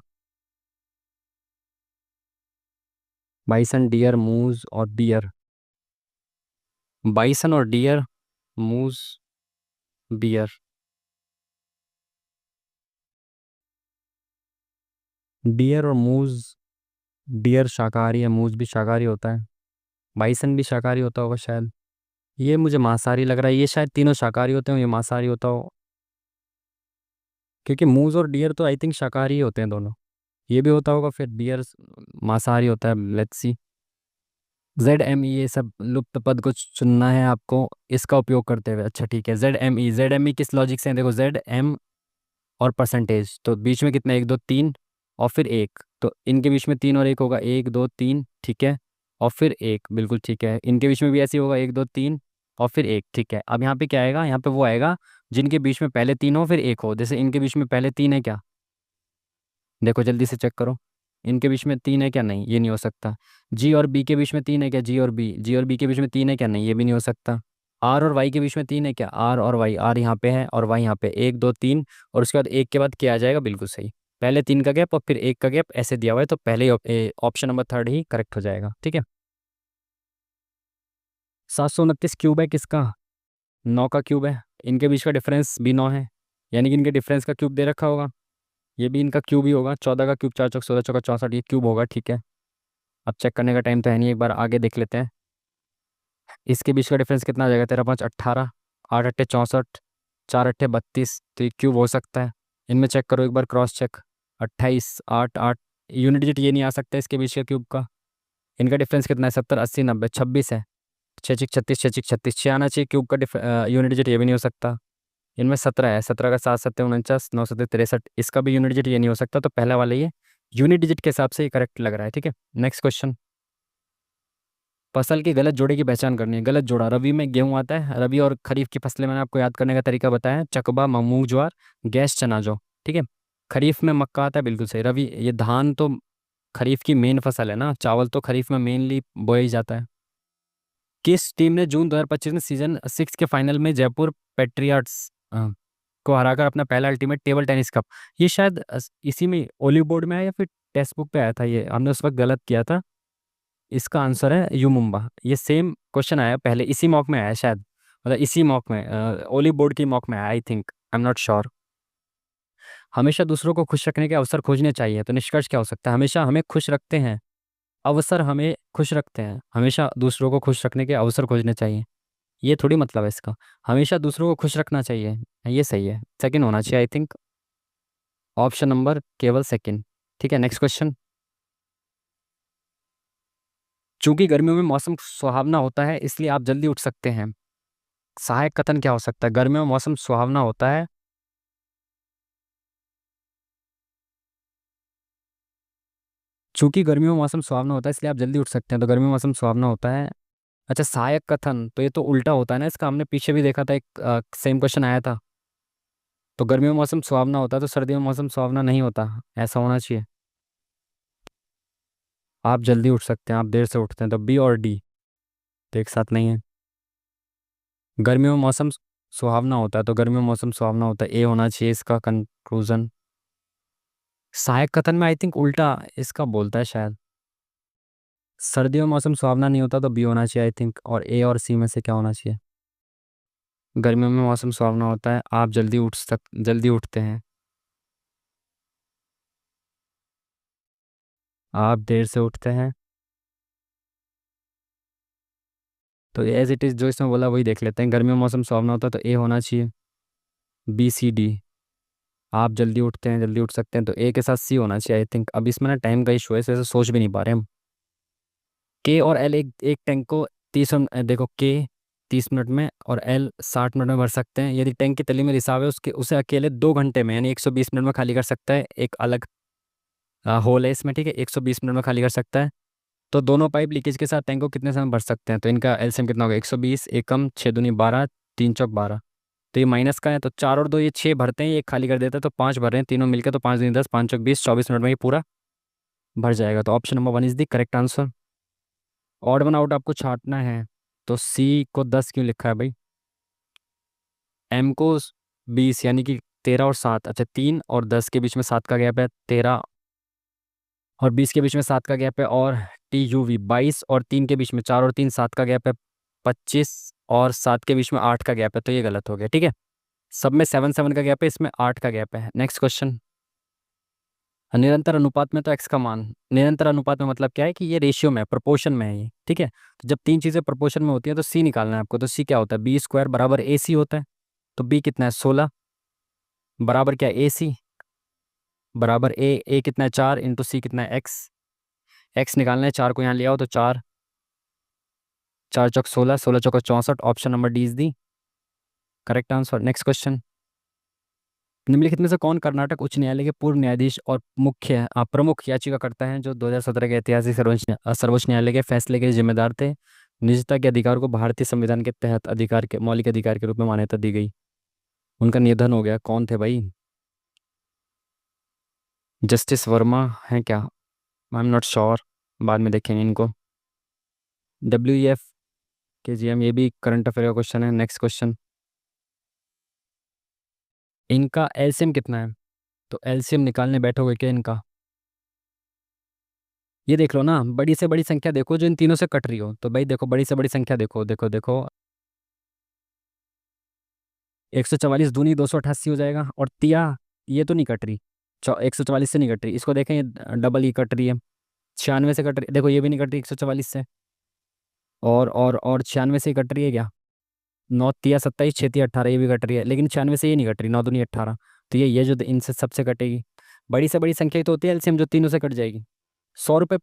बाइसन, डियर, मूज और बियर। बाइसन और डियर, मूज, बियर। डियर और मूज। डियर शाकाहारी है, मूज भी शाकाहारी होता है, बाइसन भी शाकाहारी होता होगा शायद। ये मुझे मांसाहारी लग रहा है, ये शायद तीनों शाकाहारी होते हो, ये मांसाहारी होता हो। क्योंकि मूज और डियर तो आई थिंक शाकाहारी ही होते हैं दोनों। ये भी होता होगा फिर, डियर मांसाहारी होता है। Let's see. ZME, ये सब लुप्त पद को चुनना है आपको इसका उपयोग करते हुए। अच्छा ठीक है, ZME। ZME किस लॉजिक से है? देखो, ZM और परसेंटेज, तो बीच में कितना? 1 2 3 और फिर एक, तो इनके बीच में 3 और 1 होगा, 1 2 3, ठीक है। और फिर एक, बिल्कुल ठीक है। इनके बीच में भी ऐसे ही होगा, 1 2 3 और फिर एक, ठीक है। अब यहाँ पे क्या आएगा? यहाँ पे वो आएगा जिनके बीच में पहले 3 हो फिर एक हो। जैसे इनके बीच में पहले 3 है क्या? देखो जल्दी से चेक करो, इनके बीच में 3 है क्या? नहीं, ये नहीं हो सकता। G और B के बीच में 3 है क्या? G और B के बीच में 3 है क्या? नहीं, ये भी नहीं हो सकता। R और Y के बीच में 3 है क्या? R और Y, R यहाँ पे है और Y यहाँ पे, 1 2 3, और उसके बाद एक के बाद क्या आ जाएगा? बिल्कुल सही, पहले 3 का गैप और फिर एक का गैप ऐसे दिया हुआ है, तो पहले ही ऑप्शन नंबर थर्ड ही करेक्ट हो जाएगा, ठीक है। 729 क्यूब है किसका? 9 का क्यूब है। इनके बीच का डिफरेंस भी 9 है, यानी कि इनके डिफरेंस का क्यूब दे रखा होगा। ये भी इनका क्यूब ही होगा, 14 का क्यूब 4 चौक 16 चौका 64, ये क्यूब होगा, ठीक है। अब चेक करने का टाइम तो है नहीं, एक बार आगे देख लेते हैं। इसके बीच का डिफरेंस कितना आ जाएगा? 13 5 18, 8 8 64, 4 8 32, तो ये क्यूब हो सकता है। इनमें चेक करो एक बार, क्रॉस चेक। 28 8 8, यूनिट डिजिट ये नहीं आ सकता इसके बीच के क्यूब का। इनका डिफरेंस कितना है? 70 80 90, 26 है। 6 6 36, 6 6 36, 6 आना चाहिए क्यूब का यूनिट डिजिट, ये भी नहीं हो सकता। इनमें 17 है, 17 का 7 7 49, 9 7 63, इसका भी यूनिट डिजिट ये नहीं हो सकता। तो पहला वाला ये यूनिट डिजिट के हिसाब से ये करेक्ट लग रहा है, ठीक है। Next question. फसल के गलत जोड़े की पहचान करनी है। गलत जोड़ा, रबी में गेहूं आता है। रबी और खरीफ की फसलें मैंने आपको याद करने का तरीका बताया, चकबा, मूंग, ज्वार, गैस, चना, जौ, ठीक है। खरीफ में मक्का आता है, बिल्कुल सही। रवि, ये धान तो खरीफ की मेन फसल है ना, चावल तो खरीफ में मेनली बोया ही जाता है। किस टीम ने जून 2025 में सीजन 6 के फाइनल में जयपुर पेट्रियाट्स को हराकर अपना पहला अल्टीमेट टेबल टेनिस कप? ये शायद इसी में ओलिव बोर्ड में आया या फिर टेक्स्ट बुक पे आया था, ये हमने उस वक्त गलत किया था। इसका आंसर है यू मुम्बा। ये सेम क्वेश्चन आया पहले, इसी मॉक में आया शायद, मतलब इसी मॉक में, ओलिव बोर्ड की मॉक में आया I think, I am not sure. हमेशा दूसरों को खुश रखने के अवसर खोजने चाहिए, तो निष्कर्ष क्या हो सकता है? हमेशा हमें खुश रखते हैं, अवसर हमें खुश रखते हैं, हमेशा दूसरों को खुश रखने के अवसर खोजने चाहिए, ये थोड़ी मतलब है इसका। हमेशा दूसरों को खुश रखना चाहिए, ये सही है, सेकंड होना चाहिए आई थिंक, ऑप्शन नंबर केवल सेकंड, ठीक है। Next question. चूंकि गर्मियों में मौसम सुहावना होता है इसलिए आप जल्दी उठ सकते हैं। सहायक कथन क्या हो सकता है? गर्मियों में मौसम सुहावना होता है, चूंकि गर्मियों में मौसम सुहावना होता है इसलिए आप जल्दी उठ सकते हैं, तो गर्मियों में मौसम सुहावना होता है। अच्छा, सहायक कथन तो ये तो उल्टा होता है ना इसका, हमने पीछे भी देखा था, एक सेम क्वेश्चन आया था। तो गर्मियों में मौसम सुहावना होता है तो सर्दियों में मौसम सुहावना नहीं होता, ऐसा होना चाहिए। आप जल्दी उठ सकते हैं, आप देर से उठते हैं, तो बी और डी तो एक साथ नहीं है। गर्मियों में मौसम सुहावना होता है तो गर्मियों में मौसम सुहावना होता है, ए होना चाहिए इसका कंक्लूजन। सहायक कथन में आई थिंक उल्टा इसका बोलता है शायद। सर्दियों में मौसम सुहावना नहीं होता तो बी होना चाहिए आई थिंक, और ए और सी में से क्या होना चाहिए? गर्मियों में मौसम सुहावना होता है, आप जल्दी उठते हैं, आप देर से उठते हैं। तो एज इट इज़ जो इसमें बोला वही देख लेते हैं, गर्मियों में मौसम सुहावना होता है तो ए होना चाहिए, बी सी डी। आप जल्दी उठते हैं, जल्दी उठ सकते हैं, तो ए के साथ सी होना चाहिए आई थिंक। अब इसमें ना टाइम का इशू है, इस वजह से सोच भी नहीं पा रहे हम। के और एल एक एक टैंक को 30 मिनट, देखो के 30 मिनट में और एल 60 मिनट में भर सकते हैं। यदि टैंक की तली में रिसाव है उसके उसे अकेले 2 घंटे में यानी 120 मिनट में खाली कर सकता है। एक अलग होल है इसमें, ठीक है, 120 मिनट में खाली कर सकता है। तो दोनों पाइप लीकेज के साथ टैंक को कितने समय भर सकते हैं? तो इनका एलसीएम कितना होगा? 120, एकम 6 दूनी 12, 3 चौक 12। तो ये माइनस का है तो 4 और 2 ये 6 भरते हैं, ये खाली कर देता है तो 5 भर रहे हैं तीनों मिलकर, तो 5 दूनी 10, 5 चौक 20, 24 मिनट में ये पूरा भर जाएगा। तो option number 1 is the correct answer. Odd one out आपको छांटना है तो सी को 10 क्यों लिखा है भाई? एम को 20 यानी कि 13 और 7, अच्छा 3 और 10 के बीच में 7 का गैप है, 13 और 20 के बीच में 7 का गैप है, और टी यू वी 22 और 3 के बीच में 4 और 3 7 का गैप है, 25 और 7 के बीच में 8 का गैप है, तो ये गलत हो गया, ठीक है। सब में 7 7 का गैप है, इसमें 8 का गैप है। Next question. निरंतर अनुपात में तो एक्स का मान, निरंतर अनुपात में मतलब क्या है कि ये रेशियो में प्रोपोर्शन में है ये, ठीक है। तो जब तीन चीज़ें प्रोपोर्शन में होती हैं तो सी निकालना है आपको। तो सी क्या होता है? बी स्क्वायर बराबर ए सी होता है। तो बी कितना है? 16 बराबर क्या है? ए सी बराबर ए कितना है? 4 इंटू सी कितना है? एक्स। एक्स निकालना है, 4 को यहाँ ले आओ तो 4 4 चौक 16, 16 चौक 64, option number D is the correct answer. Next question. निम्नलिखित में से कौन कर्नाटक उच्च न्यायालय के पूर्व न्यायाधीश और प्रमुख याचिकाकर्ता हैं जो 2017 के ऐतिहासिक सर्वोच्च न्यायालय के फैसले के जिम्मेदार थे? निजता के अधिकार को भारतीय संविधान के तहत अधिकार के मौलिक अधिकार के रूप में मान्यता दी गई। उनका निधन हो गया, कौन थे भाई? जस्टिस वर्मा हैं क्या? आई एम नॉट श्योर, बाद में देखेंगे इनको। WEF के GM, ये भी करंट अफेयर का क्वेश्चन है। Next question. इनका एलसीएम कितना है? तो एलसीएम निकालने बैठोगे क्या इनका? ये देख लो ना, बड़ी से बड़ी संख्या देखो जो इन तीनों से कट रही हो। तो भाई देखो, बड़ी से बड़ी संख्या देखो, देखो देखो, 144 दूनी 288 हो जाएगा। और तिया ये तो नहीं कट रही, 144 से नहीं कट रही। इसको देखें, ये डबल ही कट रही है, 96 से कट रही है। देखो ये भी नहीं कट रही 144 से, और 96 से ही कट रही है क्या? 9 तिया 27, 6 तिया 18, ये भी कट रही है, लेकिन 96 से ये नहीं कट रही, 9 दूनी 18। तो ये जो इनसे सबसे कटेगी। बड़ी से बड़ी संख्या ही तो होती है एलसीएम जो तीनों से कट जाएगी। 100 रुपये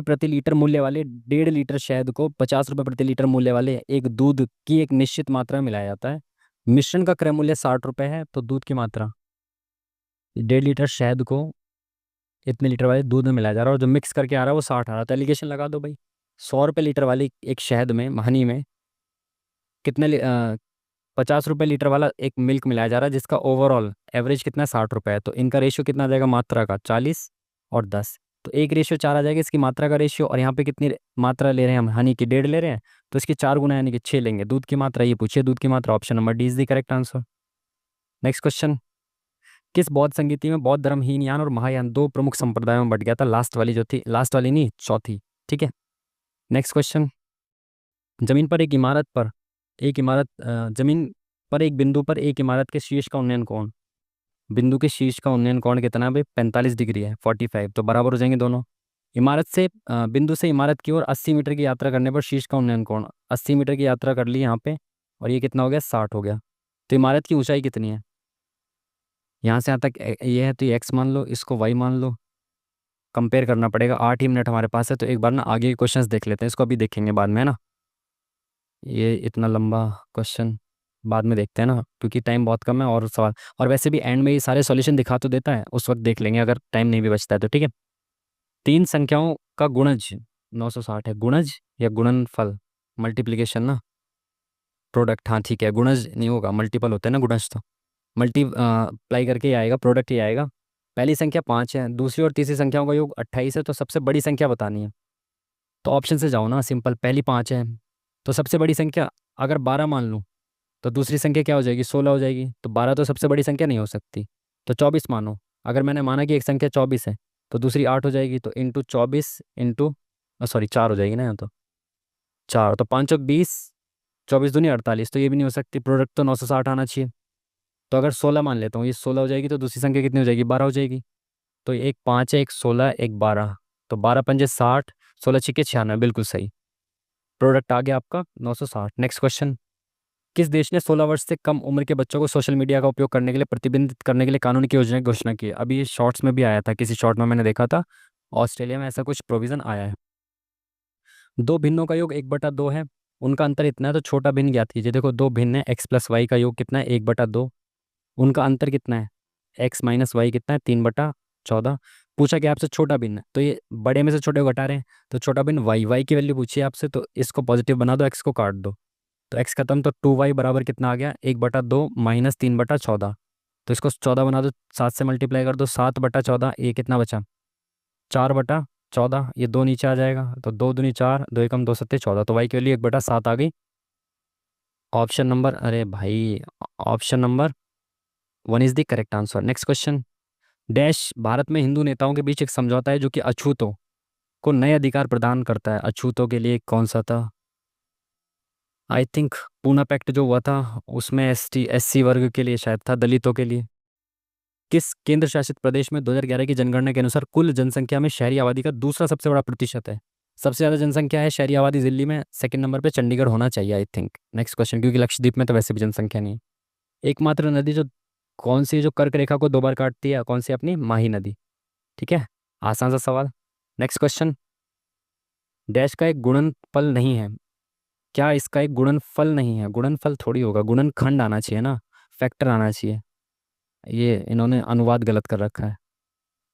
प्रति लीटर मूल्य वाले 1.5 लीटर शहद को 50 रुपये प्रति लीटर मूल्य वाले एक दूध की एक निश्चित मात्रा में मिलाया जाता है। मिश्रण का क्रय मूल्य 60 रुपये है, तो दूध की मात्रा 1.5 लीटर शहद को इतने लीटर वाले दूध में मिलाया जा रहा है, और जो मिक्स करके आ रहा है वो 60 आ रहा है, तो एलिगेशन लगा दो भाई। 100 रुपये लीटर वाली एक शहद में, हनी में, कितने 50 रुपये लीटर वाला एक मिल्क मिलाया जा रहा है जिसका ओवरऑल एवरेज कितना है? 60 रुपये है। तो इनका रेशियो कितना आ जाएगा मात्रा का? 40 और 10। तो 1:4 आ जाएगा इसकी मात्रा का रेशियो। और यहाँ पे कितनी मात्रा ले रहे हैं हम? हनी की 1.5 ले रहे हैं, तो इसकी 4 गुना यानी कि 6 लेंगे। दूध की मात्रा ये पूछिए, दूध की मात्रा, option number D is the correct answer. Next question. किस बौद्ध संगीति में बौद्ध धर्म हीनयान और महायान दो प्रमुख संप्रदायों में बट गया था? लास्ट वाली जो थी, लास्ट वाली नहीं, चौथी, ठीक है। Next question. जमीन पर एक इमारत पर एक इमारत जमीन पर एक बिंदु पर एक इमारत के शीर्ष का उन्नयन कोण, बिंदु के शीर्ष का उन्नयन कोण कितना है भाई? 45 डिग्री है, 45, तो बराबर हो जाएंगे दोनों। इमारत से बिंदु से इमारत की ओर 80 मीटर की यात्रा करने पर शीर्ष का उन्नयन कोण, 80 मीटर की यात्रा कर ली यहाँ पे, और ये कितना हो गया? 60 हो गया। तो इमारत की ऊंचाई कितनी है? यहाँ से यहाँ तक ये है, तो ये एक्स मान लो, इसको वाई मान लो। कंपेयर करना पड़ेगा, 8 ही मिनट हमारे पास है, तो एक बार ना आगे के क्वेश्चंस देख लेते हैं, इसको अभी देखेंगे बाद में, है ना। ये इतना लंबा क्वेश्चन बाद में देखते हैं ना, क्योंकि टाइम बहुत कम है, और सवाल, और वैसे भी एंड में ये सारे सॉल्यूशन दिखा तो देता है, उस वक्त देख लेंगे अगर टाइम नहीं भी बचता है तो, ठीक है। तीन संख्याओं का गुणज 960 है, गुणज या गुणनफल? मल्टीप्लिकेशन ना, प्रोडक्ट, हाँ ठीक है, गुणज नहीं होगा, मल्टीपल होते हैं ना गुणज, तो मल्टीप्लाई करके ही आएगा, प्रोडक्ट ही आएगा। पहली संख्या 5 है, दूसरी और तीसरी संख्याओं का योग 28 है, तो सबसे बड़ी संख्या बतानी है। तो ऑप्शन से जाओ ना, सिंपल, पहली 5 है तो सबसे बड़ी संख्या अगर 12 मान लूँ तो दूसरी संख्या क्या हो जाएगी, 16 हो जाएगी, तो 12 तो सबसे बड़ी संख्या नहीं हो सकती, तो 24 मानो। अगर मैंने माना कि एक संख्या 24 है तो दूसरी 8 हो जाएगी, तो इंटू 24 इंटू, सॉरी 4 हो जाएगी ना यहाँ तो, 4 तो 5 और 20, 24 दूनी 48, तो ये भी नहीं हो सकती, प्रोडक्ट तो 960 आना चाहिए। तो अगर 16 मान लेता हूँ, ये 16 हो जाएगी, तो दूसरी संख्या कितनी हो जाएगी, 12 हो जाएगी। तो एक 5 है, एक 16, एक 12, तो 12 पंजे 60, 16 छिके 96, बिल्कुल सही। प्रोडक्ट आ गया आपका 960। नेक्स्ट क्वेश्चन, किस देश ने 16 वर्ष से कम उम्र के बच्चों को सोशल मीडिया का उपयोग करने के लिए प्रतिबंधित करने के लिए कानून की योजना की घोषणा की है? अभी ये शॉर्ट्स में भी आया था, किसी शॉर्ट में मैंने देखा था, ऑस्ट्रेलिया में ऐसा कुछ प्रोविजन आया है। दो भिन्नों का योग 1/2 है, उनका अंतर इतना है, तो छोटा भिन्न ज्ञात कीजिए। देखो दो भिन्न है, x प्लस वाई का योग कितना है, 1/2, उनका अंतर कितना है, x माइनस वाई कितना है, 3/14। पूछा कि आपसे छोटा भिन्न, तो ये बड़े में से छोटे को घटा रहे हैं, तो छोटा भिन्न y की वैल्यू पूछी है आपसे, तो इसको पॉजिटिव बना दो, x को काट दो, तो x खत्म, तो 2y बराबर कितना आ गया, 1/2 माइनस 3/14। तो इसको 14 बना दो, 7 से मल्टीप्लाई कर दो, 7/14, ये कितना बचा, 4/14, ये दो नीचे आ जाएगा, तो 2 दूनी 4, 2 एकम 2 सत्ते 14, तो y की वैल्यू 1/7 आ गई। ऑप्शन नंबर, अरे भाई, option number 1 is the correct answer. Next question, dash Bharat में हिंदू नेताओं के बीच एक समझौता है जो कि अछूतों को नए अधिकार प्रदान करता है, अछूतों के लिए कौन सा था, आई थिंक पूना पैक्ट जो हुआ था, उसमें ST SC वर्ग के लिए शायद था, दलितों के लिए। किस केंद्र शासित प्रदेश में 2011 की जनगणना के अनुसार कुल जनसंख्या में शहरी आबादी का दूसरा सबसे बड़ा प्रतिशत है? सबसे ज़्यादा जनसंख्या है शहरी आबादी दिल्ली में, सेकंड नंबर पे चंडीगढ़ होना चाहिए आई थिंक। नेक्स्ट क्वेश्चन, क्योंकि लक्षद्वीप में तो वैसे भी जनसंख्या नहीं है। एकमात्र नदी जो कौन सी जो कर्क रेखा को 2 बार काटती है, कौन सी, अपनी माही नदी। ठीक है, आसान सा सवाल। नेक्स्ट क्वेश्चन, डैश का एक गुणनफल नहीं है, क्या इसका एक गुणनफल नहीं है, गुणनफल थोड़ी होगा, गुणनखंड आना चाहिए ना, फैक्टर आना चाहिए, ये इन्होंने अनुवाद गलत कर रखा है।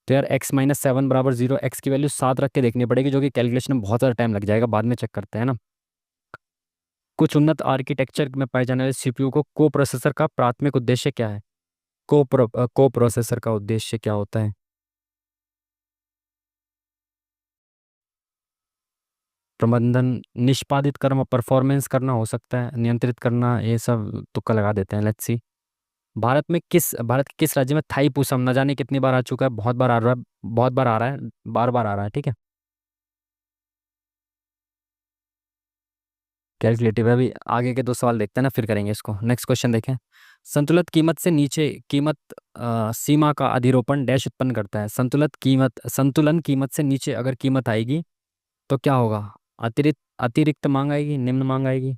तो यार x-7 बराबर 0, x की वैल्यू 7 रख के देखनी पड़ेगी, जो कि कैलकुलेशन में बहुत ज़्यादा टाइम लग जाएगा, बाद में चेक करते हैं ना। कुछ उन्नत आर्किटेक्चर में पाए जाने वाले CPU को को प्रोसेसर का प्राथमिक उद्देश्य क्या है, को प्रोसेसर का उद्देश्य क्या होता है? प्रबंधन, निष्पादित कर्म, परफॉर्मेंस करना हो सकता है, नियंत्रित करना, ये सब तुक्का लगा देते हैं, लेट्स सी। भारत के किस राज्य में थाई पूसम न जाने कितनी बार आ चुका है, बहुत बार आ रहा है, बहुत बार आ रहा है, बार बार आ रहा है, ठीक है, कैलकुलेटिव है। अभी आगे के दो सवाल देखते हैं ना, फिर करेंगे इसको। नेक्स्ट क्वेश्चन देखें, संतुलित कीमत से नीचे कीमत सीमा का अधिरोपण डैश उत्पन्न करता है, संतुलन कीमत से नीचे अगर कीमत आएगी तो क्या होगा, अतिरिक्त मांग आएगी, निम्न मांग आएगी,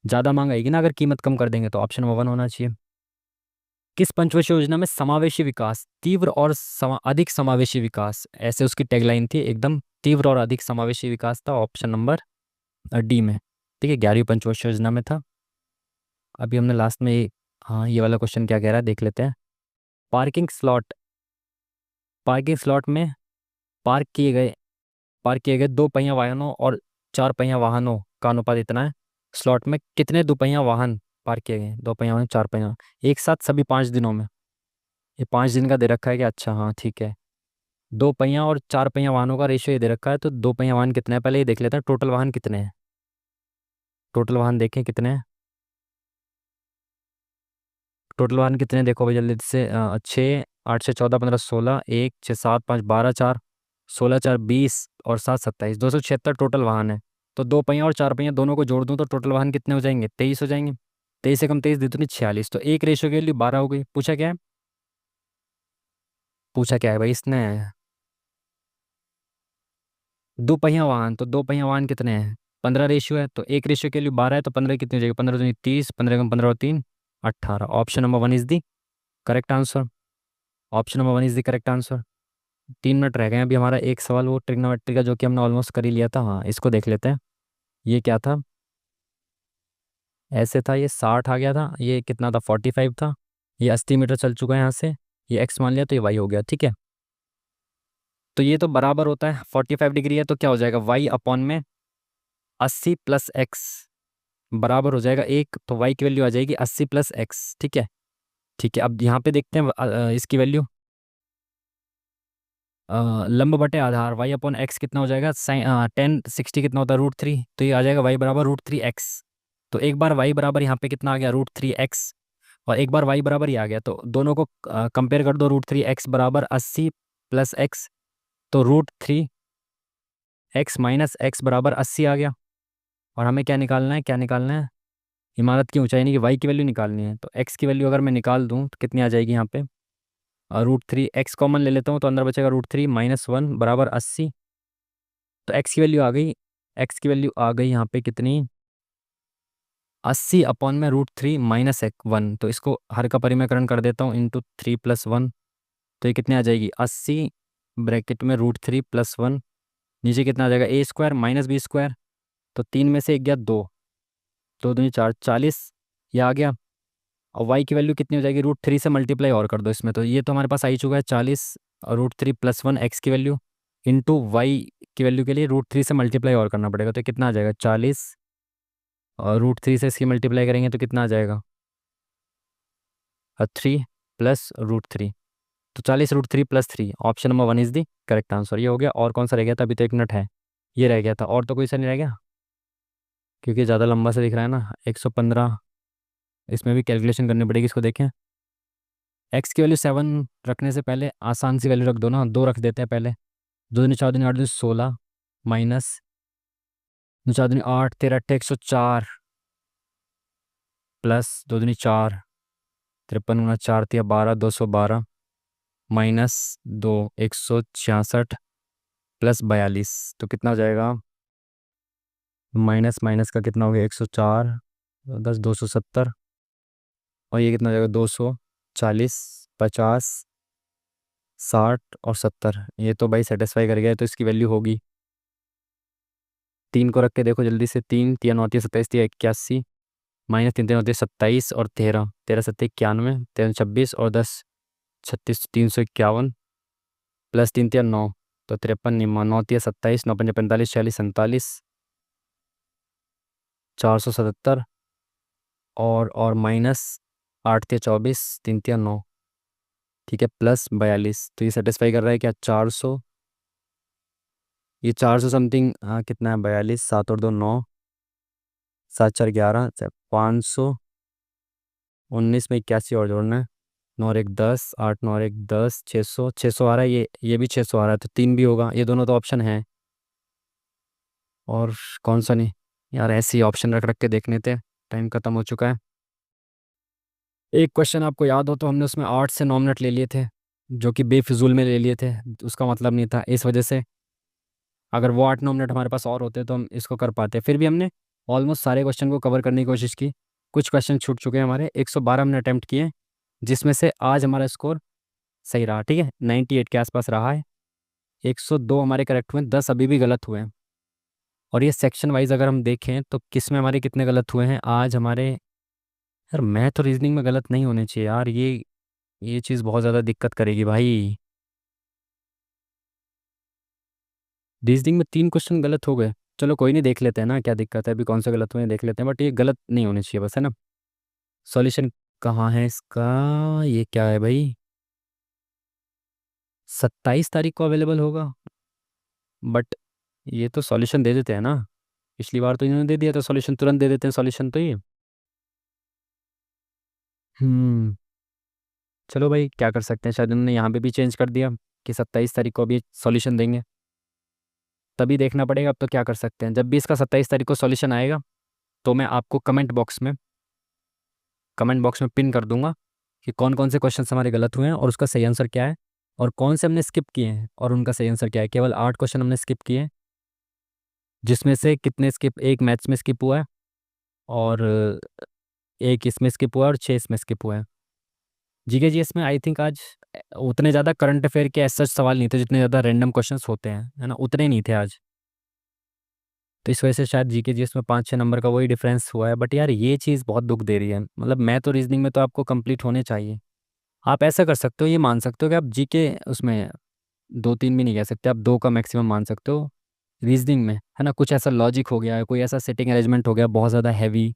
ज़्यादा मांग आएगी ना, अगर कीमत कम कर देंगे, तो ऑप्शन नंबर 1 होना चाहिए। किस पंचवर्षीय योजना में समावेशी विकास, तीव्र और अधिक समावेशी विकास, ऐसे उसकी टैगलाइन थी, एकदम तीव्र और अधिक समावेशी विकास था, ऑप्शन नंबर D में। ठीक है, 11वीं पंचवर्षीय योजना में था। अभी हमने लास्ट में हाँ, ये वाला क्वेश्चन क्या कह रहा है देख लेते हैं। पार्किंग स्लॉट, पार्किंग स्लॉट में पार्क किए गए दो पहिया वाहनों और चार पहिया वाहनों का अनुपात इतना है, स्लॉट में कितने दोपहिया वाहन पार्क किए गए, दो पहिया वाहन, चार पहिया, एक साथ सभी 5 दिनों में? ये 5 दिन का दे रखा है क्या, अच्छा हाँ ठीक है। दो पहिया और चार पहिया वाहनों का रेशियो ये दे रखा है, तो दो पहिया वाहन कितने हैं, पहले ये देख लेते हैं टोटल वाहन कितने हैं, टोटल वाहन देखें कितने हैं, टोटल वाहन कितने हैं, देखो भाई जल्दी से, 6, 8 से 14, 15, 16, 1, 6, 7, 5, 12, 4, 16, 4, 20 और 7, 27, 276 टोटल वाहन है। तो दो पहिया और चार पहिया दोनों को जोड़ दूं तो टोटल वाहन कितने हो जाएंगे, 23 हो जाएंगे। 23 से कम 23 दूनी 46, तो एक रेशियो के लिए 12 हो गई। पूछा क्या है, पूछा क्या है भाई इसने, दो पहिया वाहन, तो दो पहिया वाहन कितने हैं, 15 रेशियो है, तो एक रेशियो के लिए 12 है, तो 15 कितनी हो जाएगी, 15 दूनी 30, 15 कम 15 और 3, 18। Option number 1 is the correct answer, option number 1 is the correct answer. 3 minute रह गए हैं अभी, हमारा एक सवाल वो ट्रिग्नोमेट्री का जो कि हमने ऑलमोस्ट कर ही लिया था, हाँ इसको देख लेते हैं। ये क्या था, ऐसे था, ये 60 आ गया था, ये कितना था, 45 था, ये 80 मीटर चल चुका है यहाँ से, ये x मान लिया तो ये y हो गया, ठीक है। तो ये तो बराबर होता है, 45 डिग्री है, तो क्या हो जाएगा y अपॉन में 80 प्लस एक्स बराबर हो जाएगा 1, तो वाई की वैल्यू आ जाएगी 80 प्लस एक्स। ठीक है। ठीक है, अब यहाँ पे देखते हैं इसकी वैल्यू। लंब बटे आधार वाई अपॉन एक्स कितना हो जाएगा, 10 60 कितना होता है, √3, तो ये आ जाएगा वाई बराबर √3x। तो एक बार वाई बराबर यहाँ पे कितना आ गया, √3x, और एक बार वाई बराबर ही आ गया, तो दोनों को कंपेयर कर दो। √3x बराबर 80 प्लस एक्स, तो √3x माइनस एक्स बराबर 80 आ गया। और हमें क्या निकालना है, क्या निकालना है, इमारत की ऊंचाई, यानी कि वाई की वैल्यू निकालनी है। तो एक्स की वैल्यू अगर मैं निकाल दूँ तो कितनी आ जाएगी यहाँ पे, √3x कॉमन ले लेता हूँ, तो अंदर बचेगा √3 माइनस 1 बराबर 80। तो एक्स की वैल्यू आ गई, एक्स की वैल्यू आ गई यहाँ पे कितनी, 80 अपॉन में √3 माइनस 1। तो इसको हर का परिमेयकरण कर देता हूँ, इंटू 3 + 1। तो ये कितने आ जाएगी, 80 ब्रैकेट में √3 + 1, नीचे कितना आ जाएगा, a² माइनस b²। तो 3 में से 1 गया 2, 2 दूनी 4, 40 ये आ गया। और y की वैल्यू कितनी हो जाएगी, √3 से मल्टीप्लाई और कर दो इसमें, तो ये तो हमारे पास आ ही चुका है 40, और √3 + 1 एक्स की वैल्यू इंटू वाई की वैल्यू के लिए √3 से मल्टीप्लाई और करना पड़ेगा, तो कितना आ जाएगा 40, और √3 से इसकी मल्टीप्लाई करेंगे तो कितना आ जाएगा, 3 + √3। तो 40 √3 + 3, option number 1 is the correct answer. ये हो गया। और कौन सा रह गया था, अभी तो 1 मिनट है, ये रह गया था, और तो कोई सा नहीं रह गया, क्योंकि ज़्यादा लंबा से दिख रहा है ना। 115, इसमें भी कैलकुलेशन करनी पड़ेगी, इसको देखें। एक्स की वैल्यू 7 रखने से पहले आसान सी वैल्यू रख दो ना, 2 रख देते हैं पहले। 2 दूनी 4 दूनी 8 दूनी 16 माइनस 2 4 दूनी 8 13 8 104 प्लस 2 दूनी 4 53 × 4 = 12 212 माइनस 2 166 प्लस 42, तो कितना हो जाएगा, माइनस माइनस का कितना हो गया, 104 10 270, और ये कितना हो जाएगा 240 50 60 और 70। ये तो भाई सेटिस्फाई कर गया है, तो इसकी वैल्यू होगी, 3 को रख के देखो जल्दी से, 3 3 9 27 81 माइनस 3 3 होते 27 और 13 13 7 91 13 26 और 10 36 351 प्लस 3 3 9, तो 53 9 3 27 9 5 45 46 47 477, और माइनस 8 3 24 3 3 9, ठीक है, प्लस 42। तो ये सेटिस्फाई कर रहा है क्या, 400, ये 400 समथिंग, हाँ कितना है, 42 7 और 2 9 7 4 11 519 में 81 और जोड़ना है, 9 और 1 10 8 9 और 1 10 600 आ रहा है, ये भी 600 आ रहा है, तो 3 भी होगा, ये दोनों तो ऑप्शन है। और कौन सा नहीं यार, ऐसे ही ऑप्शन रख रख के देखने थे, टाइम ख़त्म हो चुका है। एक क्वेश्चन आपको याद हो तो हमने उसमें 8 से 9 मिनट ले लिए थे, जो कि बेफिजूल में ले लिए थे, उसका मतलब नहीं था, इस वजह से अगर वो 8 9 मिनट हमारे पास और होते तो हम इसको कर पाते। फिर भी हमने ऑलमोस्ट सारे क्वेश्चन को कवर करने की कोशिश की, कुछ क्वेश्चन छूट चुके हैं हमारे। 112 हमने अटैम्प्ट किए, जिसमें से आज हमारा स्कोर सही रहा, ठीक है, 98 के आसपास रहा है। 102 हमारे करेक्ट हुए हैं, 10 अभी भी गलत हुए हैं। और ये सेक्शन वाइज अगर हम देखें तो किस में हमारे कितने गलत हुए हैं आज हमारे, यार मैथ और रीजनिंग में गलत नहीं होने चाहिए यार, ये चीज़ बहुत ज़्यादा दिक्कत करेगी भाई। रीजनिंग में 3 क्वेश्चन गलत हो गए, चलो कोई नहीं, देख लेते हैं ना क्या दिक्कत है, अभी कौन से गलत हुए हैं देख लेते हैं, बट ये गलत नहीं होने चाहिए बस, है ना। सॉल्यूशन कहाँ है इसका, ये क्या है भाई, 27 तारीख को अवेलेबल होगा, बट ये तो सॉल्यूशन दे देते हैं ना, पिछली बार तो इन्होंने दे दिया था सॉल्यूशन, तुरंत दे देते हैं सॉल्यूशन, तो ये हम्म चलो भाई क्या कर सकते हैं, शायद उन्होंने यहाँ पे भी चेंज कर दिया कि 27 तारीख को भी सॉल्यूशन देंगे, तभी देखना पड़ेगा। अब तो क्या कर सकते हैं, जब भी इसका 27 तारीख को सॉल्यूशन आएगा तो मैं आपको कमेंट बॉक्स में पिन कर दूंगा कि कौन कौन से क्वेश्चन हमारे गलत हुए हैं और उसका सही आंसर क्या है, और कौन से हमने स्किप किए हैं और उनका सही आंसर क्या है। केवल 8 क्वेश्चन हमने स्किप किए हैं, जिसमें से कितने स्किप, एक मैथ्स में स्किप हुआ है, और एक इसमें स्किप हुआ है, और 6 इसमें स्किप हुआ है। जीके जीएस में आई थिंक आज उतने ज़्यादा करंट अफेयर के ऐसे सवाल नहीं थे जितने ज़्यादा रैंडम क्वेश्चंस होते हैं, है ना, उतने नहीं थे आज। तो इस वजह से शायद जीके जीएस में 5 6 नंबर का वही डिफरेंस हुआ है, बट यार ये चीज़ बहुत दुख दे रही है, मतलब मैथ और रीजनिंग में तो आपको कंप्लीट होने चाहिए। आप ऐसा कर सकते हो, ये मान सकते हो कि आप जीके उसमें 2 3 भी नहीं कह सकते, आप 2 का मैक्सिमम मान सकते हो, रीजनिंग में, है ना, कुछ ऐसा लॉजिक हो गया, कोई ऐसा सेटिंग अरेंजमेंट हो गया बहुत ज़्यादा हैवी,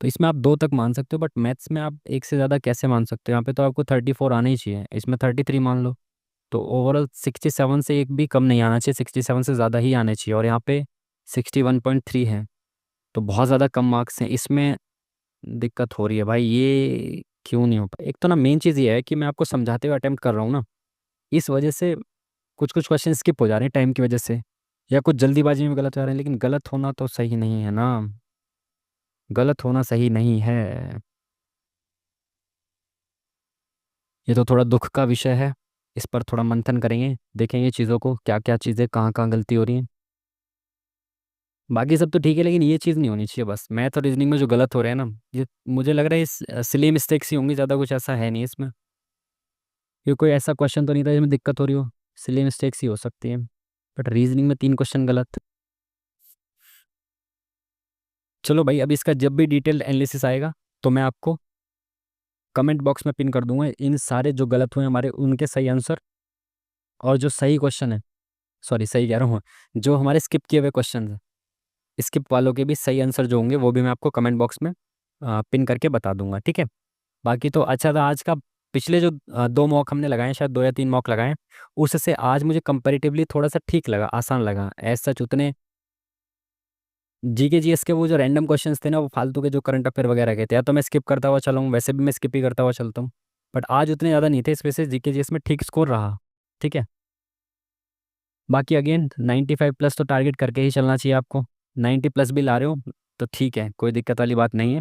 तो इसमें आप 2 तक मान सकते हो, बट मैथ्स में आप एक से ज़्यादा कैसे मान सकते हो? यहाँ पे तो आपको 34 आना ही चाहिए, इसमें 33 मान लो। तो ओवरऑल 67 से एक भी कम नहीं आना चाहिए, 67 से ज़्यादा ही आने चाहिए, और यहाँ पे 61.3 है, तो बहुत ज़्यादा कम मार्क्स हैं इसमें। दिक्कत हो रही है भाई, ये क्यों नहीं हो पाया? एक तो ना मेन चीज़ ये है कि मैं आपको समझाते हुए अटेम्प्ट कर रहा हूँ ना, इस वजह से कुछ कुछ क्वेश्चन स्किप हो जा रहे हैं टाइम की वजह से, या कुछ जल्दीबाजी में गलत हो जा रहे हैं, लेकिन गलत होना तो सही नहीं है ना, गलत होना सही नहीं है। ये तो थोड़ा दुख का विषय है, इस पर थोड़ा मंथन करेंगे, देखेंगे चीज़ों को, क्या क्या चीज़ें कहाँ कहाँ गलती हो रही हैं। बाकी सब तो ठीक है, लेकिन ये चीज़ नहीं होनी चाहिए बस, मैथ और रीजनिंग में जो गलत हो रहे हैं ना, ये मुझे लग रहा है इस सिली मिस्टेक्स ही होंगी, ज़्यादा कुछ ऐसा है नहीं इसमें। ये कोई ऐसा क्वेश्चन तो नहीं था जिसमें दिक्कत हो रही हो, सिली मिस्टेक्स ही हो सकती है, बट रीजनिंग में 3 क्वेश्चन गलत। चलो भाई, अब इसका जब भी डिटेल्ड एनालिसिस आएगा तो मैं आपको कमेंट बॉक्स में पिन कर दूंगा इन सारे जो गलत हुए हमारे उनके सही आंसर, और जो सही क्वेश्चन है, सॉरी सही कह रहा हूँ, जो हमारे स्किप किए हुए क्वेश्चन हैं, स्किप वालों के भी सही आंसर जो होंगे वो भी मैं आपको कमेंट बॉक्स में पिन करके बता दूंगा, ठीक है। बाकी तो अच्छा था आज का, पिछले जो 2 मॉक हमने लगाए, शायद 2 या 3 मॉक लगाए, उससे आज मुझे कंपैरेटिवली थोड़ा सा ठीक लगा, आसान लगा, एज सच उतने जीके जीएस के वो जो रैंडम क्वेश्चंस थे ना, वो फालतू के जो करंट अफेयर वगैरह के थे, या तो मैं स्किप करता हुआ चला हूँ, वैसे भी मैं स्किप ही करता हुआ चलता हूँ, बट आज उतने ज़्यादा नहीं थे, इस वजह से जीके जीएस में ठीक स्कोर रहा, ठीक है। बाकी अगेन 95 प्लस तो टारगेट करके ही चलना चाहिए आपको, 90 प्लस भी ला रहे हो तो ठीक है, कोई दिक्कत वाली बात नहीं है,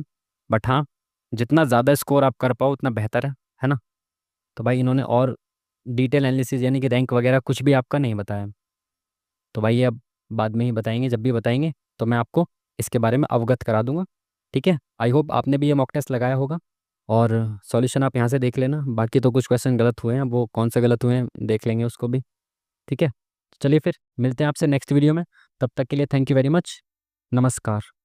बट हाँ, जितना ज़्यादा स्कोर आप कर पाओ उतना बेहतर है ना। तो भाई इन्होंने और डिटेल एनालिसिस यानी कि रैंक वगैरह कुछ भी आपका नहीं बताया, तो भाई ये अब बाद में ही बताएंगे, जब भी बताएंगे तो मैं आपको इसके बारे में अवगत करा दूंगा, ठीक है। आई होप आपने भी ये मॉक टेस्ट लगाया होगा, और सॉल्यूशन आप यहाँ से देख लेना, बाकी तो कुछ क्वेश्चन गलत हुए हैं, वो कौन से गलत हुए हैं देख लेंगे उसको भी, ठीक है। चलिए फिर मिलते हैं आपसे नेक्स्ट वीडियो में, तब तक के लिए थैंक यू वेरी मच, नमस्कार।